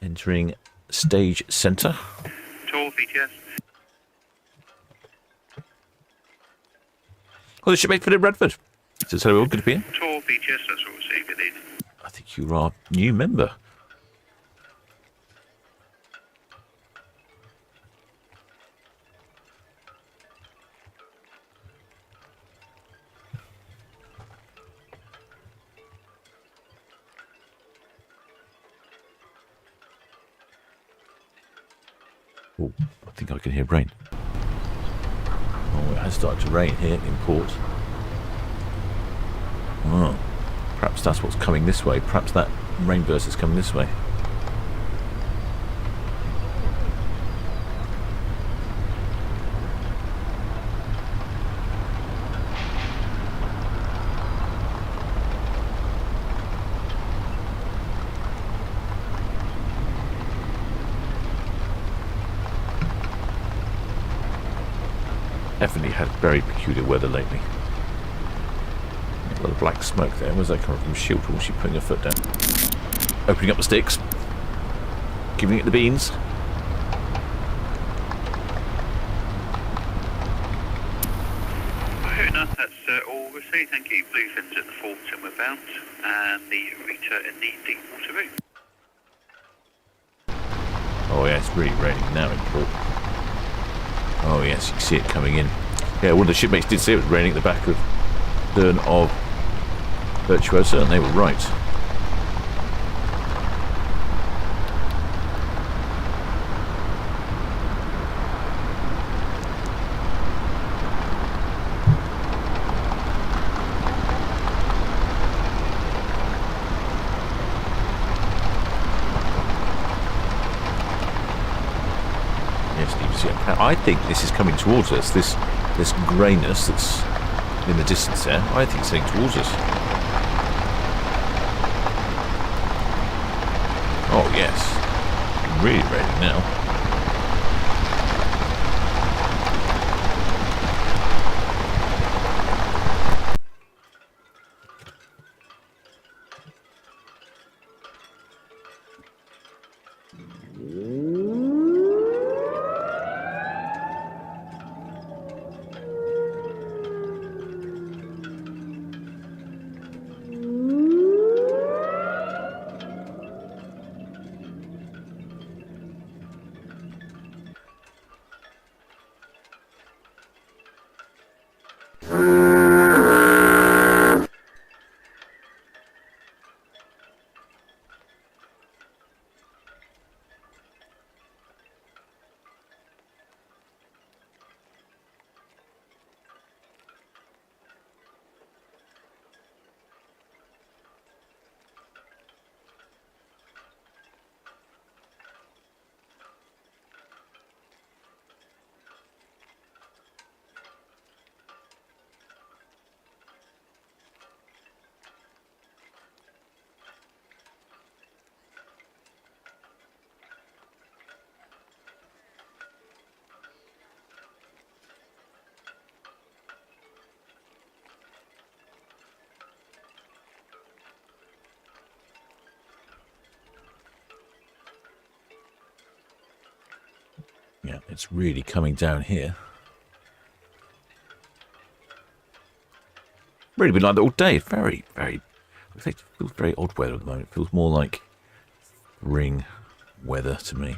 entering stage centre. Tall VTS. Oh, the shipmate Philip Redford. Says hello, good to be here. Tour BTS, that's what we're saying. Good evening. I think you are a new member. Oh, I think I can hear rain. Oh, it has started to rain here in port. Oh, perhaps that's what's coming this way. Perhaps that rain burst is coming this way. Definitely had very peculiar weather lately. A lot of black smoke there. Where's that coming from? Shield, or was she putting her foot down? Opening up the sticks. Giving it the beans. Fair enough, that's all we'll say. Thank you. Blue fins at the fort and we're bound. And the Rita in the deep water room. Oh yeah, it's really raining now in port. Oh yes, you can see it coming in. Yeah, one of the shipmates did say it was raining at the back of stern of Virtuosa, and they were right. I think this is coming towards us, this greyness that's in the distance there. I think it's heading towards us. Oh yes, really raining now. Yeah, it's really coming down here. Really been like that all day. Very, very... It feels very odd weather at the moment. It feels more like spring weather to me.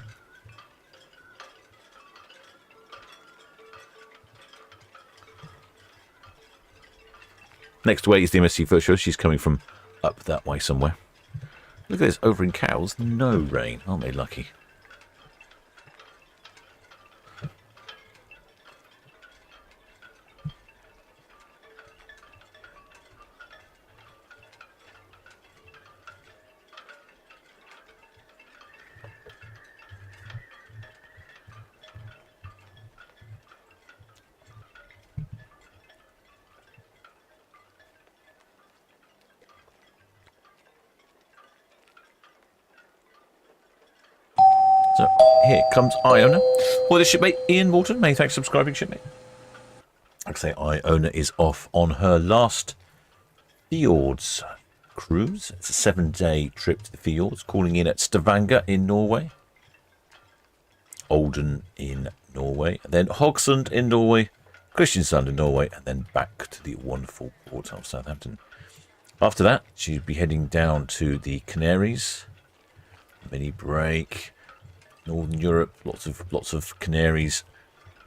Next away is the MSC Virtuosa. She's coming from up that way somewhere. Look at this, over in Cowes, no rain. Aren't they lucky? So, here comes Iona. Well, the shipmate Ian Morton. Many thanks for subscribing, shipmate. Like I say, Iona is off on her last fjords cruise. It's a 7-day trip to the fjords, calling in at Stavanger in Norway, Olden in Norway, then Hogsund in Norway, Kristiansand in Norway, and then back to the wonderful port of Southampton. After that, she'd be heading down to the Canaries, mini break, Northern Europe, lots of Canaries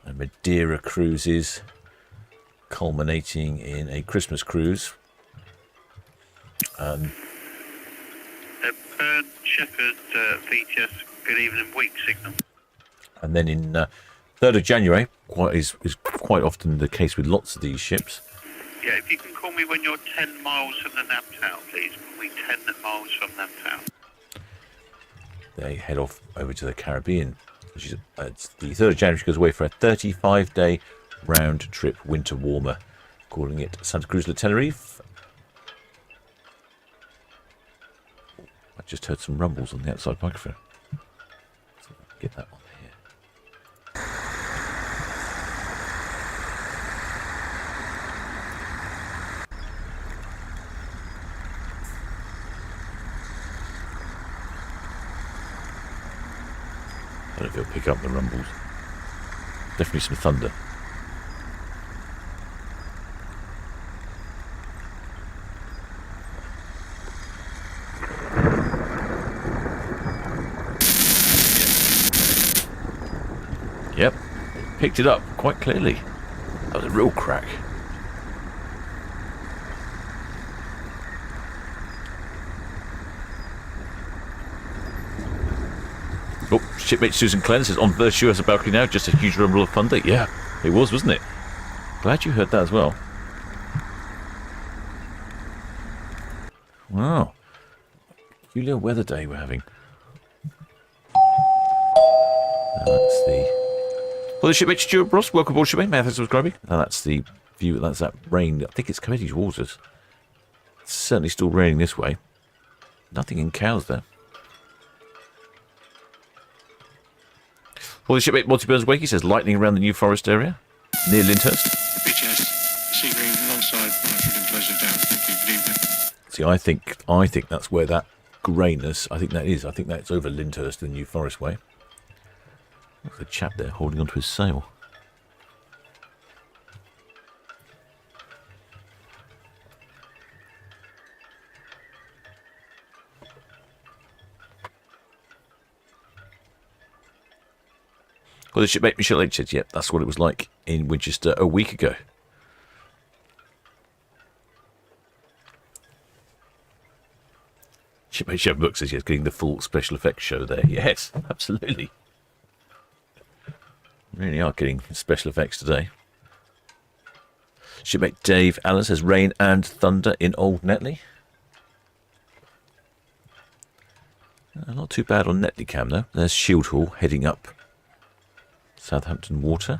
and Madeira cruises, culminating in a Christmas cruise. Burn Shepherd features good evening week signal. And then in 3rd of January, is quite often the case with lots of these ships. Yeah, if you can call me when you're 10 miles from the nav tower, please. Call me 10 miles from nav tower. They head off over to the Caribbean. It's the 3rd of January. She goes away for a 35-day round-trip winter warmer, calling it Santa Cruz La Tenerife. I just heard some rumbles on the outside microphone. So get that on here. I don't know if it'll pick up the rumbles. Definitely some thunder. Yep, picked it up quite clearly. That was a real crack. Oh, shipmate Susan Clem says on Virtuosa balcony now, just a huge rumble of thunder. Yeah, it was, wasn't it? Glad you heard that as well. Wow. Peculiar weather day we're having. That's the... Well, the shipmate Stuart Ross, welcome aboard shipmate. May I thank you for subscribing? And that's the view, that's that rain. I think it's coming towards us. It's certainly still raining this way. Nothing in Cowes there. Well, the shipmate Monty Burns Wakey says lightning around the New Forest area near Lyndhurst. BTS, Sea Green alongside Marshall and Pleasure Down. Thank you. Good evening. See, I think that's where that greyness, I think that is. I think that's over Lyndhurst, the New Forest way. There's a chap there holding onto his sail. Well, the shipmate Michelle H said, yep, that's what it was like in Winchester a week ago. Shipmate Chef Book says, yes, getting the full special effects show there. Yes, absolutely. Really are getting special effects today. Shipmate Dave Allen says, rain and thunder in Old Netley. Not too bad on Netley Cam, though. There's Shield Hall heading up Southampton Water.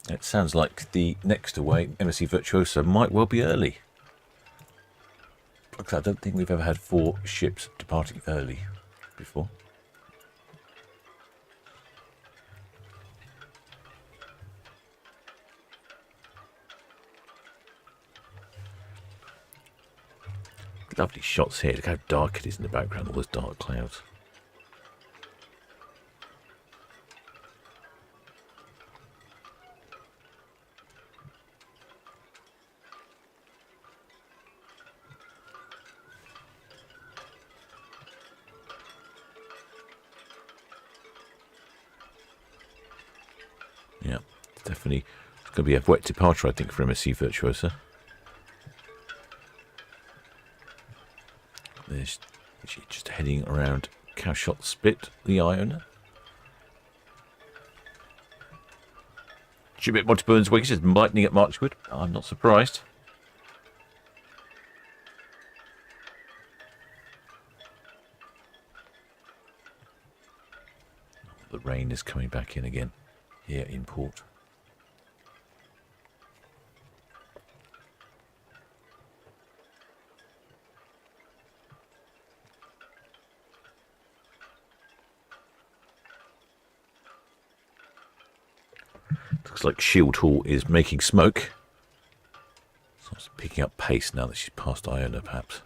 It sounds like the next away, MSC Virtuosa, might well be early. I don't think we've ever had 4 ships departing early before. Lovely shots here. Look how dark it is in the background, all those dark clouds. Yeah, definitely. It's going to be a wet departure, I think, for MSC Virtuosa. There's she's just heading around Cowshot Spit, the Iona. Shipmate Monty Burns Wiggs is lightning at Marchwood. I'm not surprised. The rain is coming back in again here in port. Looks like Shield Hall is making smoke. So it's picking up pace now that she's past Iona, perhaps.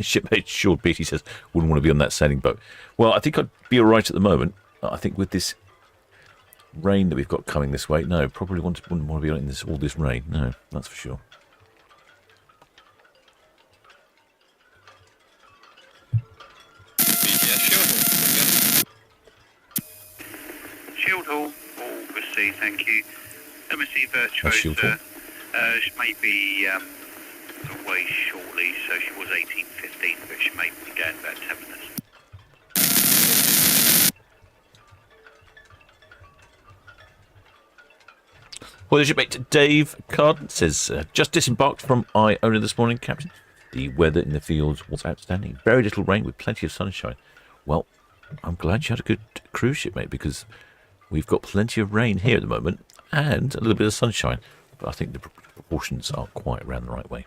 Shipmate Short Beatty says, wouldn't want to be on that sailing boat. Well, I think I'd be all right at the moment. I think with this rain that we've got coming this way, no, probably wouldn't want to be in all this rain. No, that's for sure. Shield Hall, all received, thank you. MSC Virtuosa, she may be away shortly, so she was 18:15, but she may be going about 10 minutes. Well, the shipmate Dave Carden says, just disembarked from Iona this morning, Captain. The weather in the fields was outstanding. Very little rain with plenty of sunshine. Well, I'm glad you had a good cruise, shipmate, because we've got plenty of rain here at the moment and a little bit of sunshine. But I think the proportions are quite around the right way.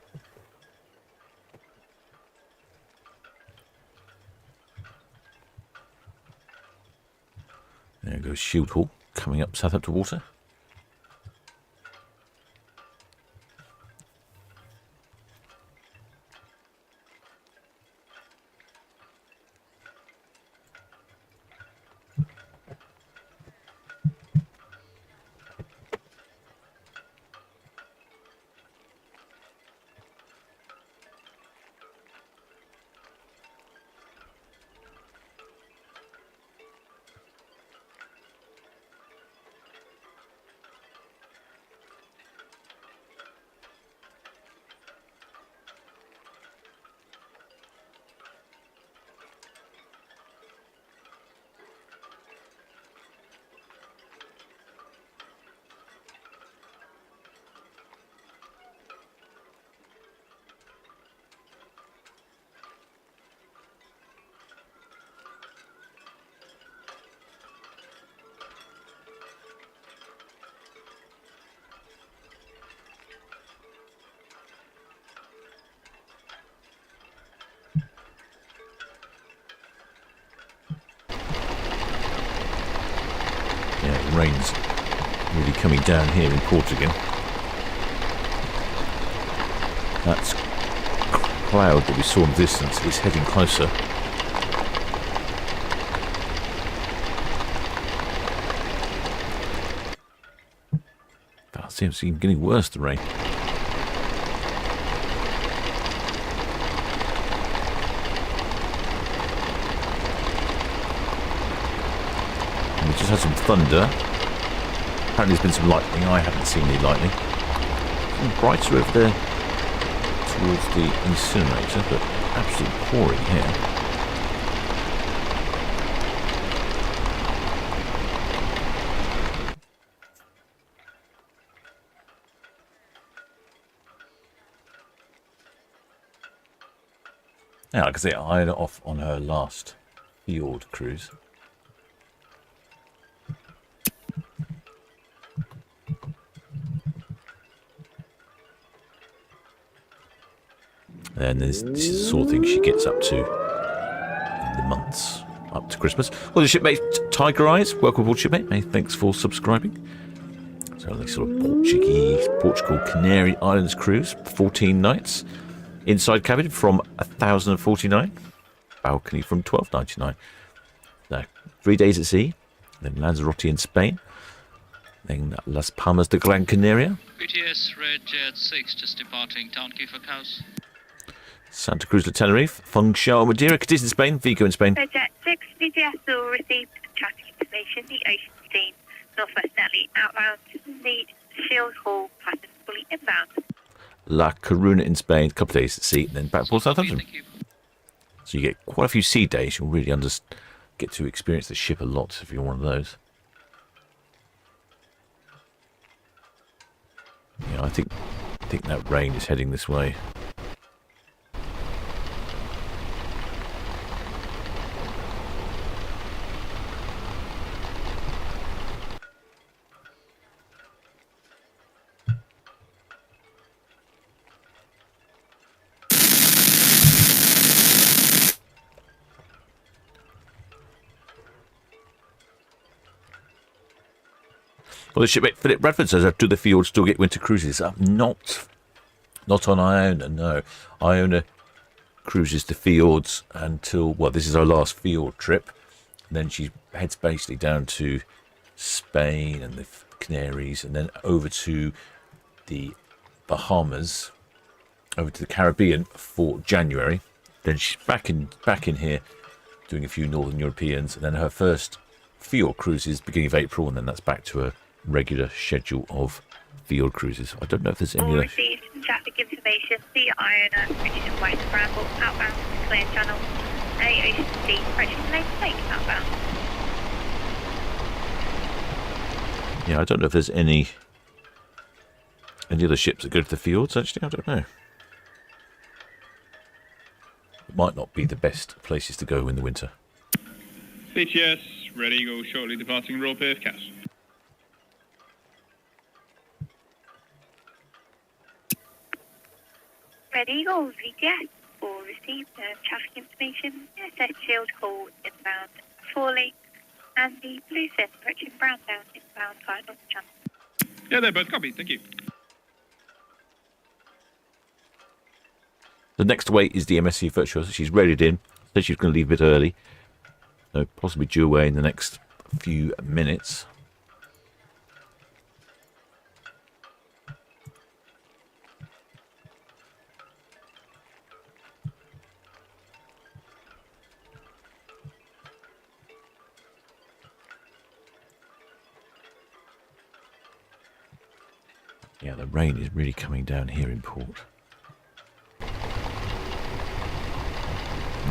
There goes Shield Hall coming up Southampton Water. Yeah, the rain's really coming down here in port again. That cloud that we saw in the distance is heading closer. That seems to be getting worse, the rain. We just had some thunder. Apparently there's been some lightning. I haven't seen any lightning. It's brighter over there towards the incinerator, but absolutely pouring here. Now, like I say, Iona off on her last fjord cruise. And this is the sort of thing she gets up to in the months up to Christmas. Well, the shipmate Tiger Eyes, welcome aboard, shipmate. Thanks for subscribing. So, this sort of Portugal Canary Islands cruise, 14 nights. Inside cabin from 1,049. Balcony from 1,299. So, 3 days at sea. Then Lanzarote in Spain. Then Las Palmas de Gran Canaria. BTS Red Jet 6 just departing Town Quay for Cows. Santa Cruz de Tenerife, Funchal, Madeira, Cadiz in Spain, Vigo in Spain. Red Jet 6, BTS will receive traffic information. The Ocean Steam, Northwest Nelly, outbound to the Shield Hall, passing fully inbound. La Coruna in Spain, a couple of days at sea, then back to Southampton. So you get quite a few sea days. You'll really get to experience the ship a lot if you're one of those. Yeah, I think that rain is heading this way. Well, the shipmate Philip Bradford says, do the fields still get winter cruises? Not on Iona, no. Iona cruises the fiords until, well, this is our last fjord trip. And then she heads basically down to Spain and the Canaries, and then over to the Bahamas, over to the Caribbean for January. Then she's back in here doing a few Northern Europeans, and then her first fjord cruises beginning of April, and then that's back to a regular schedule of fjord cruises. I don't know if there's any All other... received traffic information. The Iona, British and West Bramble, outbound to clear channel. A Ocean Sea, British Lake Lake, outbound. Yeah, I don't know if there's any other ships that go to the fjords, actually. I don't know. It might not be the best places to go in the winter. VTS, ready, go shortly departing Royal Perth, Cass. Ready, all VTS. All received traffic information. SS Shield Hall inbound Forley, and the Bluefin approaching Browndown inbound via North Channel. Yeah, they're both copied, thank you. The next away is the MSC Virtuosa. She's readied in. Said she's going to leave a bit early. So possibly due away in the next few minutes. Yeah, the rain is really coming down here in port. And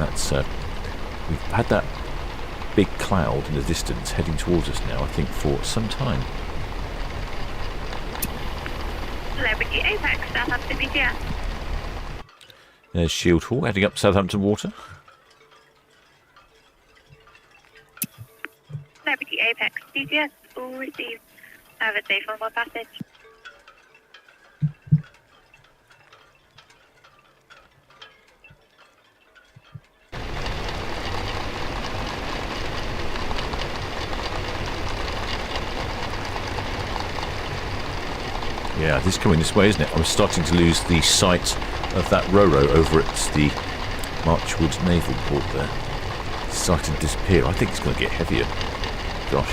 that's, we've had that big cloud in the distance heading towards us now, I think, for some time. Celebrity Apex, Southampton VTS. There's Shield Hall heading up Southampton water. Celebrity Apex VTS, all received. Have a safe on my passage. Yeah, this is coming this way, isn't it? I'm starting to lose the sight of that Ro-Ro over at the Marchwood Naval Port there. It's starting to disappear. I think it's going to get heavier. Gosh.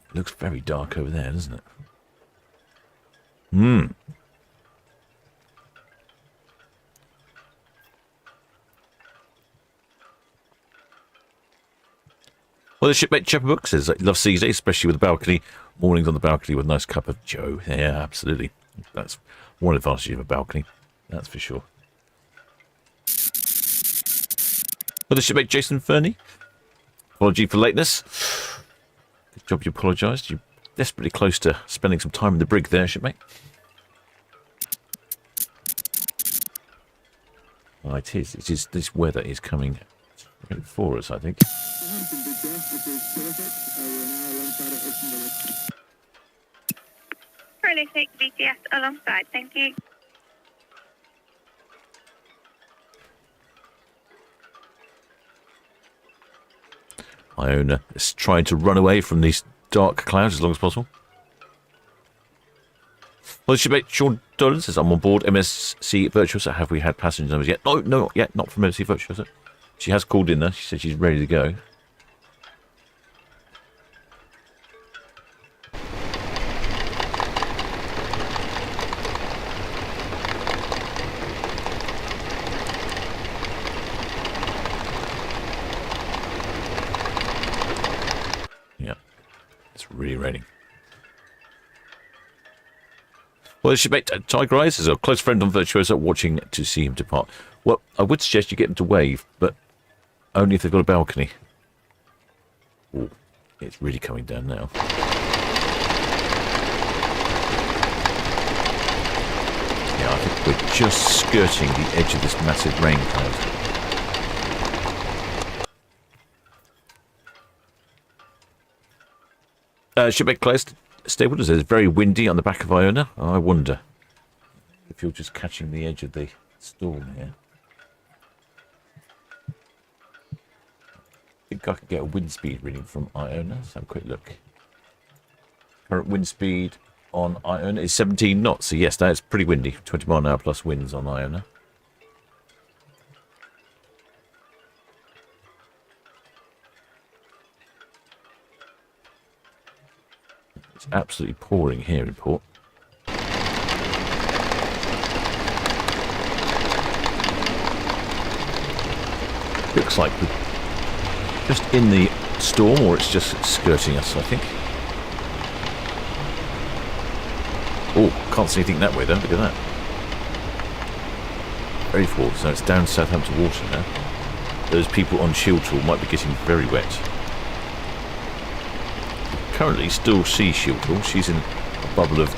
It looks very dark over there, doesn't it? Well, the shipmate Chipperbook says that he loves Caesar, especially with the balcony. Mornings on the balcony with a nice cup of joe. Yeah, absolutely. That's one advantage of a balcony. That's for sure. Well, the shipmate Jason Fernie. Apology for lateness. Good job you apologised. You're desperately close to spending some time in the brig there, shipmate. Oh, it is. It is. This weather is coming straight for us, I think. Prolific VTS alongside, thank you. Iona is trying to run away from these dark clouds as long as possible. Well, the shipmate Sean Dolan says, I'm on board MSC Virtuosa. Have we had passenger numbers yet? No, not yet. Not from MSC Virtuosa. She has called in there. She said she's ready to go. Yeah, it's really raining. Well, the shipmate Tiger Eyes is a close friend on Virtuosa, watching to see him depart. Well, I would suggest you get them to wave, but only if they've got a balcony. Oh, it's really coming down now. Yeah, I think we're just skirting the edge of this massive rain cloud. Shipmate Clay Stable says it's very windy on the back of Iona. I wonder if you're just catching the edge of the storm here. I think I could get a wind speed reading from Iona. Let's have a quick look. Current wind speed on Iona is 17 knots. So yes, that's pretty windy. 20 mile an hour plus winds on Iona. It's absolutely pouring here in port. Looks like we're just in the storm, or it's just skirting us, I think. Oh, can't see anything that way though, look at that. Very full, so it's down Southampton water now. Those people on Shield Tool might be getting very wet. Currently still see Shield Tool, she's in a bubble of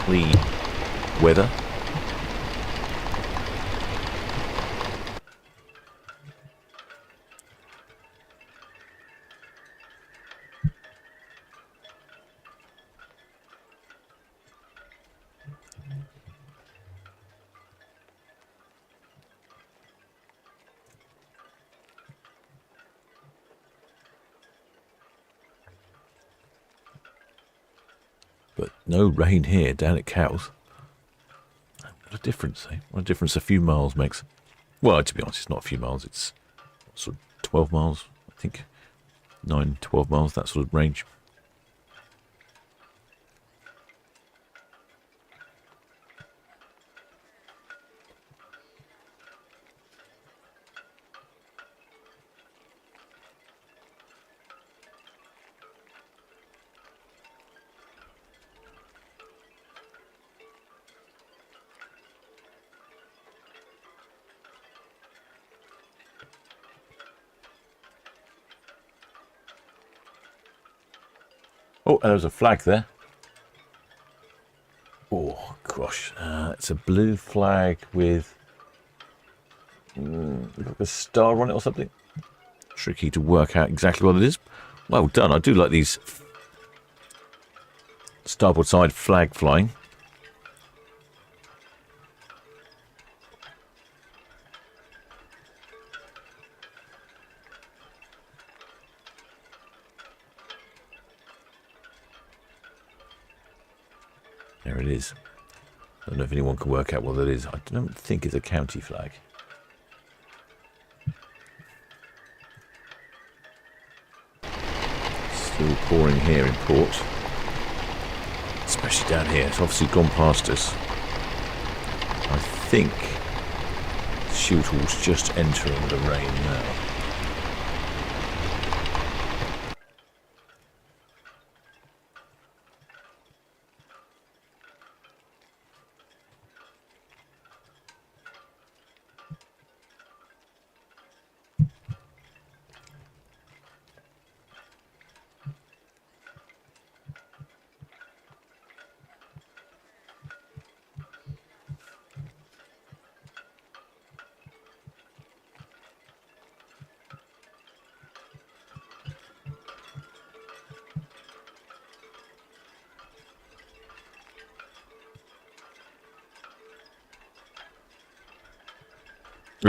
clean weather. But no rain here down at Cowes. What a difference, eh? What a difference a few miles makes. Well, to be honest, it's not a few miles. It's sort of 12 miles, I think. 9, 12 miles, that sort of range. Oh, and there's a flag there. Oh, gosh. It's a blue flag with like a star on it or something. Tricky to work out exactly what it is. Well done. I do like these starboard side flag flying. There it is. I don't know if anyone can work out what that is. I don't think it's a county flag. Still pouring here in port. Especially down here. It's obviously gone past us. I think Shield Hall's just entering the rain now.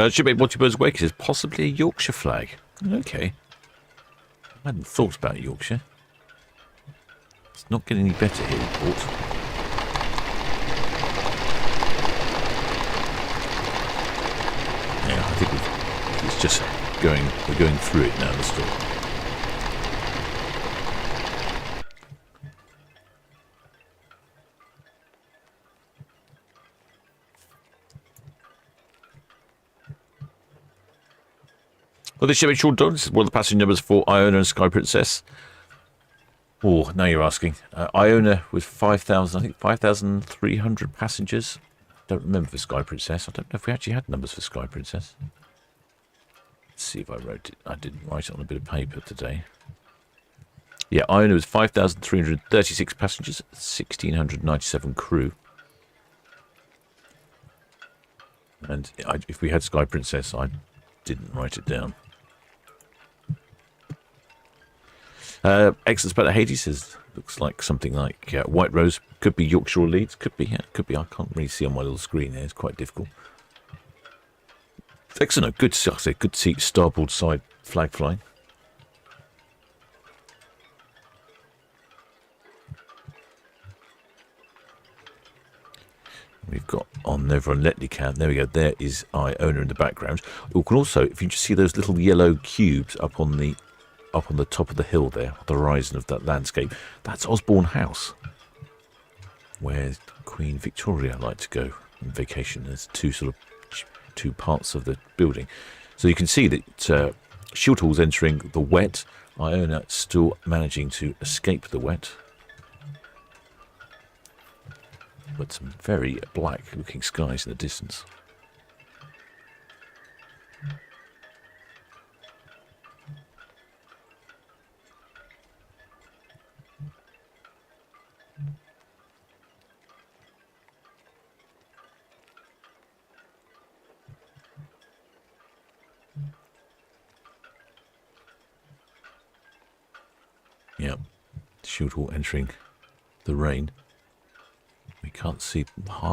Should be Watty Bird's Wake is possibly a Yorkshire flag. Okay. I hadn't thought about Yorkshire. It's not getting any better here in port. Yeah, I think it's just we're going through it now, the storm. Well, this ship is short done. This is one of the passenger numbers for Iona and Sky Princess. Oh, now you're asking. Iona was 5,000, I think 5,300 passengers. Don't remember for Sky Princess. I don't know if we actually had numbers for Sky Princess. Let's see if I wrote it. I didn't write it on a bit of paper today. Yeah, Iona was 5,336 passengers, 1,697 crew. And if we had Sky Princess, I didn't write it down. Excellent Spell Hades says, looks like something like White Rose. Could be Yorkshire or Leeds. Could be, yeah, could be. I can't really see on my little screen there. It's quite difficult. Excellent. Good to see. Good to see starboard side flag flying. We've got on over on Letley Cam. There we go. There is Iona in the background. You can also, if you just see those little yellow cubes up on the up on the top of the hill there, the horizon of that landscape, that's Osborne House, where Queen Victoria liked to go on vacation. There's two parts of the building. So you can see that Shield Hall's entering the wet. Iona still managing to escape the wet. But some very black looking skies in the distance. Yep, Shield Hall entering the rain. We can't see,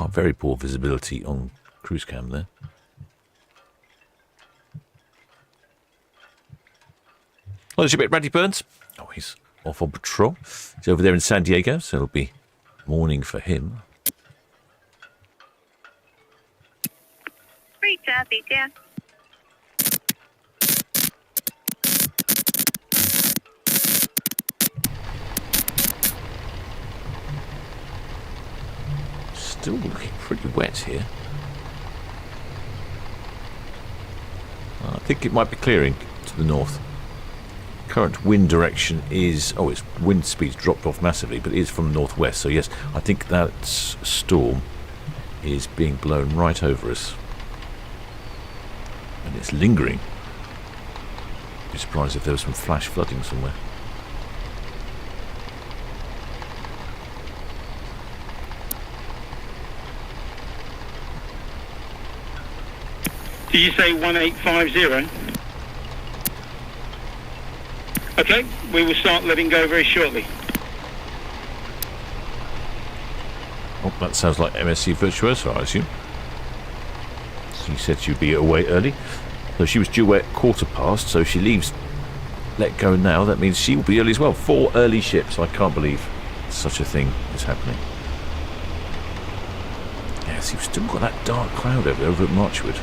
very poor visibility on cruise cam there. Well, there's your bit, Randy Burns. Oh, he's off on patrol. He's over there in San Diego, so it'll be morning for him. Rita, BTS. Still looking pretty wet here. I think it might be clearing to the north. Current wind direction is... oh, its wind speed's dropped off massively, but it is from the northwest. So yes, I think that storm is being blown right over us. And it's lingering. I'd be surprised if there was some flash flooding somewhere. Did you say 1850? Okay, we will start letting go very shortly. Oh, that sounds like MSC Virtuosa, I assume. She said she'd be away early. So she was due at 15:15, so she leaves. Let go now. That means she will be early as well. 4 early ships. I can't believe such a thing is happening. Yes, you've still got that dark cloud over at Marchwood.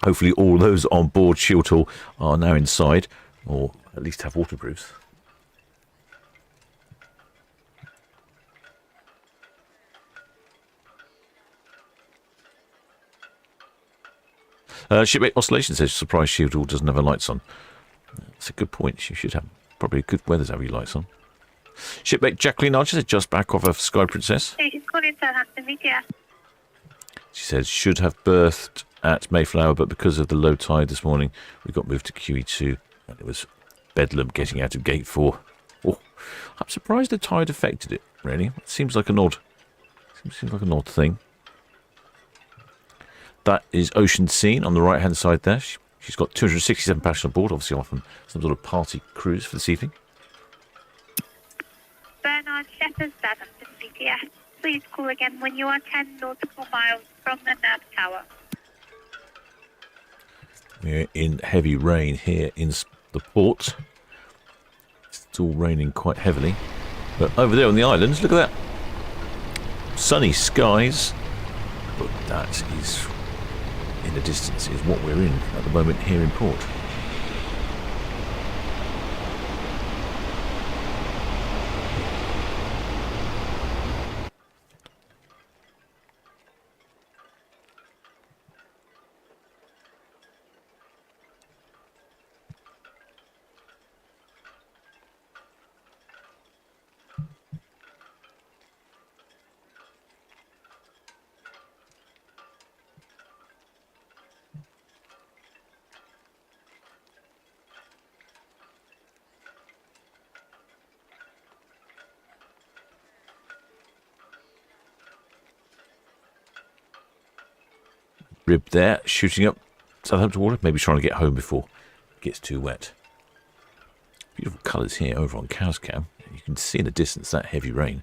Hopefully all those on board Shield Hall are now inside, or at least have waterproofs. Shipmate Oscillation says, surprised Shield Hall doesn't have her lights on. That's a good point. She should have probably good weather to have your lights on. Shipmate Jacqueline Archer said, just back off of Sky Princess. She's calling Southampton, BTS. She says, should have berthed at Mayflower, but because of the low tide this morning, we got moved to QE2, and it was bedlam getting out of Gate 4. Oh, I'm surprised the tide affected it, really. It seems like an odd thing. That is Ocean Scene on the right-hand side there. She's got 267 passengers on board, obviously off on some sort of party cruise for this evening. Bernard Shepherd, Southampton, BTS. Please call again when you are 10 nautical miles from the nav tower. We're in heavy rain here in the port. It's all raining quite heavily. But over there on the islands, look at that. Sunny skies. But that is, in the distance, is what we're in at the moment here in port. Rib there, shooting up Southampton water, maybe trying to get home before it gets too wet. Beautiful colours here over on Cow's Cam. You can see in the distance that heavy rain.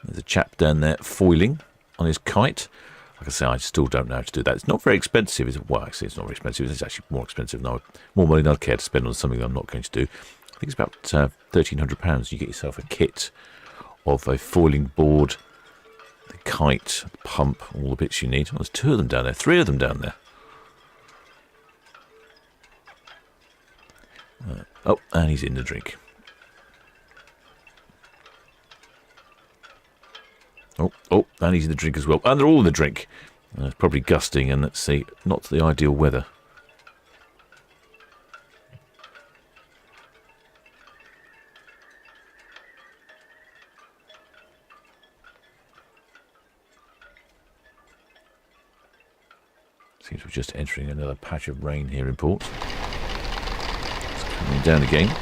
There's a chap down there foiling on his kite. Like I say, I still don't know how to do that. It's not very expensive. Well, actually, it's not very expensive. It's actually more expensive than more money than I'd care to spend on something that I'm not going to do. I think it's about £1,300. You get yourself a kit of a foiling board, the kite, the pump, all the bits you need. Well, there's 2 of them down there, 3 of them down there. Oh, and he's in the drink. Oh, and he's in the drink as well. And they're all in the drink. It's probably gusting and, let's see, not the ideal weather. Seems we're just entering another patch of rain here in port. It's coming down again.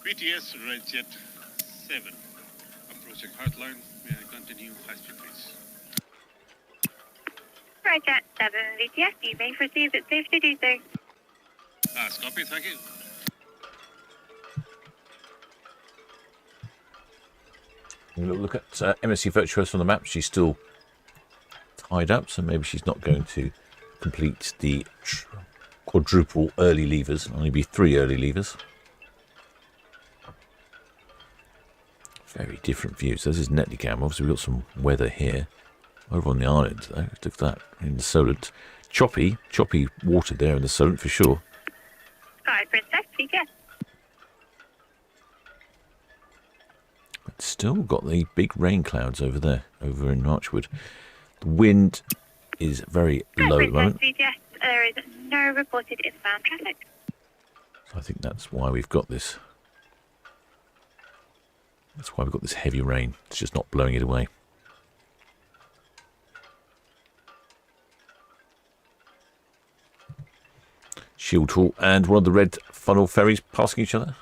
BTS Red Jet 7. Approaching Heartline. May I continue high speed, please? Red Jet 7 VTS, you may proceed at safe to do so. Copy, thank you. Look at MSC Virtuosa on the map. She's still tied up, so maybe she's not going to complete the quadruple early levers. Only be 3 early levers. Very different views. This is Netligam. Obviously, we've got some weather here. Over on the island, though. Look at that in the Solent. Choppy water there in the Solent for sure. Sky Princess, VTS. But still got the big rain clouds over there, over in Marchwood. The wind is very low at the moment. VTS, there is no reported inbound traffic. So I think that's why we've got this. That's why we've got this heavy rain. It's just not blowing it away. Shield Hall and one of the red funnel ferries passing each other.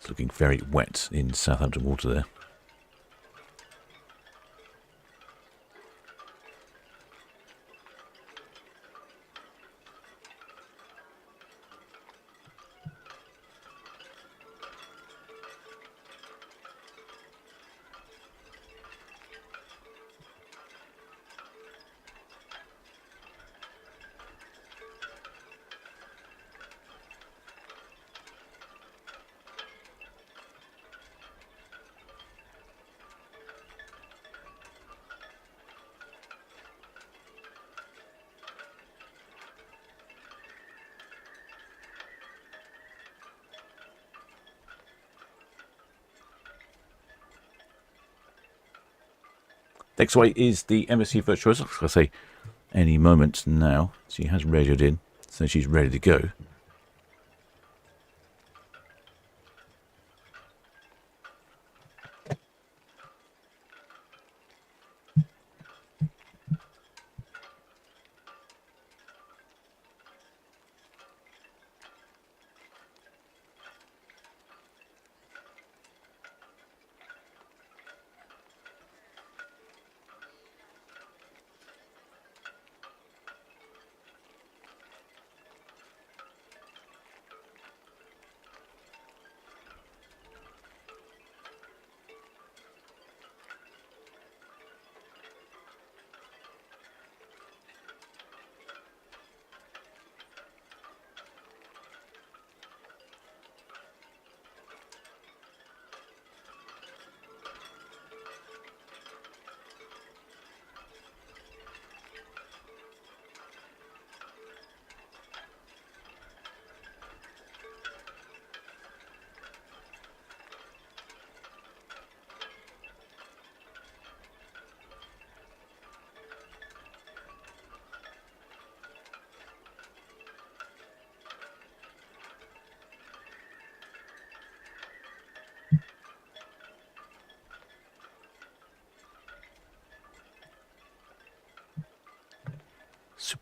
Looking very wet in Southampton water there. Next away is the MSC Virtuosa. I say any moment now. She has radioed in, so she's ready to go.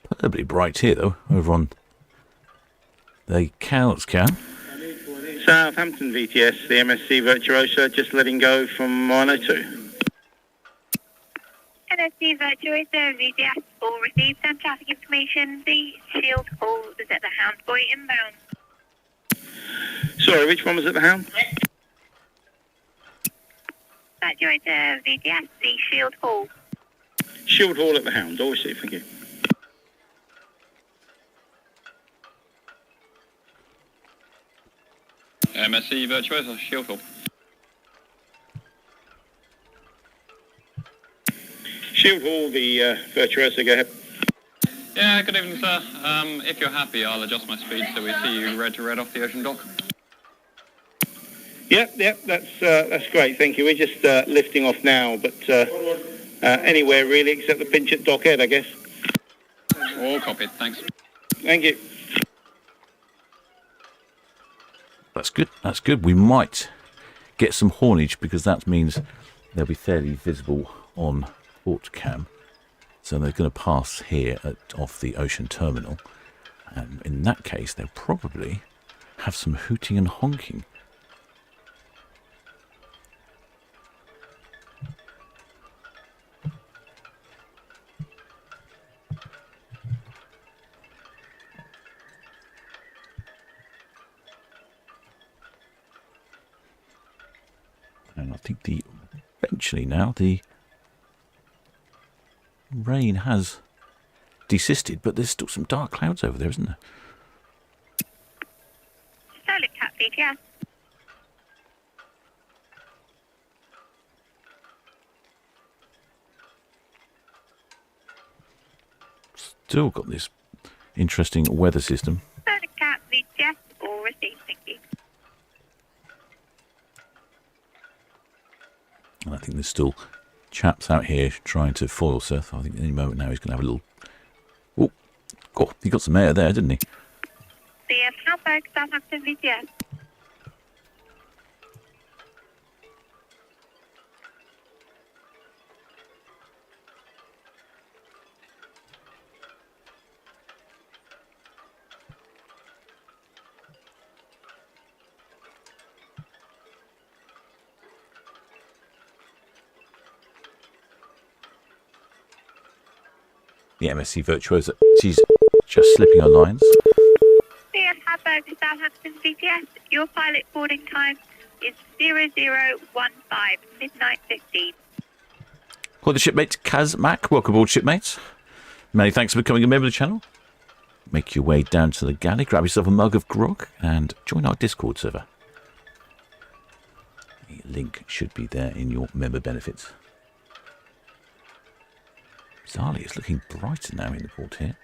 Superbly bright here, though, over on the Cows Cam. Southampton VTS, the MSC Virtuosa, just letting go from 102. MSC Virtuosa, VTS, all received and traffic information. The shield call was at the Town Quay inbound. Sorry, which one was at the Hound? Virtuosa, VTS, the shield hall. Shield Hall at the Hound, all received, thank you. MSC Virtuosa, Shield Hall. Shield Hall, the Virtuosa, go ahead. Yeah, good evening, sir. If you're happy, I'll adjust my speed so we see you red to red off the ocean dock. Yep, that's great, thank you. We're just lifting off now, but anywhere really except the pinch at dockhead, I guess. All copied, thanks. Thank you. That's good. That's good. We might get some haulage because that means they'll be fairly visible on port cam. So they're going to pass here off the ocean terminal. And in that case, they'll probably have some hooting and honking. And I think eventually now the rain has desisted, but there's still some dark clouds over there, isn't there? Solent Cat VTS. Still got this interesting weather system. Solent Cat VTS, all received, thank you. And I think there's still chaps out here trying to foil surf. I think any moment now he's going to have a little... Oh, God, he got some air there, didn't he? The Hamburg Southampton VTS. The MSC Virtuosa, she's just slipping her lines. The Hamburg Southampton VTS, your pilot boarding time is 0015, midnight 15. Well, the shipmate Kaz Mac, welcome aboard, shipmates. Many thanks for becoming a member of the channel. Make your way down to the galley, grab yourself a mug of grog, and join our Discord server. The link should be there in your member benefits. Bizarrely, it's looking brighter now in the port here.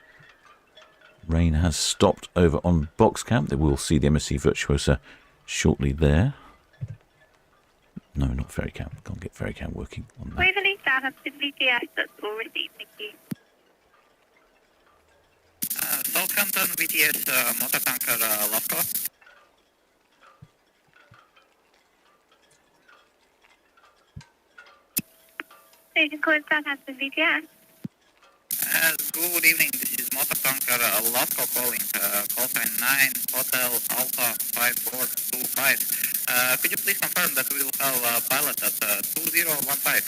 Rain has stopped over on box camp. They will see the MSC Virtuosa shortly there. No, not ferry camp. Can't get ferry camp working on that. Waverley Southampton VTS, that's all received, thank you. Southampton VTS, motor tanker Lasco. Station code Southampton VTS. Good evening, this is motor tanker Lasco calling, call sign 9 Hotel Alpha 5425. Could you please confirm that we will have a pilot at 2015?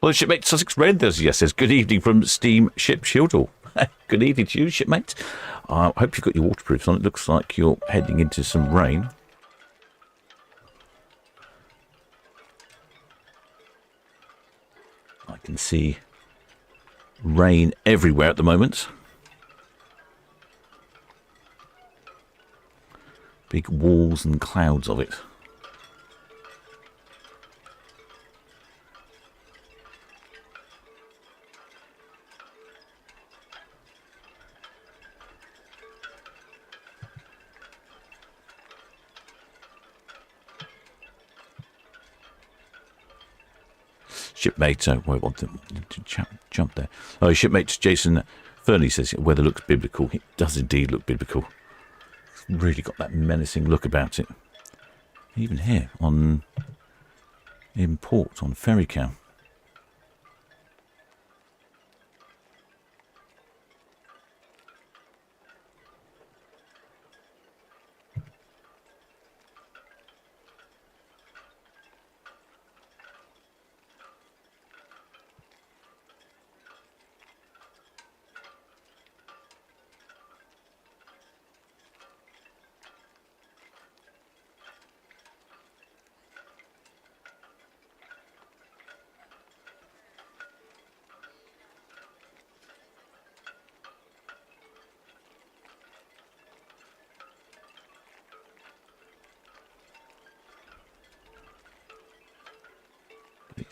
Well, shipmate Sussex Red, yes, says good evening from Steamship Shieldhall. Good evening to you, shipmate. I hope you've got your waterproofs on. It looks like you're heading into some rain. I can see rain everywhere at the moment. Big walls and clouds of it. Shipmate, jump there. Oh, shipmate Jason Fernley says weather looks biblical. It does indeed look biblical. It's really got that menacing look about it. Even here in port on Ferry Cow.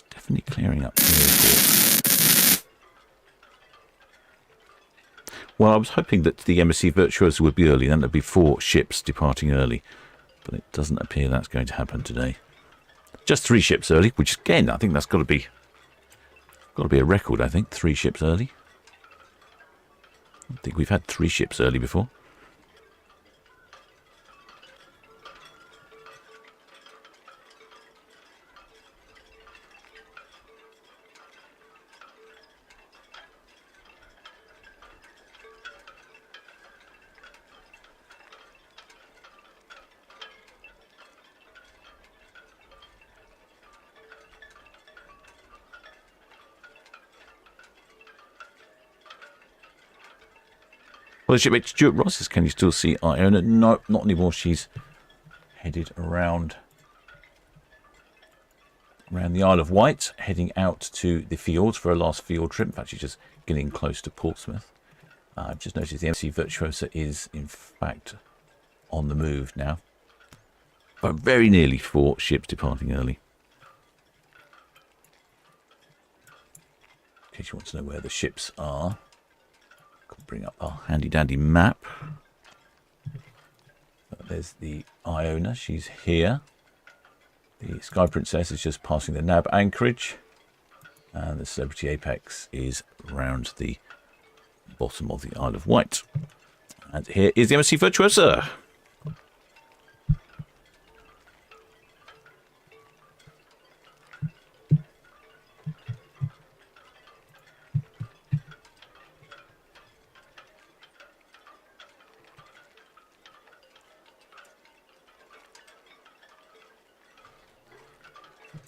Definitely clearing up the airport. Well, I was hoping that the MSC Virtuosa would be early, then there'd be 4 ships departing early. But it doesn't appear that's going to happen today. Just 3 ships early, which again, I think that's got to be a record, I think. 3 ships early. I think we've had 3 ships early before. Well, the shipmate Stuart Ross says, can you still see Iona? No, not anymore. She's headed around the Isle of Wight, heading out to the fjords for her last fjord trip. In fact, she's just getting close to Portsmouth. I've just noticed the MC Virtuosa is, in fact, on the move now. But very nearly 4 ships departing early. In case you want to know where the ships are. Bring up our handy dandy map. There's the Iona, she's here. The Sky Princess is just passing the Nab anchorage. And the Celebrity Apex is round the bottom of the Isle of Wight. And here is the MSC Virtuosa.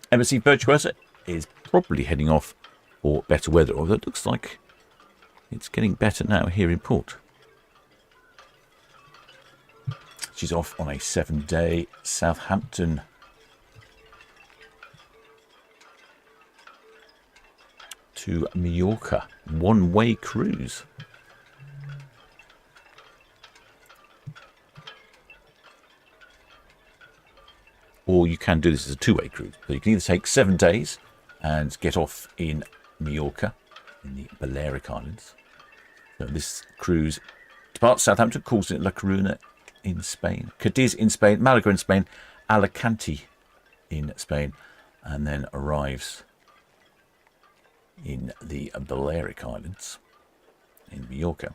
MSC Virtuosa is probably heading off for better weather, although it looks like it's getting better now here in port. She's off on a 7-day Southampton to Mallorca one-way cruise. Or you can do this as a 2-way cruise. So you can either take 7 days and get off in Mallorca, in the Balearic Islands. So this cruise departs Southampton, calls it La Coruna in Spain, Cadiz in Spain, Malaga in Spain, Alicante in Spain, and then arrives in the Balearic Islands, in Mallorca.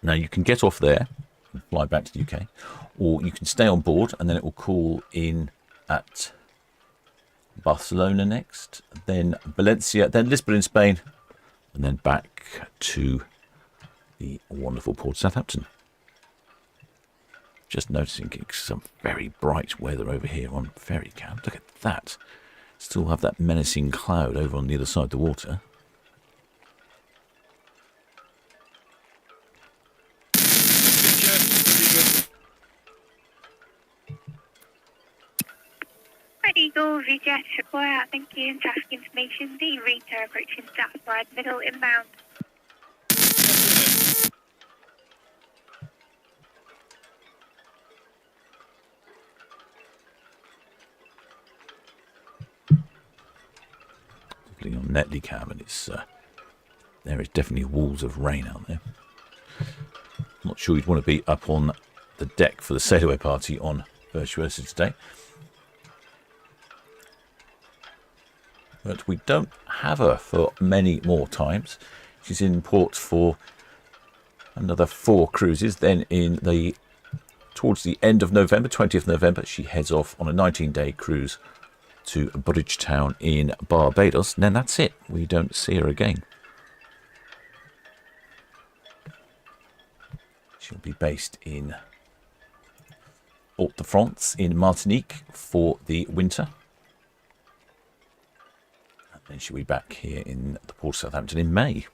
Now you can get off there and fly back to the UK, or you can stay on board and then it will call in at Barcelona next, then Valencia, then Lisbon in Spain, and then back to the wonderful port of Southampton. Just noticing some very bright weather over here on Ferry Cow. Look at that. Still have that menacing cloud over on the other side of the water. Eagle, VGS, require, thank you, and traffic information, the Rita approaching Southside Middle inbound. Looking on Netley Cam, and it's there is definitely walls of rain out there. I'm not sure you'd want to be up on the deck for the sail away party on Virtuosa today. But we don't have her for many more times. She's in port for another 4 cruises, then in the towards the end of November, 20th November, she heads off on a 19-day cruise to Bridgetown in Barbados. And then that's it. We don't see her again. She'll be based in Port-de-France in Martinique for the winter. And then she'll be back here in the port of Southampton in May.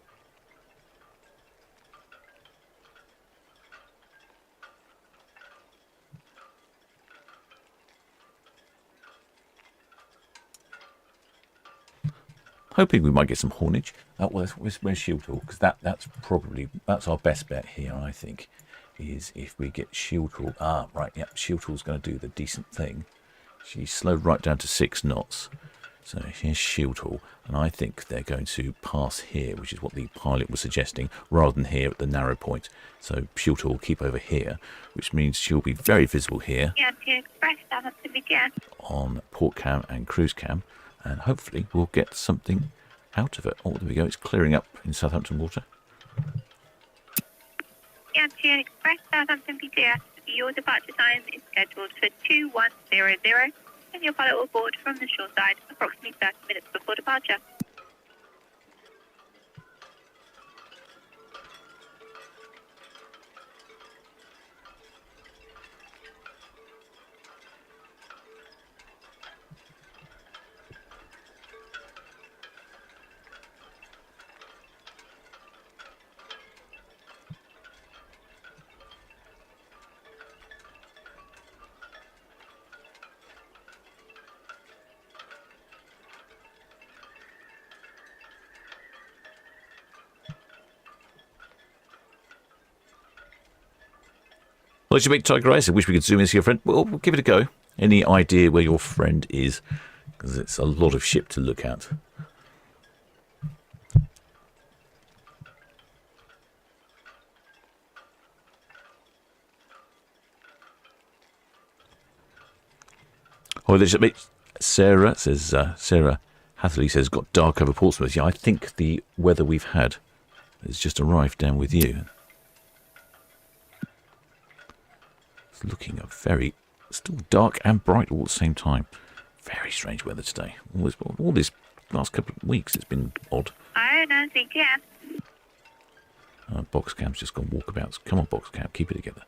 Hoping we might get some haulage. Where's Shield Hall? Because that's our best bet here, I think, is if we get Shield Hall. Ah, right, yep, Shield Hall's going to do the decent thing. She's slowed right down to 6 knots. So here's Shield Hall, and I think they're going to pass here, which is what the pilot was suggesting, rather than here at the narrow point. So Shield Hall will keep over here, which means she'll be very visible here on port cam and cruise cam. And hopefully we'll get something out of it. Oh, there we go. It's clearing up in Southampton water. Yantian Express Southampton BTS, your departure time is scheduled for 2100, and your pilot will board from the shore side approximately 30 minutes before departure. Well, it's your big Tiger Eyes. I wish we could zoom in to your friend. Well, we'll give it a go. Any idea where your friend is? Because it's a lot of ship to look at. Oh, there's a bit. Sarah says, Sarah Hatherley says, got dark over Portsmouth. Yeah, I think the weather we've had has just arrived down with you. It's looking a very, still dark and bright all at the same time. Very strange weather today. All this last couple of weeks, it's been odd. Iona, CTM. Box cam's just gone walkabouts. Come on, box cam, keep it together.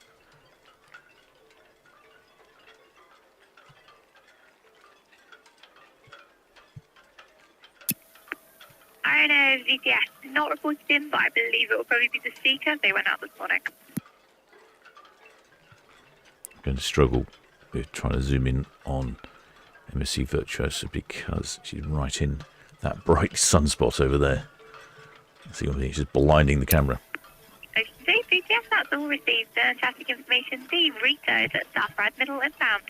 Iona, VTS, not reported in, but I believe it will probably be the Seeker. They went out this morning. I'm going to struggle with trying to zoom in on MSC Virtuosa because she's right in that bright sunspot over there. See what I mean? She's blinding the camera. Okay, VTS, that's all received. Traffic information. The Rita is at South Middle and Sound.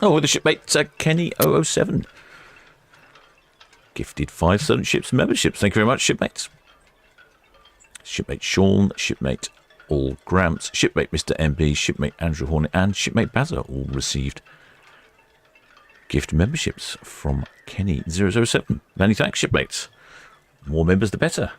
Oh, the shipmate Kenny 007. Gifted 5 Solent Ships memberships. Thank you very much, shipmates. Shipmate Sean, shipmate All Gramps, shipmate Mr. MB, shipmate Andrew Hornet, and shipmate Bazza all received gift memberships from Kenny 007. Many thanks, shipmates. More members, the better.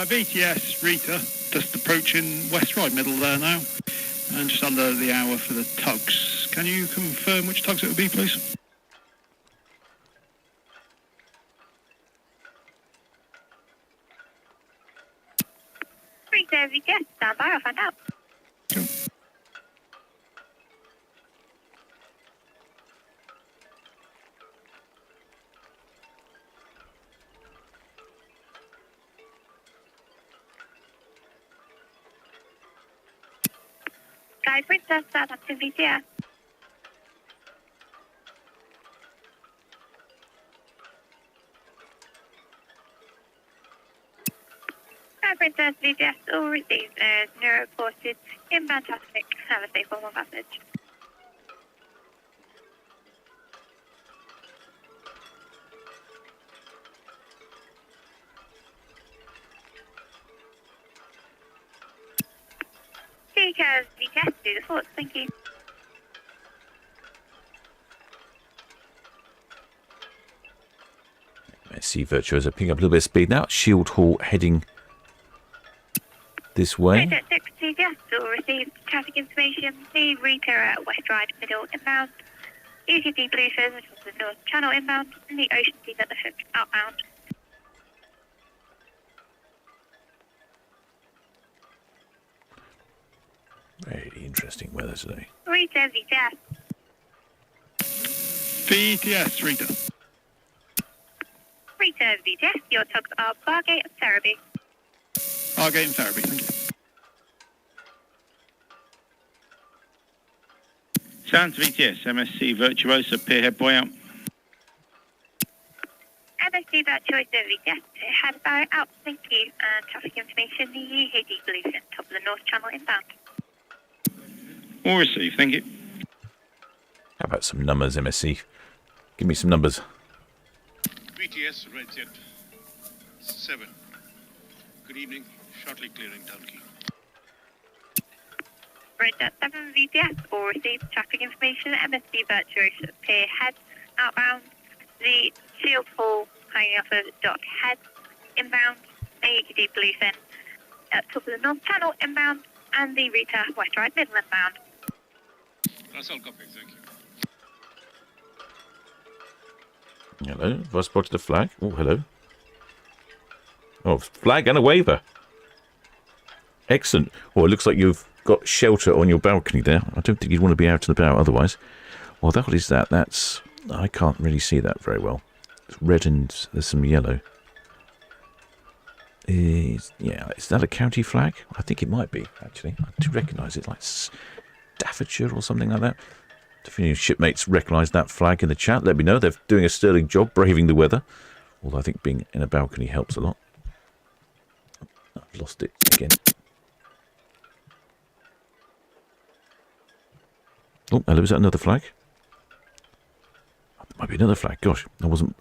VTS Rita, just approaching West Ryde Middle there now, and just under the hour for the tugs. Can you confirm which tugs it would be, please? Rita, VTS, stand by, I'll find out. Sky Princess, Southampton VTS. Sky Princess VTS, all received as no reported inbound traffic. Have a safe one passage. Retail VTS to the fort, thank you. Let's see Virtuosa picking up a little bit of speed now. Shield Hall heading this way. At 6 VTS will receive traffic information. The Retail at West Ride Middle inbound. UTD Bluefin, which is the North Channel inbound, and the Ocean Sea Leatherhook outbound. Very interesting weather today. Retail VTS. VTS, Rita. Retail VTS, your tugs are Bargate and Ferriby. Bargate and Ferriby, thank you. Sounds VTS, MSC Virtuosa, Pierhead Boy out. MSC Virtuosa VTS, head about out, thank you. And traffic information, the UKD Bluefin, top of the North Channel inbound. All received, thank you. How about some numbers, MSC? Give me some numbers. VTS, Red Jet 7. Good evening, shortly clearing Town Quay. Red Jet 7 VTS will receive traffic information, MSC Virtuosa Pier Head outbound, the Shield Hall hanging off of Dock Head inbound, AEKD Bluefin at top of the North Channel inbound, and the Rita West Ride Middle inbound. That's all copies, thank you. Hello, have I spotted a flag? Oh, hello. Oh, flag and a waiver. Excellent. Oh, it looks like you've got shelter on your balcony there. I don't think you'd want to be out and about otherwise. Well, what is that? That's... I can't really see that very well. It's red and there's some yellow. Yeah, is that a county flag? I think it might be, actually. I do recognise it, like Staffordshire or something like that. If any shipmates recognise that flag in the chat, let me know. They're doing a sterling job braving the weather. Although I think being in a balcony helps a lot. I've lost it again. Oh, hello, is that another flag? Might be another flag. Gosh, I wasn't...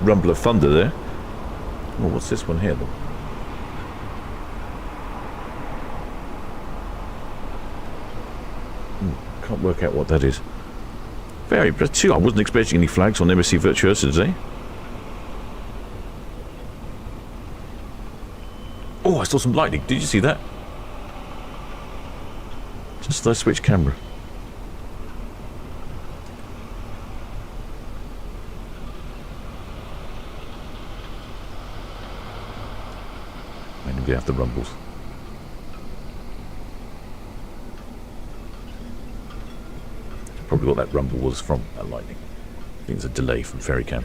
rumble of thunder there. Oh, what's this one here then? Can't work out what that is. Very impressive. I wasn't expecting any flags on MSC Virtuosa today. Oh, I saw some lightning. Did you see that? Just as I switched camera. We have the rumbles. Probably what that rumble was from, that lightning. I think it's a delay from ferry cam.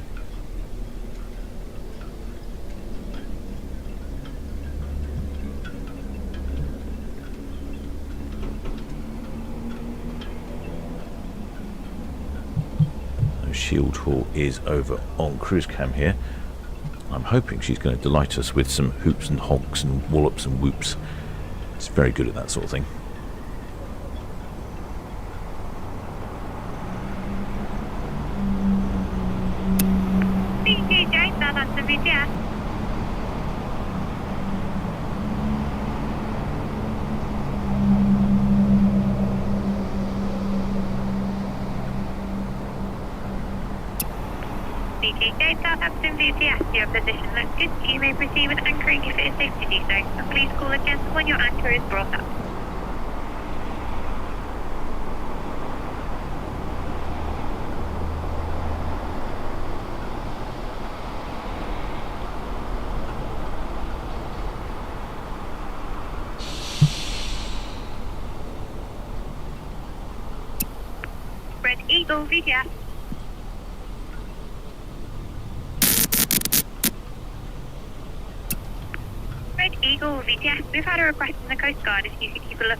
Shield Hall is over on cruise cam here. I'm hoping she's going to delight us with some hoops and honks and wallops and whoops. It's very good at that sort of thing. BJ, Southampton VTS. BJ, Southampton VTS, your position looks good. You may proceed with anchoring if it is safe to do so, and please call again when your anchor is brought up. Red Eagle VTS. Red Eagle VTS, we've had a request from the Coast Guard if you could keep a look.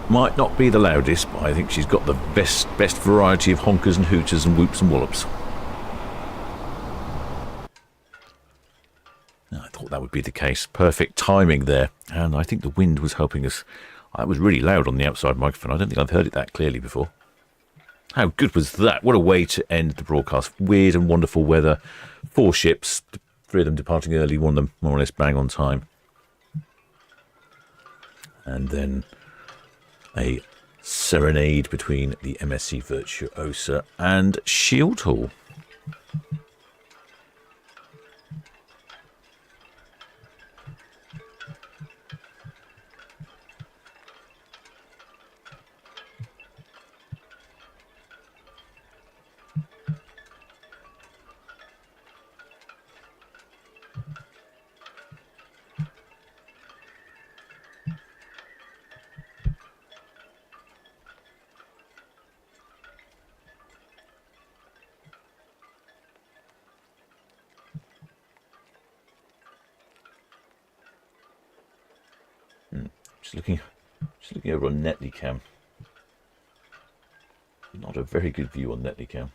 Might not be the loudest, but I think she's got the best variety of honkers and hooters and whoops and wallops. I thought that would be the case. Perfect timing there. And I think the wind was helping us. It was really loud on the outside microphone. I don't think I've heard it that clearly before. How good was that? What a way to end the broadcast. Weird and wonderful weather. 4 ships, 3 of them departing early, one of them more or less bang on time. And then a serenade between the MSC Virtuosa and Shield Hall. Just looking over on Netlycam. Not a very good view on Netlycam.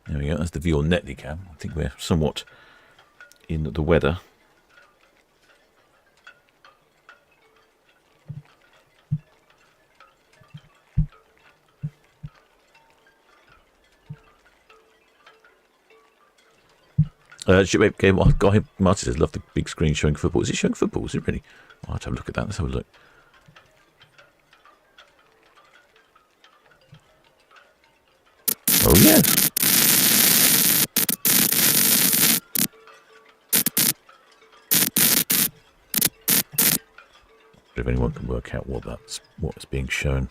There we go, that's the view on Netlycam. I think we're somewhat in the weather. Shipmate game. Oh, God, Martin says, love the big screen showing football. Is it showing football? Is it really? I'll have to have a look at that. Let's have a look. Oh, yeah. If anyone can work out what's being shown.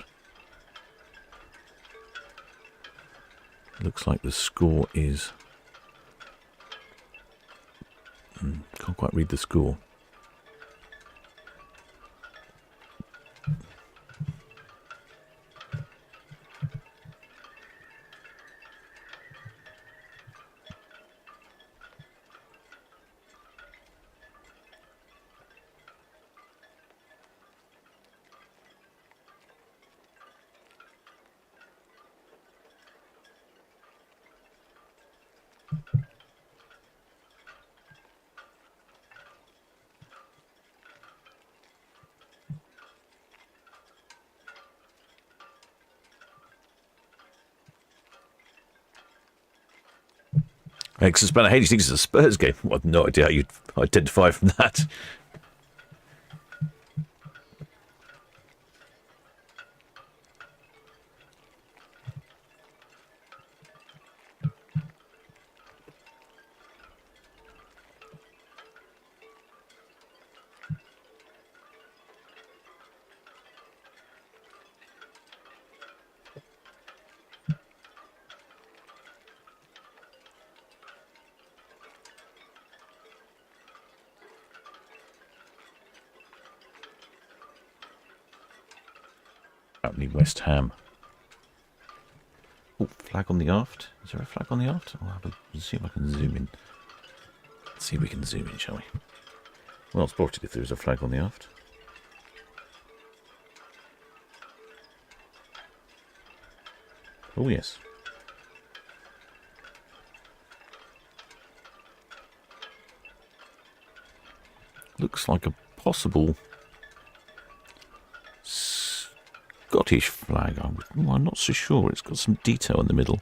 Looks like the score is... Can't quite read the score. Excellent. Hades thinks it's a Spurs game. Well, I've no idea how you'd identify from that. West Ham. Oh, flag on the aft. Is there a flag on the aft? I'll have a see if I can zoom in. Let's see if we can zoom in, shall we? Well spotted if there is a flag on the aft. Oh, yes. Looks like a possible Scottish flag. I'm not so sure. It's got some detail in the middle.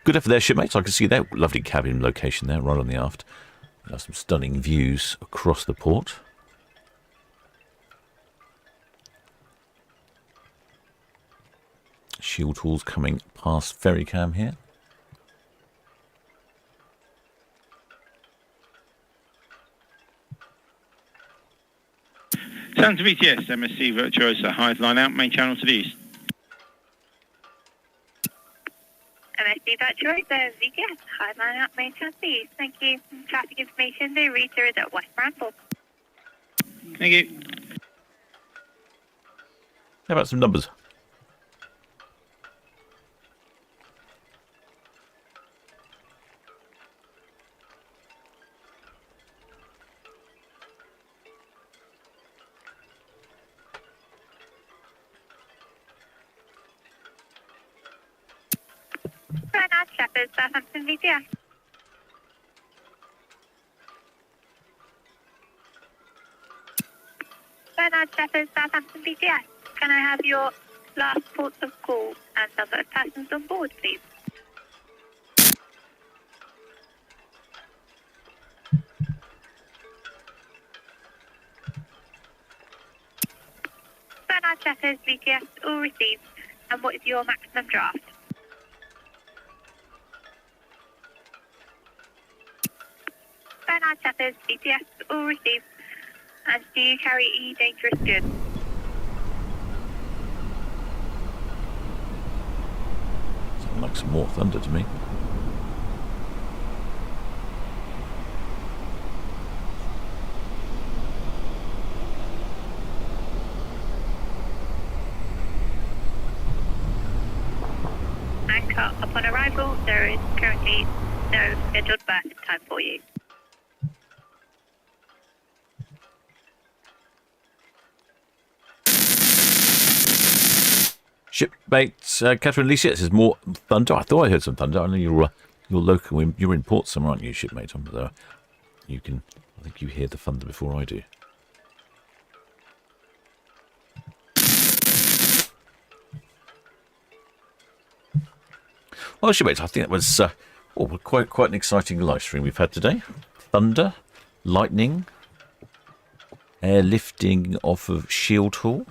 Good effort there, shipmates. I can see that lovely cabin location there, right on the aft. Got some stunning views across the port. Shield Hall's coming past Ferry Cam here. Sounds VTS, MSC Virtuosa, Hythe line out, main channel to the east. MSC Virtuosa, VTS, high line up, main channel to the east. Thank you. Traffic information, the Rita is at West Bramble. Thank you. How about some numbers? Bernard Shepherd, Southampton VTS. Bernard Shepherd, Southampton VTS. Can I have your last ports of call and number of passengers on board, please? Bernard Shepherd, VTS, all received. And what is your maximum draft? Bernard Shepherd, VTS, all received. And do you carry any dangerous goods? Sounds like some more thunder to me. Anchor upon arrival, there is currently no scheduled berth time for you. Shipmates, Catherine Alicia, this is more thunder. I thought I heard some thunder. I know you're local. You're in port somewhere, aren't you, shipmate? You can. I think you hear the thunder before I do. Well, shipmates, I think that was quite an exciting live stream we've had today. Thunder, lightning, airlifting off of Shield Hall.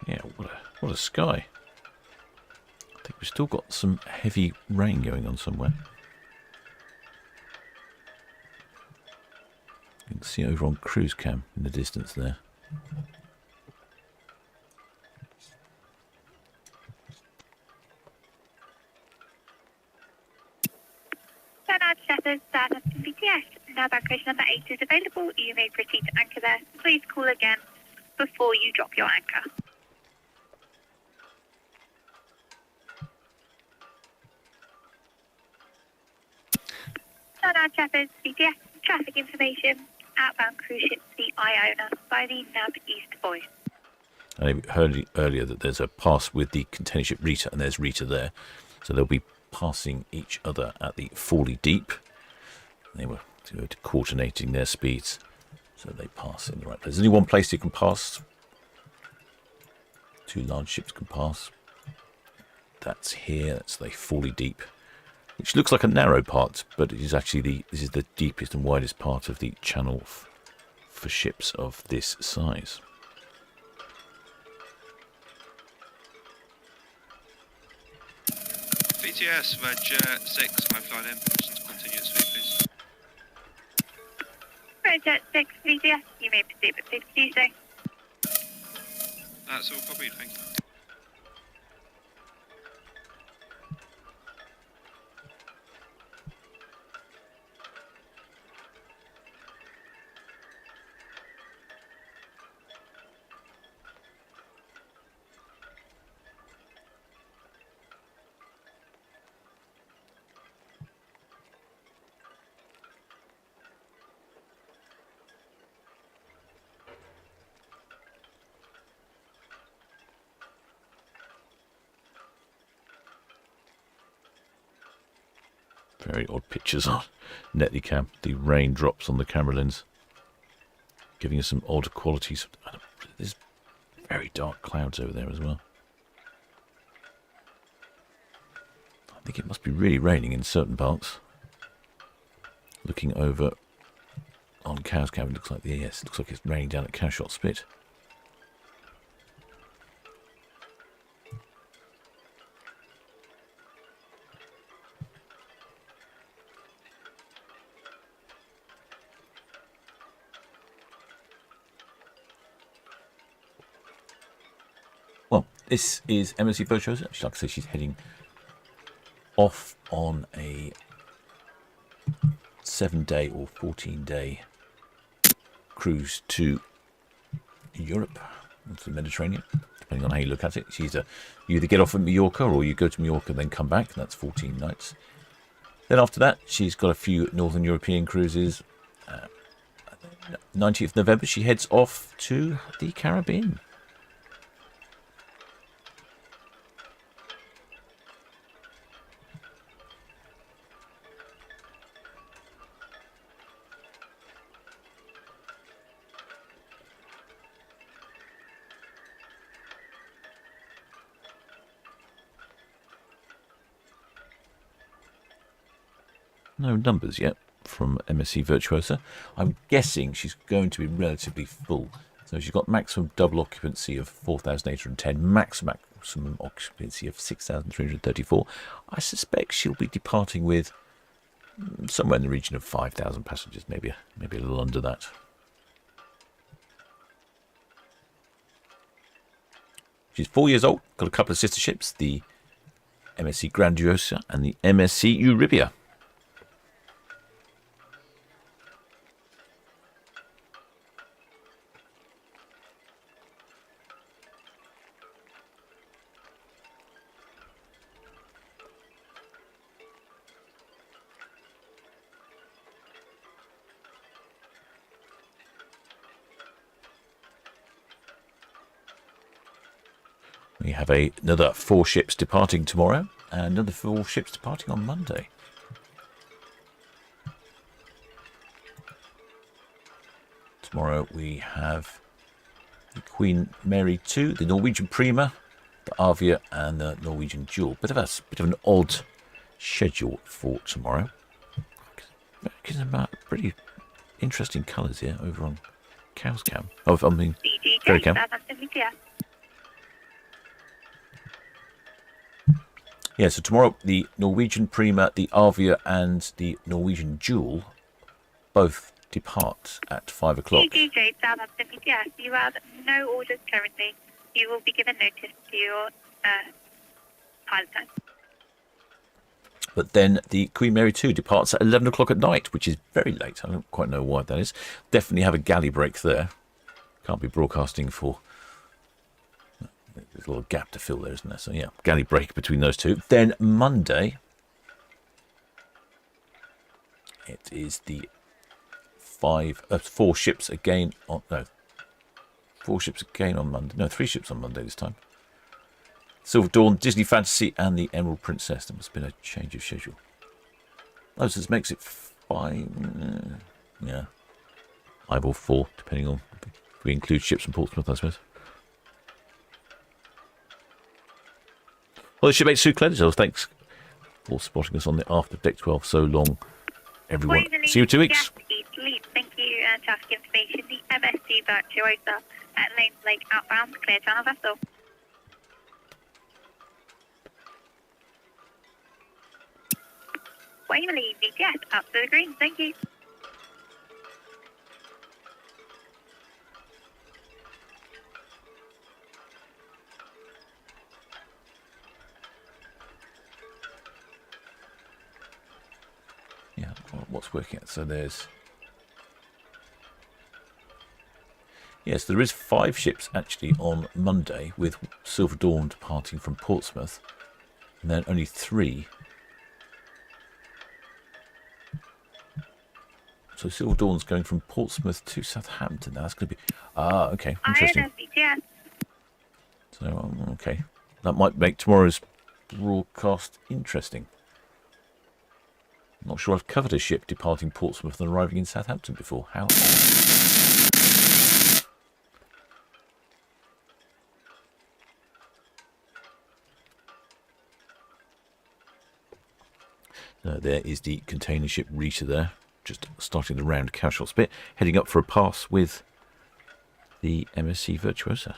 Yeah, what a sky. I think we've still got some heavy rain going on somewhere. You can see over on cruise cam in the distance there. Bernard Shepherd, Southampton VTS. Now backcross number 8 is available. You may proceed to anchor there. Please call again before you drop your anchor. Bernard Shepherd, VTS. Traffic information. Outbound cruise ship the Iona by the Nav East Buoy. I heard earlier that there's a pass with the container ship Rita, and there's Rita there. So they'll be passing each other at the Forley Deep. They were coordinating their speeds, so they pass in the right place. There's only one place you can pass. Two large ships can pass. That's here. That's the Forley Deep, which looks like a narrow part, but it is actually this is the deepest and widest part of the channel for ships of this size. VTS, Reg 6, I've flight in. Permission to continue at speed, please. Reg 6 VTS, you may proceed with 50 Tuesday. That's all copied, thank you. Very odd pictures on Netley the raindrops on the camera lens, giving us some odd qualities. There's very dark clouds over there as well. I think it must be really raining in certain parts. Looking over on Cow's Cabin, looks like looks like it's raining down at Cowshot Spit. Well, this is MSC Virtuosa. Like I say, she's heading off on a 7-day or 14-day cruise to Europe, to the Mediterranean, depending on how you look at it. You either get off at Mallorca or you go to Mallorca and then come back, and that's 14 nights. Then after that, she's got a few Northern European cruises. 19th November, she heads off to the Caribbean. No numbers yet from MSC Virtuosa. I'm guessing she's going to be relatively full. So she's got maximum double occupancy of 4,810, maximum occupancy of 6,334. I suspect she'll be departing with somewhere in the region of 5,000 passengers, maybe a little under that. She's 4 years old, got a couple of sister ships, the MSC Grandiosa and the MSC Eurybia. We have another 4 ships departing tomorrow and another 4 ships departing on Monday. Tomorrow we have the Queen Mary 2, the Norwegian Prima, the Avia and the Norwegian Jewel. Bit of an odd schedule for tomorrow. Pretty interesting colours here over on Cow's Cam. Oh, I mean, Ferry Cam. Yeah, so tomorrow the Norwegian Prima, the Avia and the Norwegian Jewel both depart at 5 o'clock. DJ Southampton, yes, you have no orders currently. You will be given notice to your pilot time. But then the Queen Mary 2 departs at 11 o'clock at night, which is very late. I don't quite know why that is. Definitely have a galley break there. Can't be broadcasting for... There's a little gap to fill there, isn't there? So yeah, galley break between those two. Then Monday, it is the 4 ships again on... No, 4 ships again on Monday. No, 3 ships on Monday this time. Silver Dawn, Disney Fantasy and the Emerald Princess. There must have been a change of schedule. Oh, so this makes it 5... yeah. 5 or 4, depending on... If we include ships from Portsmouth, I suppose. Well, the shipmate Sue Cledisel, thanks for spotting us on the after deck 12 so long, everyone. See you in 2 weeks. Thank you, and task information. The MSC Virtuosa at Lanes Lake outbound, clear channel vessel. Waverley, VTS, up to the green, thank you. Yeah, what's working out? So there's... Yes, there is 5 ships actually on Monday, with Silver Dawn departing from Portsmouth, and then only 3. So Silver Dawn's going from Portsmouth to Southampton. Now that's going to be... Ah, okay, interesting. So, okay. That might make tomorrow's broadcast interesting. Not sure I've covered a ship departing Portsmouth and arriving in Southampton before. How? There is the container ship Rita there, just starting the round cowshots bit, heading up for a pass with the MSC Virtuosa.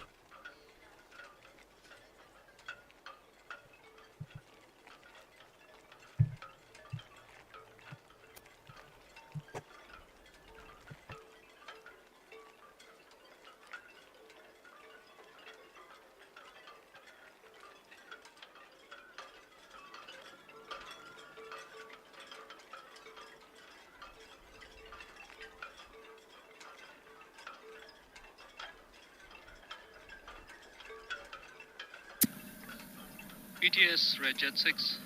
BTS, Red Jet 6.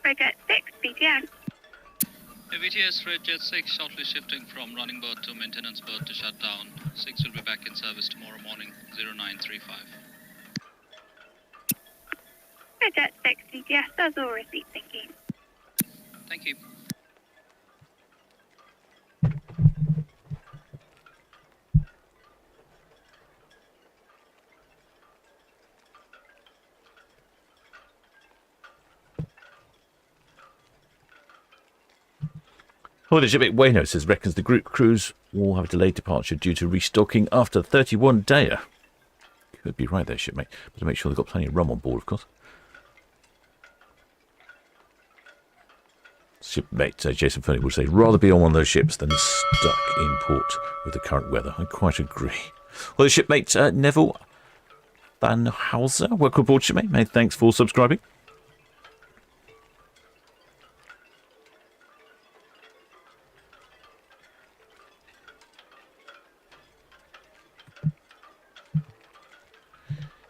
Red Jet 6, BTS. BTS, Red Jet 6, shortly shifting from running berth to maintenance berth to shut down. 6 will be back in service tomorrow morning, 0935. Red Jet 6, BTS, that's all received, thank you. Thank you. Holiday ship Bueno says reckons the group crews will have a delayed departure due to restocking after 31 dayer. Could be right there, shipmate. But to make sure they've got plenty of rum on board, of course. Shipmate Jason Fernie would say, rather be on one of those ships than stuck in port with the current weather. I quite agree. Well, the shipmate Neville Van Hauser, welcome aboard, shipmate. Mate, thanks for subscribing.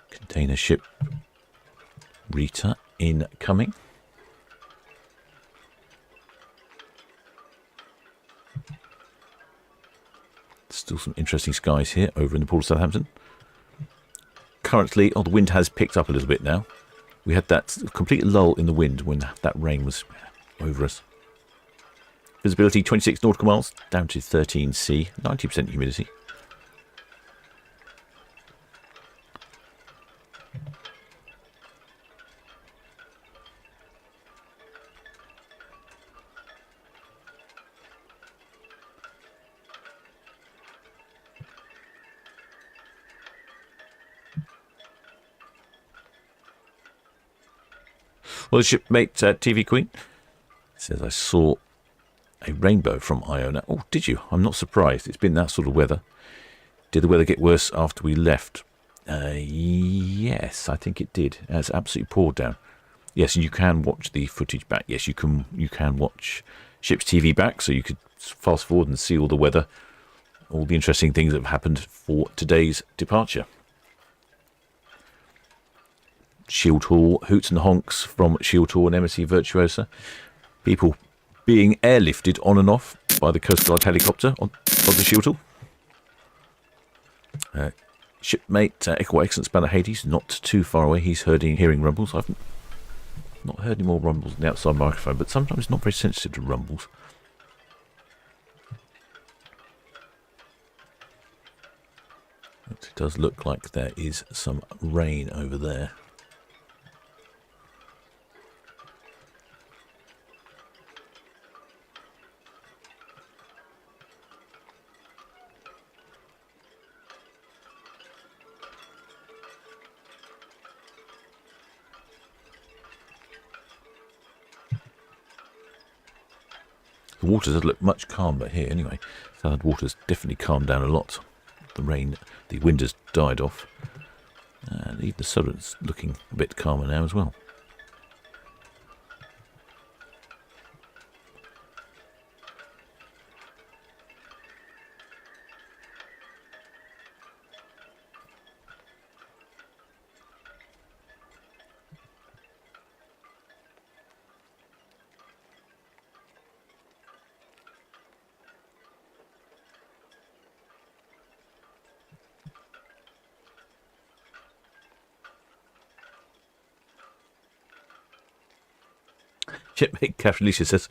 Container ship Rita incoming. Still some interesting skies here over in the port of Southampton. Currently, the wind has picked up a little bit now. We had that complete lull in the wind when that rain was over us. Visibility 26 nautical miles, down to 13 C, 90% humidity. Well, the shipmate TV Queen says, I saw a rainbow from Iona. Oh, did you? I'm not surprised. It's been that sort of weather. Did the weather get worse after we left? Yes, I think it did. It's absolutely poured down. Yes, and you can watch the footage back. Yes, you can watch Ships TV back, so you could fast forward and see all the weather, all the interesting things that have happened for today's departure. Shield Hall, hoots and honks from Shield Hall and MSC Virtuosa. People being airlifted on and off by the Coast Guard helicopter on the Shield Hall. Shipmate Echo Excellent Spanner Hades, not too far away. He's hearing rumbles. I've not heard any more rumbles in the outside microphone, but sometimes not very sensitive to rumbles. It does look like there is some rain over there. The waters have looked much calmer here anyway. Southern waters definitely calmed down a lot. The wind has died off. And even the Solent's looking a bit calmer now as well. Shipmate Catherine Alicia says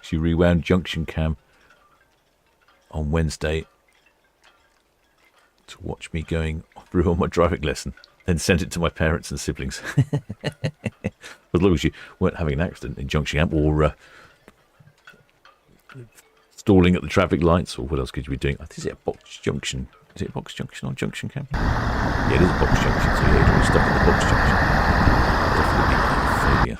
she rewound junction cam on Wednesday to watch me going through on my driving lesson, then sent it to my parents and siblings. As long as you weren't having an accident in junction cam or stalling at the traffic lights, or what else could you be doing? Is it a box junction? Is it a box junction on junction cam? Yeah, it is a box junction, so you're always stuck at the box junction. Definitely a failure.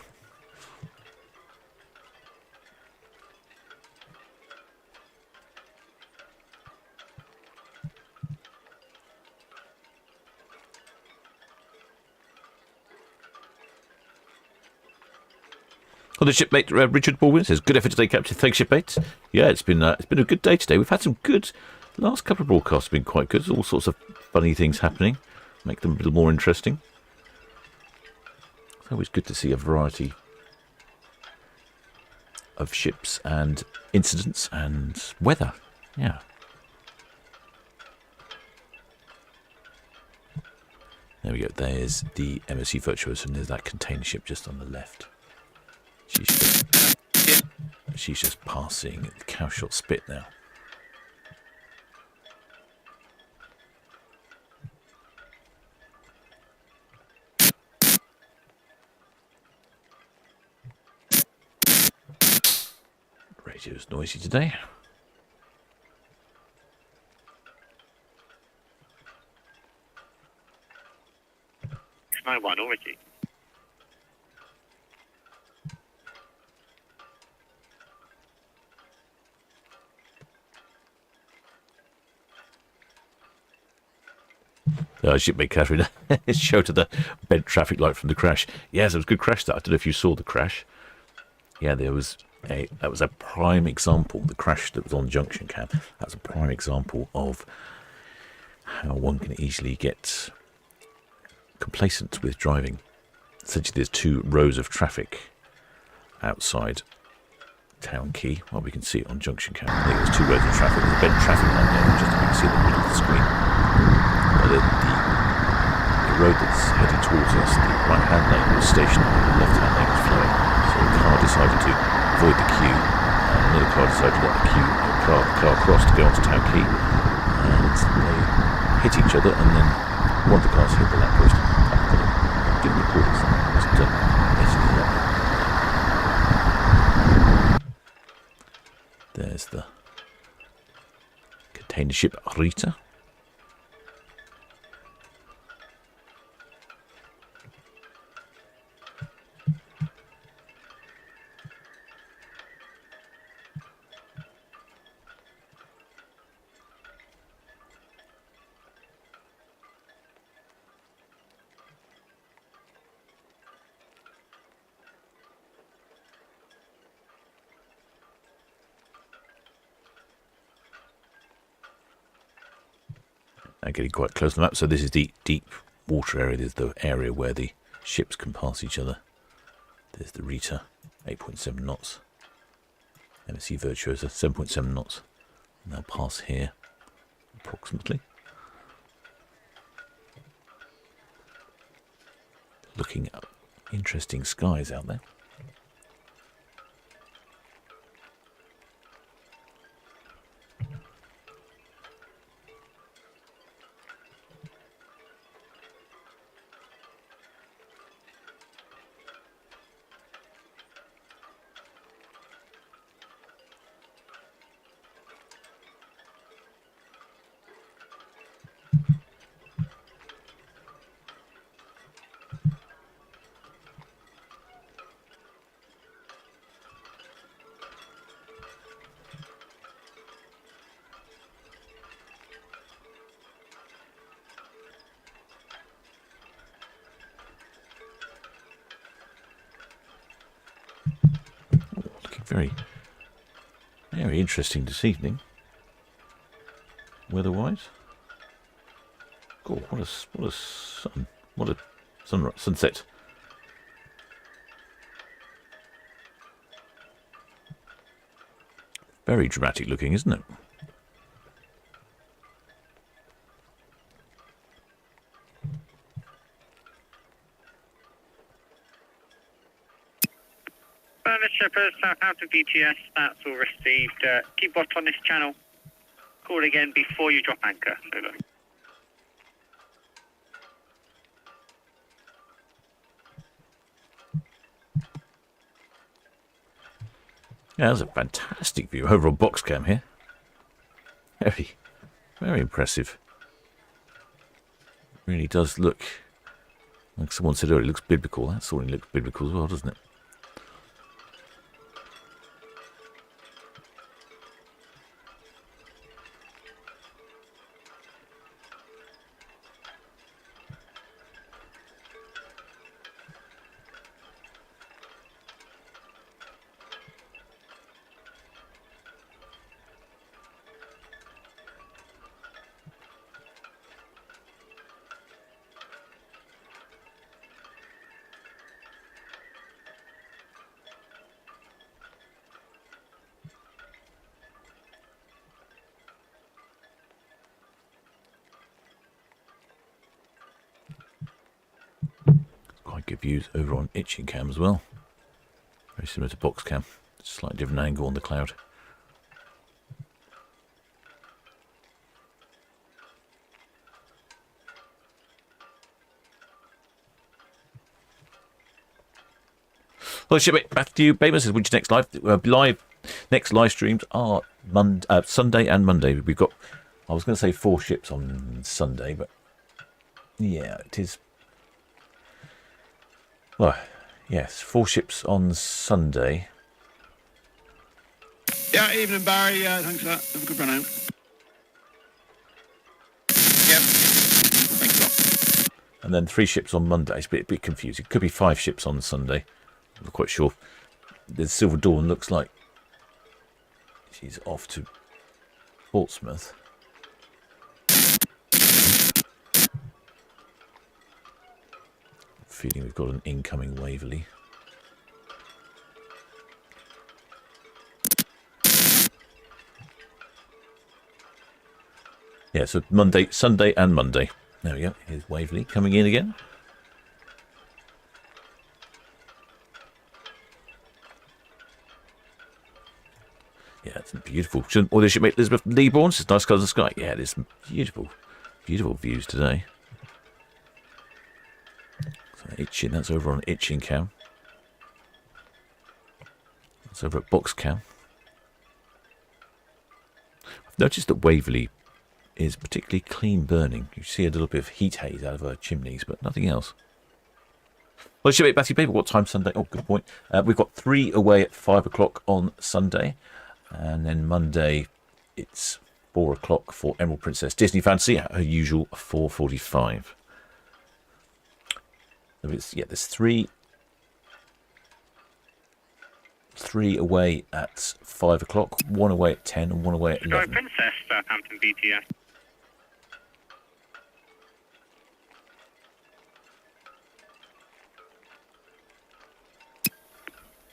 Well, the shipmate Richard Baldwin says, "Good effort today, Captain. Thanks, shipmate." Yeah, it's been a good day today. We've had some good. The last couple of broadcasts have been quite good. There's all sorts of funny things happening, make them a little more interesting. It's always good to see a variety of ships and incidents and weather. Yeah. There we go. There's the MSC Virtuosa, and there's that container ship just on the left. She's just passing the Cowshot Spit now. Radio's noisy today. It's no minority. Shipmate Catherine showed her the bent traffic light from the crash. Yes, it was a good crash. That I don't know if you saw the crash. Yeah, that was a prime example. The crash that was on junction cam. That's a prime example of how one can easily get complacent with driving. Essentially, there's two rows of traffic outside Town Quay. Well, we can see it on junction cam. There's two rows of traffic. There's a bent traffic light there, just so we can see the middle of the screen. The road that's heading towards us, the right-hand lane was stationary, the left-hand lane was flowing. So the car decided to avoid the queue, and another car decided to let the car cross to go onto Town Quay, and they hit each other, and then one of the cars hit the lamppost. I didn't record it, so I just basically that. There's the container ship Rita. Getting quite close to the map. So this is the deep water area. There's the area where the ships can pass each other. There's the Rita, 8.7 knots. MSC Virtuosa, 7.7 knots. And they'll pass here, approximately. Looking at interesting skies out there. Very, very interesting this evening, weather-wise. God, what a sun! What a sunset! Very dramatic looking, isn't it? Furniture Slippers, Southampton BTS, that's all received. Keep watch on this channel. Call again before you drop anchor. Over. Yeah, that's a fantastic view over on box cam here. Very, very impressive. Really does look, like someone said earlier, it looks biblical. That sort of looks biblical as well, doesn't it? Quite good views over on itching cam as well. Very similar to box cam, slightly different angle on the cloud. Well, ship back to you, Baby. Says which next next live streams are Sunday and Monday. We've got, I was going to say 4 ships on Sunday, but yeah, it is. Well, yes, 4 ships on Sunday. Yeah, evening, Barry. Thanks for that. Have a good run out. Yep. Thanks a lot. And then 3 ships on Monday. It's a bit confusing. It could be 5 ships on Sunday. I'm not quite sure. The Silver Dawn looks like she's off to Portsmouth. Feeling we've got an incoming Waverley. Yeah, so Sunday and Monday. There we go. Here's Waverley coming in again. Yeah, it's beautiful. Or they should make Elizabeth Leeborn. It's nice colours of sky. Yeah, there's some beautiful, beautiful views today. Itching, that's over on itching cam. That's over at box cam. I've noticed that Waverley is particularly clean burning. You see a little bit of heat haze out of her chimneys, but nothing else. Well, ship it back to you, people. What time Sunday? Oh, good point. We've got 3 away at 5 o'clock on Sunday, and then Monday it's 4 o'clock for Emerald Princess Disney Fantasy at her usual 4:45. There's 3 away at 5 o'clock, 1 away at 10, and 1 away at 11. Princess, Southampton BTS.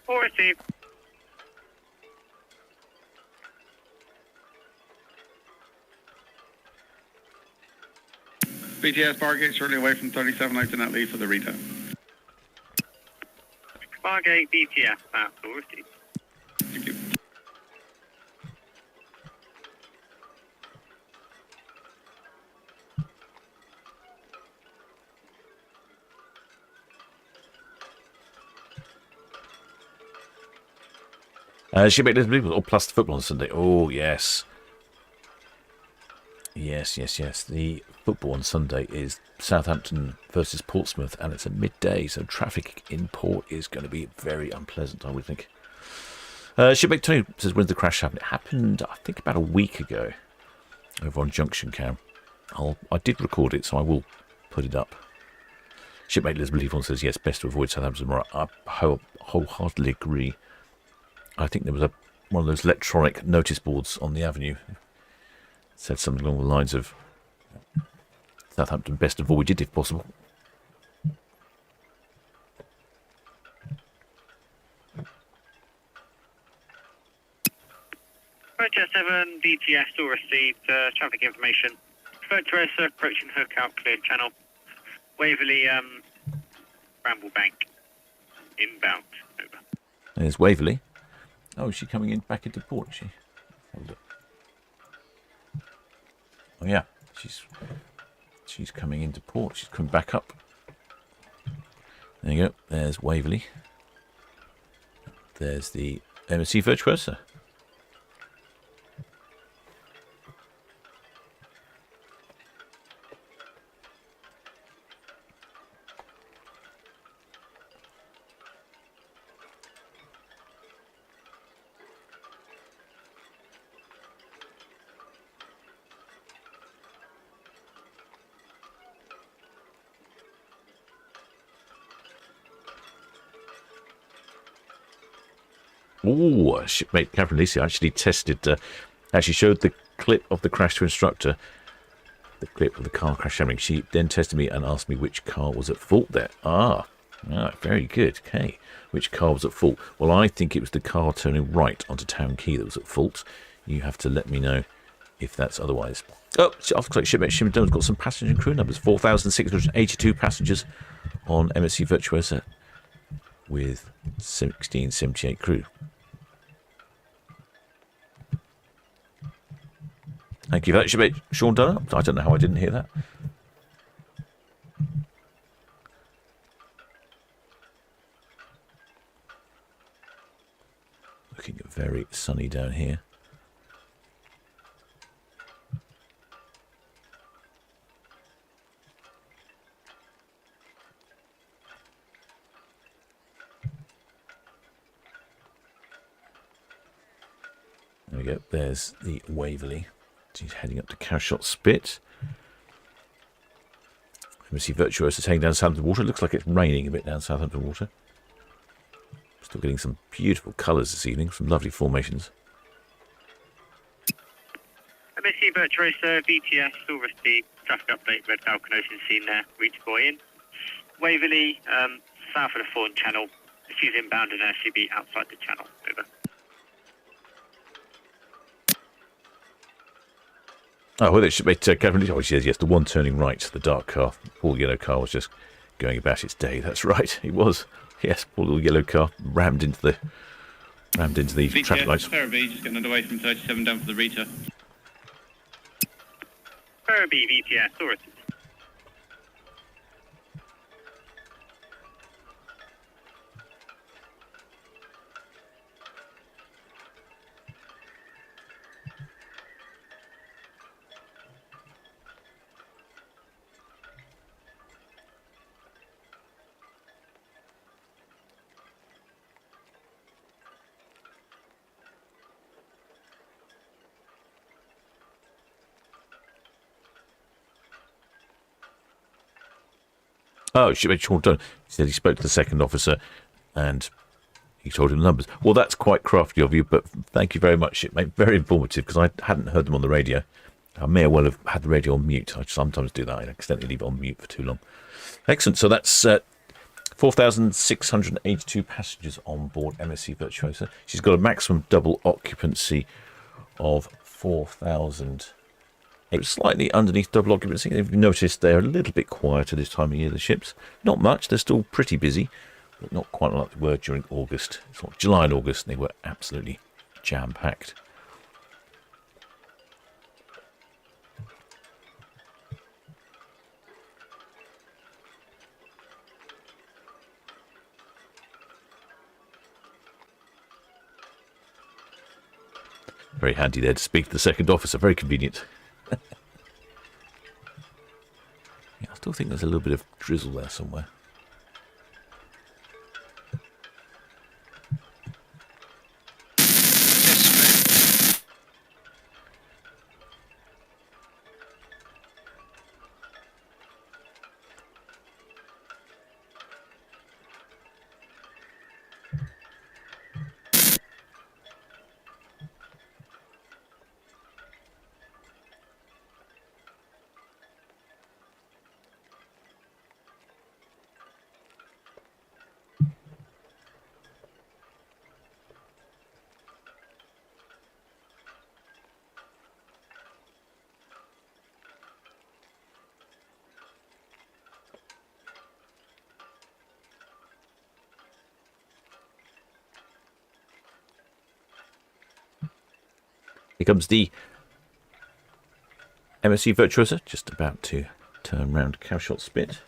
All received. BTS Bargate shortly away from 37 out to net lead for the Rita. Bargate BTS, that's all received. Thank you. Should make this people plus the football on Sunday. Oh yes. Yes. The football on Sunday is Southampton versus Portsmouth, and it's at midday, so traffic in port is going to be very unpleasant, I would think. Shipmate Tony says, when's the crash happen? It happened, I think, about a week ago over on Junction Cam. I did record it, so I will put it up. Shipmate Liz Believon says, yes, best to avoid Southampton tomorrow. I wholeheartedly agree. I think there was one of those electronic notice boards on the avenue. It said something along the lines of Southampton best avoided if possible. Virtuosa 7 BTS all received traffic information. Virtuosa approaching hook out clear channel. Waverley Bramblebank inbound. Over. There's Waverley. Oh, is she coming in back into port, is she? Hold up. Oh yeah, she's coming into port. She's coming back up. There you go. There's Waverley. There's the MSC Virtuosa. Oh, shipmate Captain Lisi actually actually showed the clip of the crash to instructor, the clip of the car crash happening. She then tested me and asked me which car was at fault there. Very good. Okay, which car was at fault? Well, I think it was the car turning right onto Town Quay that was at fault. You have to let me know if that's otherwise. Oh, shipmate Shimmerton's got some passenger and crew numbers. 4,682 passengers on MSC Virtuosa with 1678 crew. Thank you for that, shipmate Sean Dunner. I don't know how I didn't hear that. Looking very sunny down here. There we go. There's the Waverley. She's heading up to Cowshot Spit. MSC Virtuosa is heading down Southampton Water. It looks like it's raining a bit down Southampton Water. Still getting some beautiful colours this evening, some lovely formations. MSC Virtuosa, VTS, still received traffic update, red Balconies seen there, reach buoy in. Waverley, south of the Fawn Channel, she's inbound and SCB outside the channel, over. Oh, well, it should be Kevin. Oh, she says yes. The one turning right, the dark car, poor little yellow car, was just going about its day. That's right, it was. Yes, poor little yellow car rammed into the traffic lights. Ferriby just getting underway from 37 down for the Rita. Ferriby, VTS, still received. Oh, shipmate Sean Dunn. He said he spoke to the second officer and he told him the numbers. Well, that's quite crafty of you, but thank you very much, shipmate. Very informative, because I hadn't heard them on the radio. I may well have had the radio on mute. I sometimes do that. I accidentally leave it on mute for too long. Excellent. So that's 4,682 passengers on board MSC Virtuosa. She's got a maximum double occupancy of 4,000. It's slightly underneath double occupancy. If you noticed, they're a little bit quieter this time of year, the ships. Not much. They're still pretty busy, but not quite like they were during August. It's like July and August, they were absolutely jam-packed. Very handy there to speak to the second officer. Very convenient. Yeah, I still think there's a little bit of drizzle there somewhere. Here comes the MSC Virtuosa, just about to turn round cowshot spit.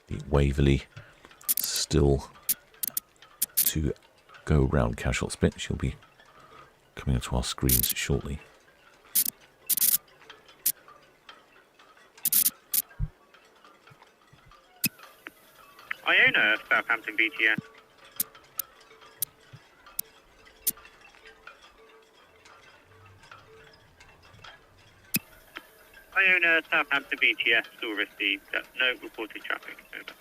The Waverley still to go round cowshot spit. She'll be coming onto our screens shortly. Iona, Southampton BTS. Iona, Southampton BTS, still received. No reported traffic. Over.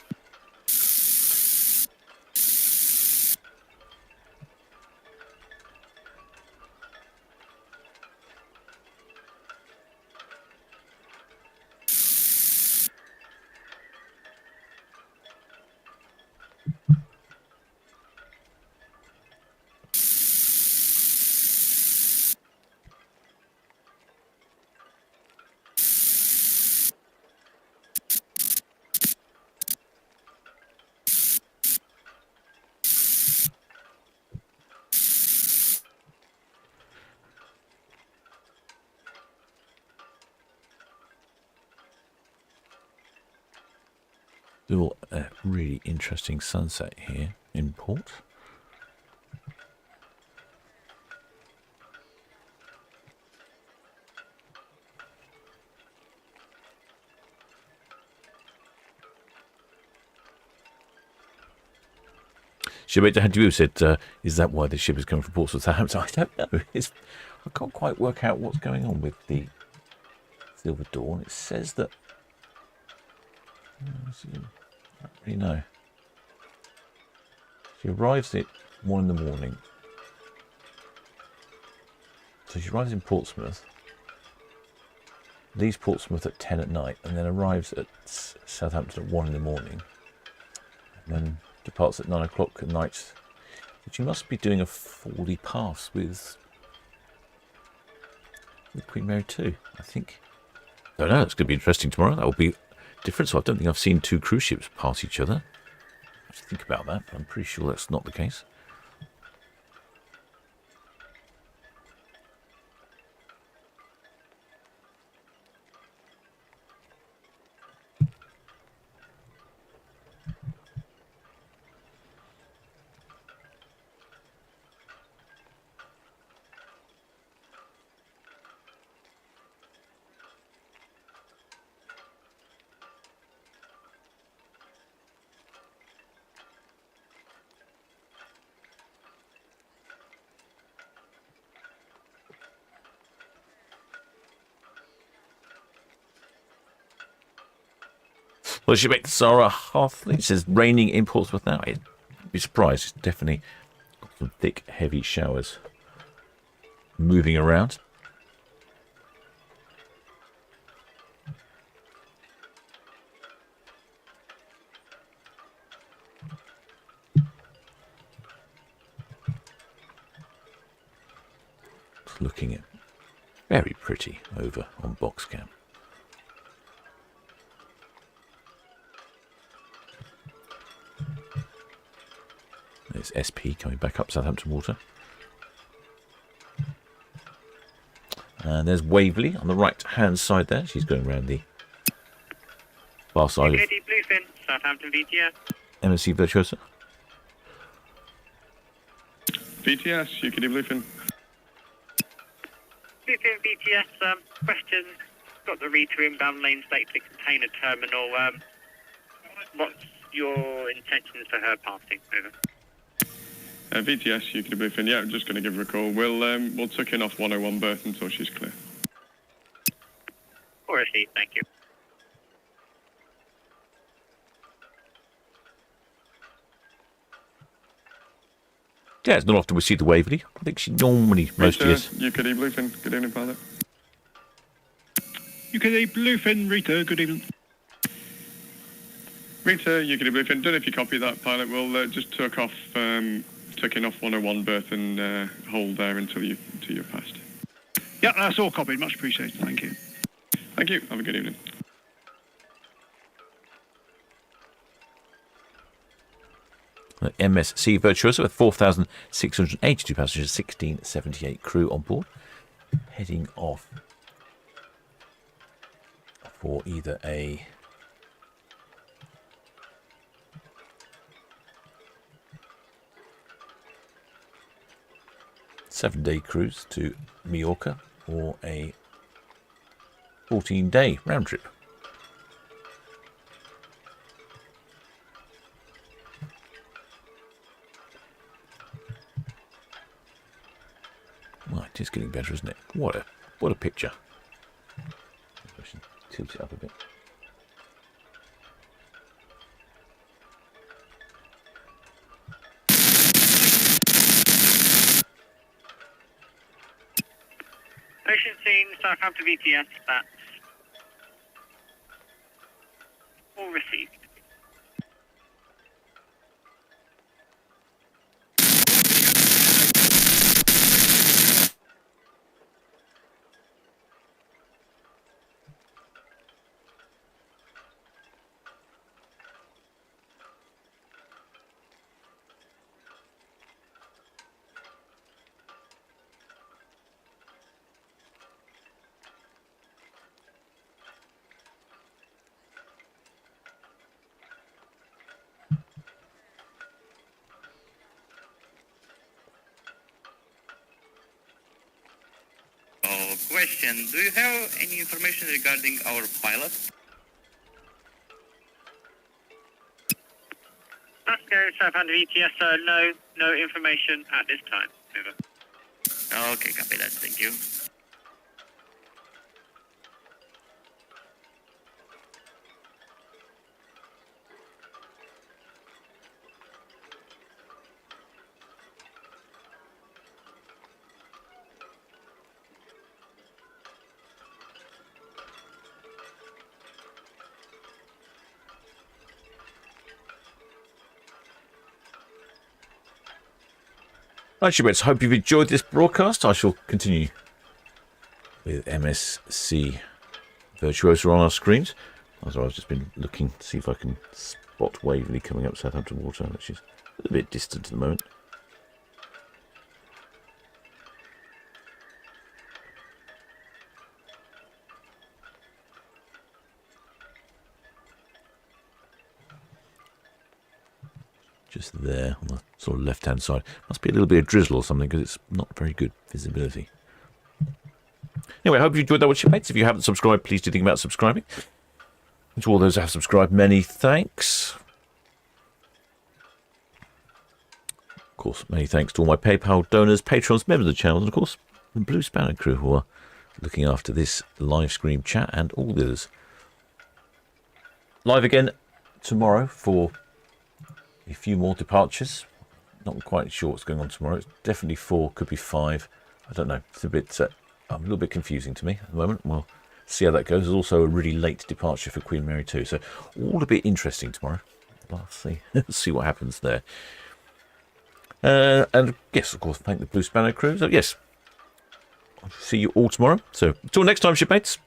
Still a really interesting sunset here in port. Shipmate had you said, is that why the ship is coming from Portsmouth, Southampton? I don't know. I can't quite work out what's going on with the Silver Dawn. It says that... I don't really know. She arrives at 1 in the morning. So she arrives in Portsmouth, leaves Portsmouth at 10 at night, and then arrives at Southampton at 1 in the morning. And then departs at 9 o'clock at night. But she must be doing a 40 pass with Queen Mary 2, I think. I don't know, it's going to be interesting tomorrow. That will be different. So I don't think I've seen two cruise ships pass each other. I have to think about that, but I'm pretty sure that's not the case. Well, she makes Sarah Hartley. It says raining in Portsmouth now. I'd be surprised. It's definitely got some thick, heavy showers moving around. Just looking at very pretty over on Boxcam. There's SP coming back up Southampton Water. And there's Waverley on the right-hand side there. She's going around the far side of Bluefin, Southampton VTS. MSC Virtuosa. VTS, UKD Bluefin. Bluefin VTS, question. Got the Rita inbound lane stated container terminal. What's your intentions for her passing? Over. VTS, UKD Bluefin. Yeah, I'm just going to give her a call. We'll tuck in off 101 berth until she's clear. Or receive, thank you. Yeah, it's not often we see the Waverley. I think she normally most years. UKD Bluefin. Good evening, pilot. UKD Bluefin, Rita, good evening. Rita, UKD Bluefin. Don't know if you copy that, pilot. We'll just tuck off taking off 101 berth and hold there until you're passed. Yeah, that's all copied. Much appreciated. Thank you. Thank you. Have a good evening. MSC Virtuosa with 4,682 passengers, 1678 crew on board, heading off for either a seven-day cruise to Mallorca or a 14-day round trip. Well, it is getting better, isn't it? What a picture. I should tilt it up a bit. Ocean scene, Southampton VTS, that's all received. Question, do you have any information regarding our pilot? Let's go, Southampton VTS, no information at this time. Over. Okay, copy that, thank you. Right, shipmates, hope you've enjoyed this broadcast. I shall continue with MSC Virtuosa on our screens. As I've just been looking to see if I can spot Waverley coming up Southampton Water, which is a little bit distant at the moment. Just there on the sort of left-hand side. Must be a little bit of drizzle or something because it's not very good visibility. Anyway, I hope you enjoyed that, shipmates. If you haven't subscribed, please do think about subscribing. And to all those who have subscribed, many thanks. Of course, many thanks to all my PayPal donors, patrons, members of the channel, and of course, the Blue Spanner crew who are looking after this live stream chat and all the others. Live again tomorrow for a few more departures. Not quite sure what's going on tomorrow. It's definitely 4, could be 5. I don't know. It's a bit, a little bit confusing to me at the moment. We'll see how that goes. There's also a really late departure for Queen Mary 2. So all a bit interesting tomorrow. Let's see. See what happens there. And yes, of course, thank the Blue Spanner crew. So yes, I'll see you all tomorrow. So until next time, shipmates.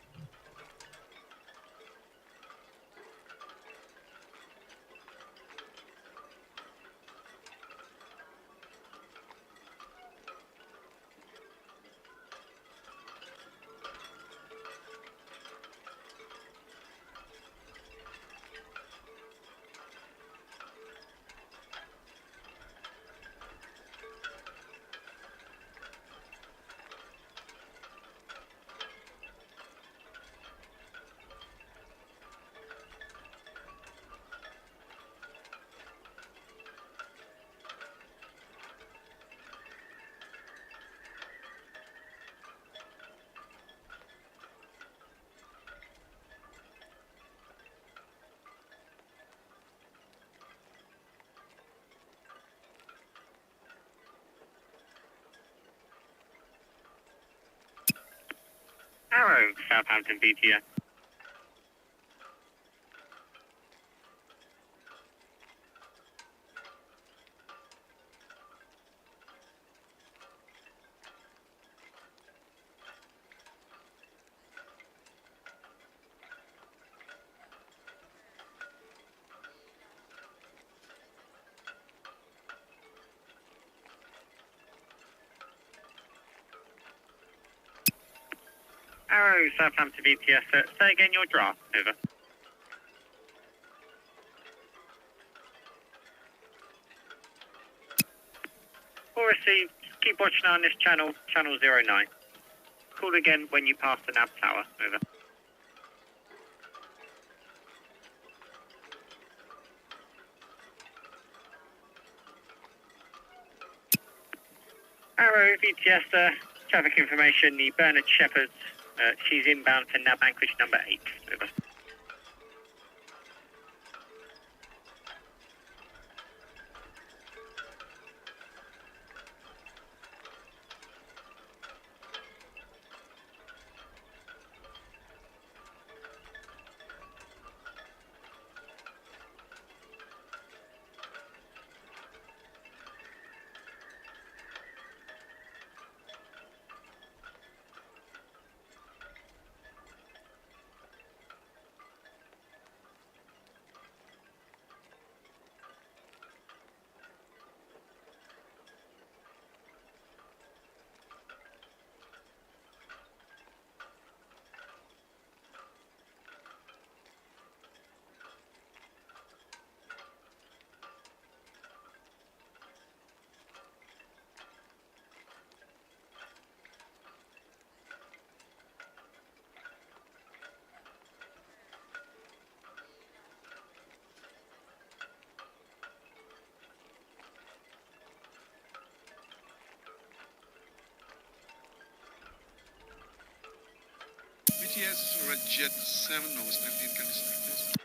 Arrow, Southampton VTS. Arrow, Southampton VTS. Say again your draft. Over. All received. Keep watching on this channel, channel 09. Call again when you pass the nav tower. Over. Arrow, VTS, traffic information, the Bernard Shepherd, she's inbound for nav anchorage number 8. Over. BTS Red Jet 7, North 15, can you start this?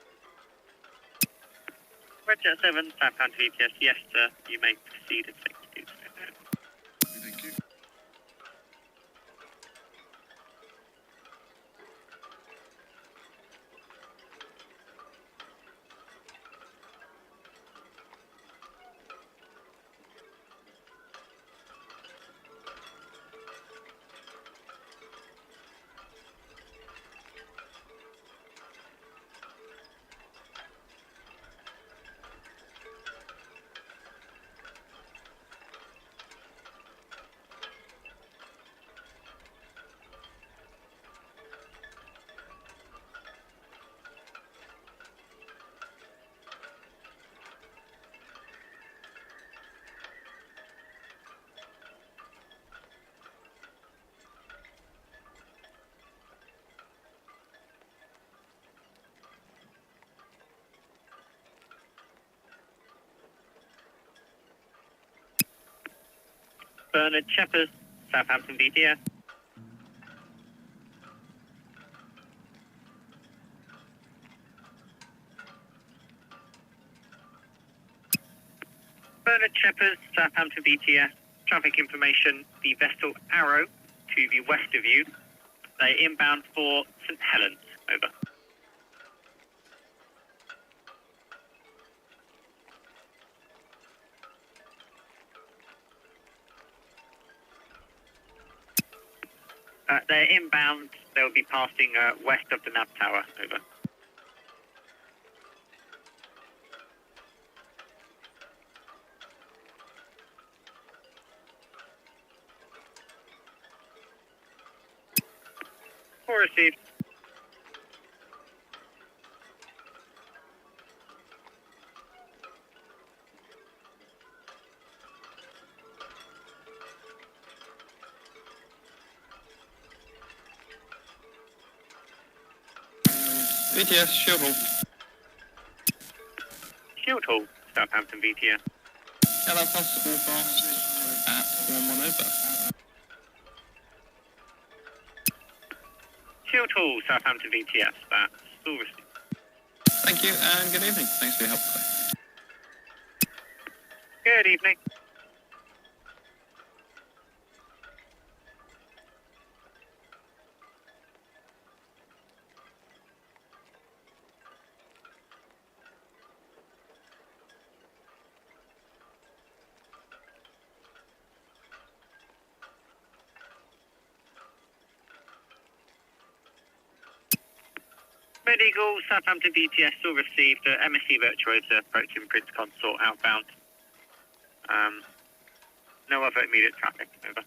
Red Jet 7, Southampton VTS. Yes, sir. You may proceed and take the duty. Thank you. Bernard Shepherd, Southampton VTS. Bernard Shepherd, Southampton VTS. Traffic information, the vessel Arrow to the west of you. They inbound for St Helens. Over. They're inbound. They'll be passing west of the nav tower. Over. All received. VTS, Shield Hall. Shield Hall, Southampton VTS. Hello, possible fast at 1-1 over. Shield Hall, Southampton VTS. That's all received. Thank you and good evening. Thanks for your help today. Good evening. Eagle, Southampton VTS still received MSC Virtuosa approaching Prince Consort outbound. No other immediate traffic. Over.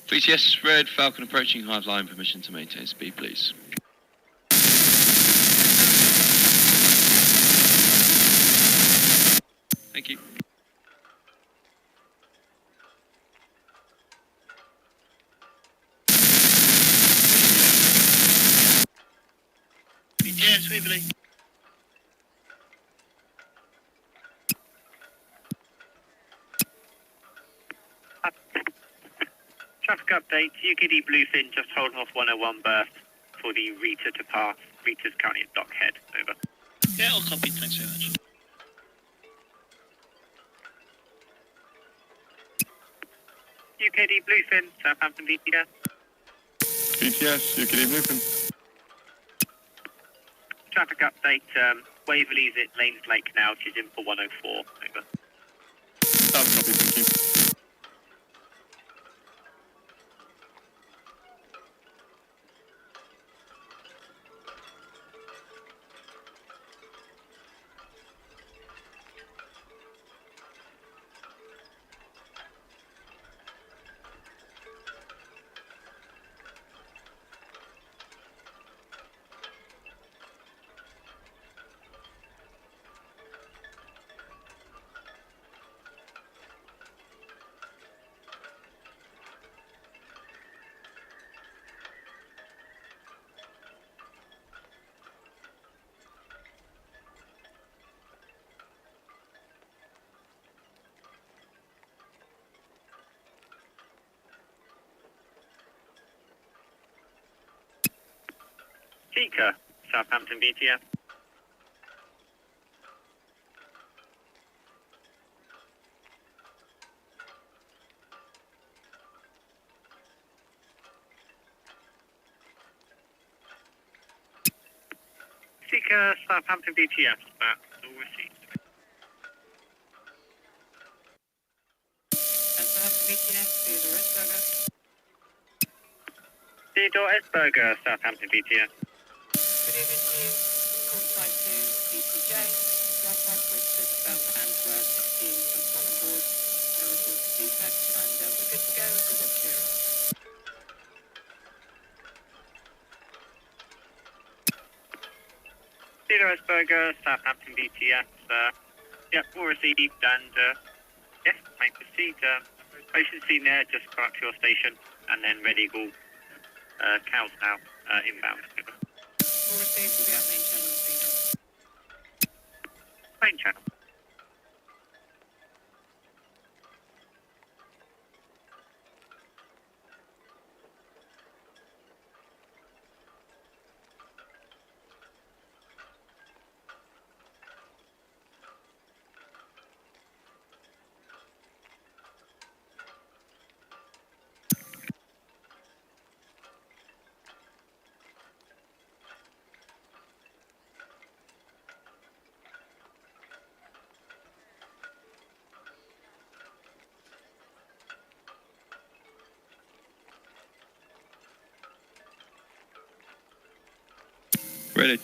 VTS, Red Falcon approaching Hive Line, permission to maintain speed, please. Thank you. VTS, Waverley. Traffic update, UKD Bluefin just holding off 101 berth for the Rita to pass. Rita's currently at Dockhead, over. Yeah, all copied, thanks very much. UKD Bluefin, Southampton VTS. VTS, UKD Bluefin. Traffic update, Waverley's at Lanes Lake now, she's in for 104, over. That's copied, thank you. Seeker, Southampton VTS. Seeker, Southampton VTS, that's all received. Southampton VTS, Theodore Esberger. Theodore Esberger, Southampton VTS. Good evening to you. Call 52 BTJ. Last 5.6 bound for Antwerp, 16 from on board. No report of defect, and we're good to go if we've got clearance. Theodore Esberger, Southampton VTS. Yep, all received, and yes, may proceed. Ocean scene there, just come up to your station, and then ready go. Cows now, inbound. All received, will be at main channel this evening. Main channel. Ready.